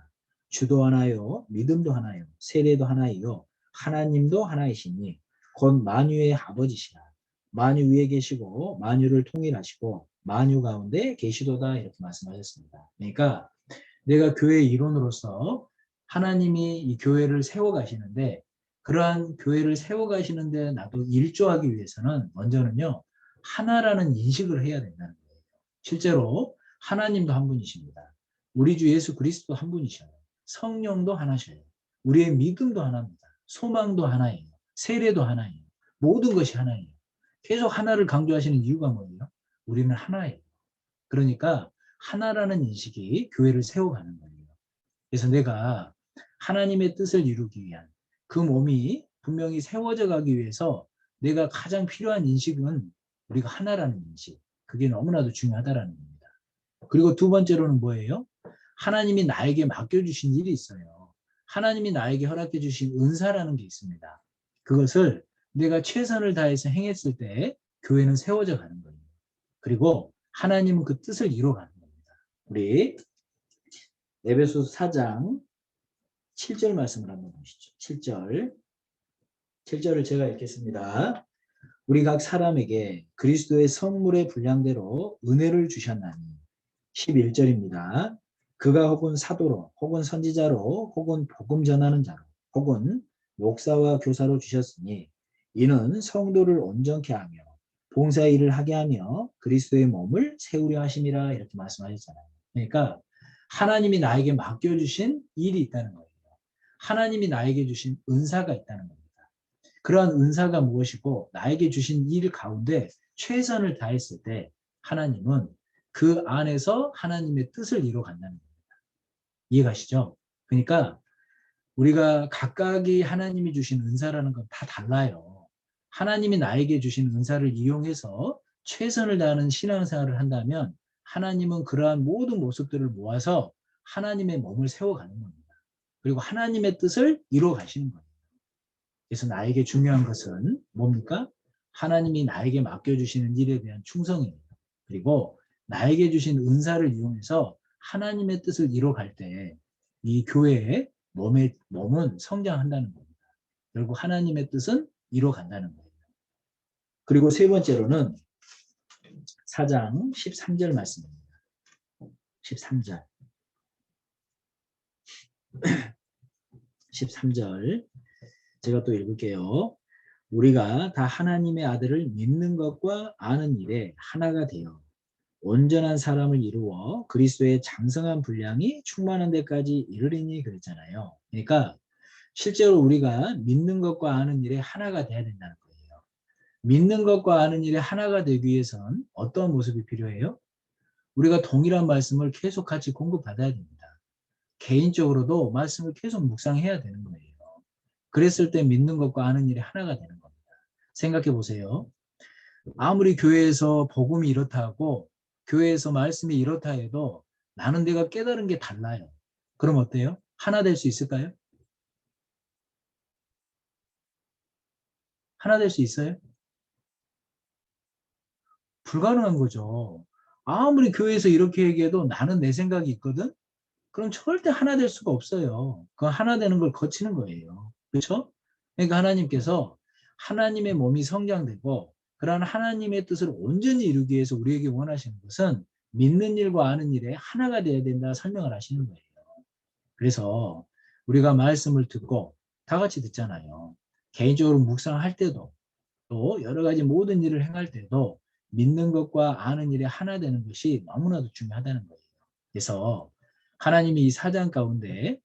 주도 하나요 믿음도 하나요 세례도 하나이요 하나님도 하나이시니 곧 만유의 아버지시라. 만유 위에 계시고 만유를 통일하시고 만유 가운데 계시도다 이렇게 말씀하셨습니다. 그러니까 내가 교회의 일원으로서 하나님이 이 교회를 세워가시는데 그러한 교회를 세워가시는데 나도 일조하기 위해서는 먼저는요 하나라는 인식을 해야 된다는 거예요. 실제로 하나님도 한 분이십니다. 우리 주 예수 그리스도 한 분이셔요. 성령도 하나셔요. 우리의 믿음도 하나입니다. 소망도 하나예요. 세례도 하나예요. 모든 것이 하나예요. 계속 하나를 강조하시는 이유가 뭐예요? 우리는 하나예요. 그러니까 하나라는 인식이 교회를 세워가는 거예요. 그래서 내가 하나님의 뜻을 이루기 위한 그 몸이 분명히 세워져 가기 위해서 내가 가장 필요한 인식은 우리가 하나라는 인식. 그게 너무나도 중요하다라는 겁니다. 그리고 두 번째로는 뭐예요? 하나님이 나에게 맡겨주신 일이 있어요. 하나님이 나에게 허락해 주신 은사라는 게 있습니다. 그것을 내가 최선을 다해서 행했을 때 교회는 세워져 가는 거예요. 그리고 하나님은 그 뜻을 이뤄가는 겁니다. 우리 에베소서 4장 7절 말씀을 한번 보시죠. 7절을 제가 읽겠습니다. 우리 각 사람에게 그리스도의 성물의 분량대로 은혜를 주셨나니 11절입니다. 그가 혹은 사도로 혹은 선지자로 혹은 복음 전하는 자로 혹은 목사와 교사로 주셨으니 이는 성도를 온전케 하며 봉사의 일을 하게 하며 그리스도의 몸을 세우려 하심이라 이렇게 말씀하셨잖아요. 그러니까 하나님이 나에게 맡겨주신 일이 있다는 거예요. 하나님이 나에게 주신 은사가 있다는 겁니다. 그러한 은사가 무엇이고 나에게 주신 일 가운데 최선을 다했을 때 하나님은 그 안에서 하나님의 뜻을 이루어 간다는 겁니다. 이해가시죠? 그러니까 우리가 각각이 하나님이 주신 은사라는 건 다 달라요. 하나님이 나에게 주신 은사를 이용해서 최선을 다하는 신앙생활을 한다면 하나님은 그러한 모든 모습들을 모아서 하나님의 몸을 세워가는 겁니다. 그리고 하나님의 뜻을 이루어 가시는 거예요. 그래서 나에게 중요한 것은 뭡니까? 하나님이 나에게 맡겨주시는 일에 대한 충성이에요. 그리고 나에게 주신 은사를 이용해서 하나님의 뜻을 이뤄갈 때 이 교회의 몸은 성장한다는 겁니다. 결국 하나님의 뜻은 이뤄간다는 거예요. 그리고 세 번째로는 4장 13절 말씀입니다. 13절. 13절. 제가 또 읽을게요. 우리가 다 하나님의 아들을 믿는 것과 아는 일에 하나가 되어 온전한 사람을 이루어 그리스도의 장성한 분량이 충만한 데까지 이르리니 그랬잖아요. 그러니까 실제로 우리가 믿는 것과 아는 일에 하나가 돼야 된다는 거예요. 믿는 것과 아는 일에 하나가 되기 위해선 어떤 모습이 필요해요? 우리가 동일한 말씀을 계속 같이 공급받아야 됩니다. 개인적으로도 말씀을 계속 묵상해야 되는 거예요. 그랬을 때 믿는 것과 아는 일이 하나가 되는 겁니다. 생각해 보세요. 아무리 교회에서 복음이 이렇다 하고 교회에서 말씀이 이렇다 해도 나는 내가 깨달은 게 달라요. 그럼 어때요? 하나 될 수 있을까요? 하나 될 수 있어요? 불가능한 거죠. 아무리 교회에서 이렇게 얘기해도 나는 내 생각이 있거든? 그럼 절대 하나 될 수가 없어요. 그 하나 되는 걸 거치는 거예요. 그렇죠? 그러니까 하나님께서 하나님의 몸이 성장되고 그러한 하나님의 뜻을 온전히 이루기 위해서 우리에게 원하시는 것은 믿는 일과 아는 일에 하나가 되어야 된다 설명을 하시는 거예요. 그래서 우리가 말씀을 듣고 다 같이 듣잖아요. 개인적으로 묵상할 때도 또 여러 가지 모든 일을 행할 때도 믿는 것과 아는 일에 하나 되는 것이 너무나도 중요하다는 거예요. 그래서 하나님이 이 사장 가운데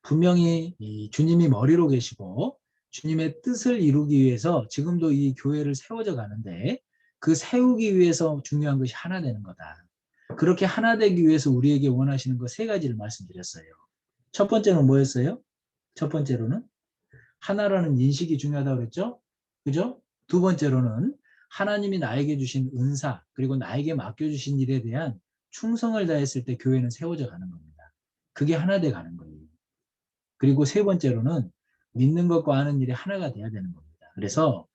분명히 이 주님이 머리로 계시고 주님의 뜻을 이루기 위해서 지금도 이 교회를 세워져 가는데 그 세우기 위해서 중요한 것이 하나 되는 거다. 그렇게 하나 되기 위해서 우리에게 원하시는 것 세 가지를 말씀드렸어요. 첫 번째는 뭐였어요? 첫 번째로는 하나라는 인식이 중요하다고 그랬죠? 그죠? 두 번째로는 하나님이 나에게 주신 은사 그리고 나에게 맡겨주신 일에 대한 충성을 다했을 때 교회는 세워져 가는 겁니다. 그게 하나 돼 가는 거예요. 그리고 세 번째로는 믿는 것과 아는 일이 하나가 돼야 되는 겁니다. 그래서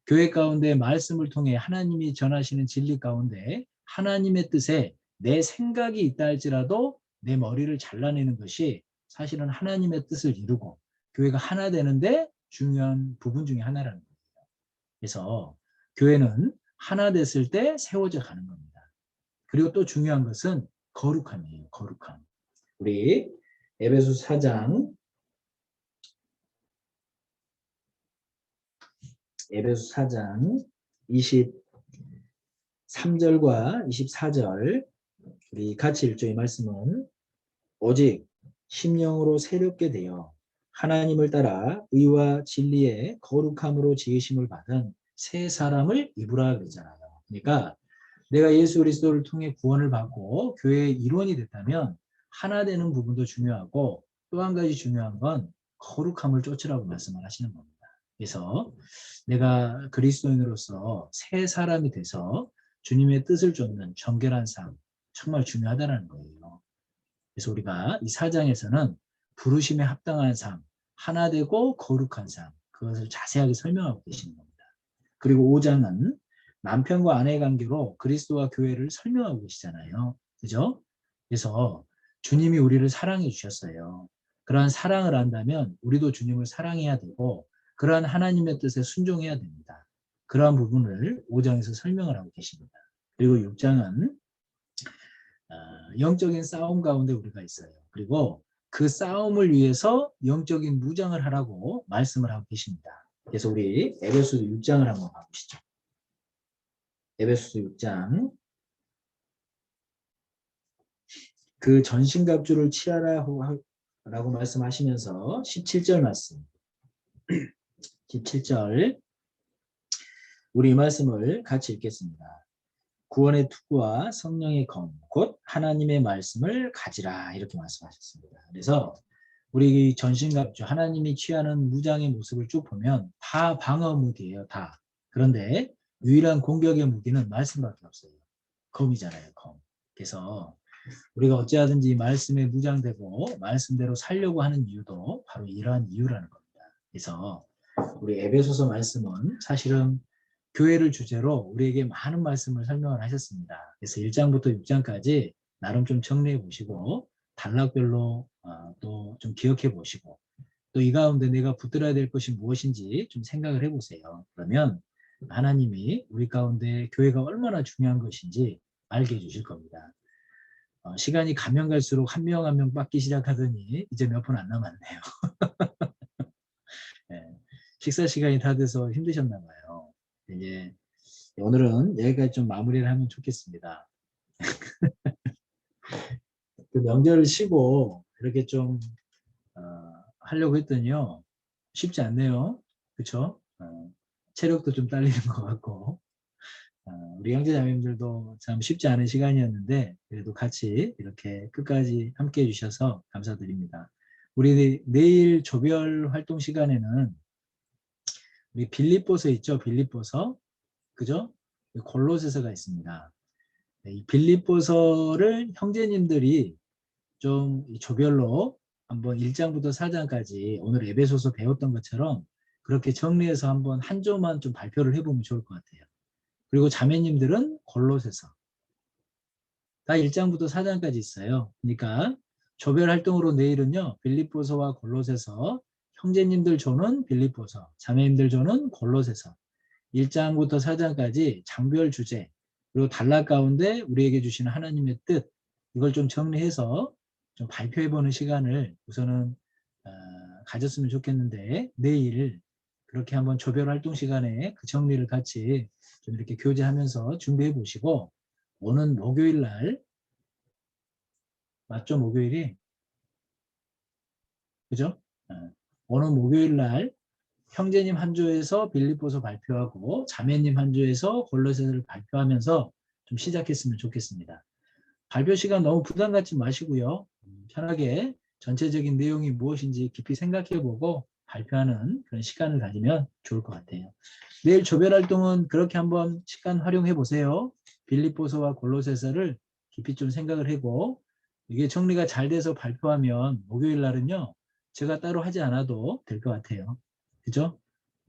교회 가운데 말씀을 통해 하나님이 전하시는 진리 가운데 하나님의 뜻에 내 생각이 있다 할지라도 내 머리를 잘라내는 것이 사실은 하나님의 뜻을 이루고 교회가 하나 되는데 중요한 부분 중에 하나라는 거예요. 그래서 교회는 하나 됐을 때 세워져 가는 겁니다. 그리고 또 중요한 것은 거룩함이에요. 거룩함. 우리 에베소 4장 23절과 24절 우리 같이 읽죠. 이 말씀은 오직 심령으로 새롭게 되어 하나님을 따라 의와 진리의 거룩함으로 지으심을 받은 새 사람을 입으라 그러잖아요. 그러니까 내가 예수 그리스도를 통해 구원을 받고 교회의 일원이 됐다면 하나 되는 부분도 중요하고 또 한 가지 중요한 건 거룩함을 쫓으라고 말씀을 하시는 겁니다. 그래서 내가 그리스도인으로서 새 사람이 돼서 주님의 뜻을 쫓는 정결한 삶 정말 중요하다는 거예요. 그래서 우리가 이 4장에서는 부르심에 합당한 삶, 하나 되고 거룩한 삶 그것을 자세하게 설명하고 계시는 겁니다. 그리고 5장은 남편과 아내의 관계로 그리스도와 교회를 설명하고 계시잖아요. 그죠? 그래서 주님이 우리를 사랑해 주셨어요. 그러한 사랑을 한다면 우리도 주님을 사랑해야 되고 그러한 하나님의 뜻에 순종해야 됩니다. 그러한 부분을 5장에서 설명을 하고 계십니다. 그리고 6장은 영적인 싸움 가운데 우리가 있어요. 그리고 그 싸움을 위해서 영적인 무장을 하라고 말씀을 하고 계십니다. 그래서 우리 에베소서 6장을 한번 봐보시죠. 에베소서 6장. 그 전신갑주를 취하라고 라고 말씀하시면서 17절 말씀. 17절. 우리 이 말씀을 같이 읽겠습니다. 구원의 투구와 성령의 검, 곧 하나님의 말씀을 가지라 이렇게 말씀하셨습니다. 그래서 우리 전신갑주 하나님이 취하는 무장의 모습을 쭉 보면 다 방어 무기예요. 다. 그런데 유일한 공격의 무기는 말씀밖에 없어요. 검이잖아요. 검. 그래서 우리가 어찌하든지 말씀에 무장되고 말씀대로 살려고 하는 이유도 바로 이러한 이유라는 겁니다. 그래서 우리 에베소서 말씀은 사실은 교회를 주제로 우리에게 많은 말씀을 설명을 하셨습니다. 그래서 1장부터 6장까지 나름 좀 정리해 보시고 단락별로 또 좀 기억해 보시고 또 이 가운데 내가 붙들어야 될 것이 무엇인지 좀 생각을 해보세요. 그러면 하나님이 우리 가운데 교회가 얼마나 중요한 것인지 알게 해주실 겁니다. 시간이 가면 갈수록 한 명 한 명 빠기 시작하더니 이제 몇 분 안 남았네요. 네, 식사 시간이 다 돼서 힘드셨나 봐요. 이제 오늘은 여기까지 좀 마무리를 하면 좋겠습니다. 그 명절을 쉬고 이렇게 좀 하려고 했더니요. 쉽지 않네요. 그렇죠? 체력도 좀 딸리는 것 같고 우리 형제자매님들도 참 쉽지 않은 시간이었는데 그래도 같이 이렇게 끝까지 함께 해주셔서 감사드립니다. 우리 내일 조별 활동 시간에는 우리 빌립보서 있죠? 빌립보서 그죠? 골로새서가 있습니다. 이 빌립보서를 형제님들이 좀 조별로 한번 1장부터 4장까지 오늘 에베소서 배웠던 것처럼 그렇게 정리해서 한번 한 조만 좀 발표를 해보면 좋을 것 같아요. 그리고 자매님들은 골로새서 다 1장부터 4장까지 있어요. 그러니까 조별 활동으로 내일은요. 빌립보서와 골로새서 형제님들 조는 빌립보서 자매님들 조는 골로새서 1장부터 4장까지 장별 주제 그리고 단락 가운데 우리에게 주시는 하나님의 뜻 이걸 좀 정리해서 좀 발표해보는 시간을 우선은 가졌으면 좋겠는데 내일 그렇게 한번 조별 활동 시간에 그 정리를 같이 좀 이렇게 교제하면서 준비해 보시고 오는 목요일 날 맞죠? 목요일이 그죠? 오는 목요일 날 형제님 한 조에서 빌립보서 발표하고 자매님 한 조에서 골로새서를 발표하면서 좀 시작했으면 좋겠습니다. 발표 시간 너무 부담 갖지 마시고요. 편하게 전체적인 내용이 무엇인지 깊이 생각해보고 발표하는 그런 시간을 가지면 좋을 것 같아요. 내일 조별 활동은 그렇게 한번 시간 활용해 보세요. 빌립보서와 골로새서를 깊이 좀 생각을 하고 이게 정리가 잘 돼서 발표하면 목요일 날은요. 제가 따로 하지 않아도 될 것 같아요. 그죠?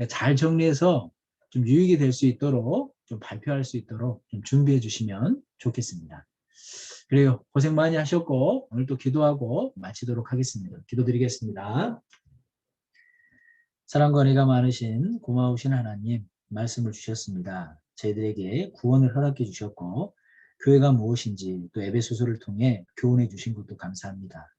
잘 정리해서 좀 유익이 될 수 있도록 좀 발표할 수 있도록 좀 준비해 주시면 좋겠습니다. 그래요. 고생 많이 하셨고 오늘 또 기도하고 마치도록 하겠습니다. 기도드리겠습니다. 사랑과 은혜가 많으신 고마우신 하나님 말씀을 주셨습니다. 저희들에게 구원을 허락해 주셨고 교회가 무엇인지 또 에베소서를 통해 교훈해 주신 것도 감사합니다.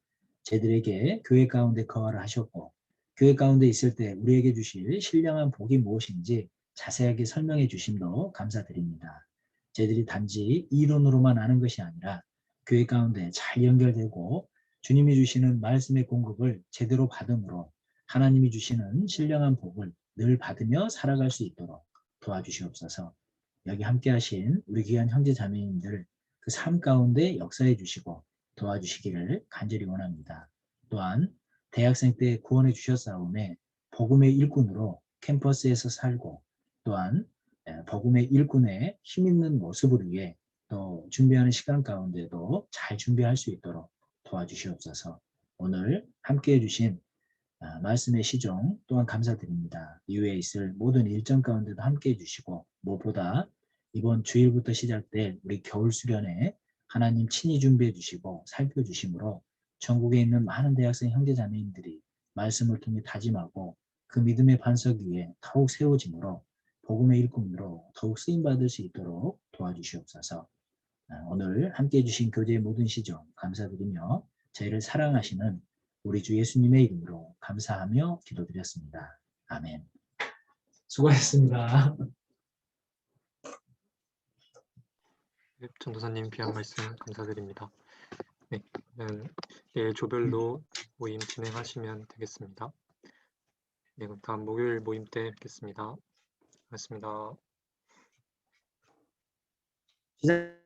저희들에게 교회 가운데 거하라 하셨고 교회 가운데 있을 때 우리에게 주실 신령한 복이 무엇인지 자세하게 설명해 주심도 감사드립니다. 저희들이 단지 이론으로만 아는 것이 아니라 교회 가운데 잘 연결되고 주님이 주시는 말씀의 공급을 제대로 받음으로 하나님이 주시는 신령한 복을 늘 받으며 살아갈 수 있도록 도와주시옵소서. 여기 함께 하신 우리 귀한 형제 자매님들 그 삶 가운데 역사해 주시고 도와주시기를 간절히 원합니다. 또한 대학생 때 구원해 주셨사오매 복음의 일꾼으로 캠퍼스에서 살고 또한 복음의 일꾼의 힘있는 모습을 위해 또 준비하는 시간 가운데도 잘 준비할 수 있도록 도와주시옵소서. 오늘 함께 해주신 말씀의 시종 또한 감사드립니다. 이후에 있을 모든 일정 가운데도 함께 해주시고 무엇보다 이번 주일부터 시작될 우리 겨울 수련회 하나님 친히 준비해 주시고 살펴주심으로 전국에 있는 많은 대학생 형제자매님들이 말씀을 통해 다짐하고 그 믿음의 반석 위에 더욱 세워짐으로 복음의 일꾼으로 더욱 쓰임받을 수 있도록 도와주시옵소서. 오늘 함께해 주신 교제의 모든 시점 감사드리며 저희를 사랑하시는 우리 주 예수님의 이름으로 감사하며 기도드렸습니다. 아멘. 수고하셨습니다. 네, 전도사님 귀한 말씀 감사드립니다. 네, 내일 조별로 모임 진행하시면 되겠습니다. 네, 그럼 다음 목요일 모임 때 뵙겠습니다. 고맙습니다. 시작.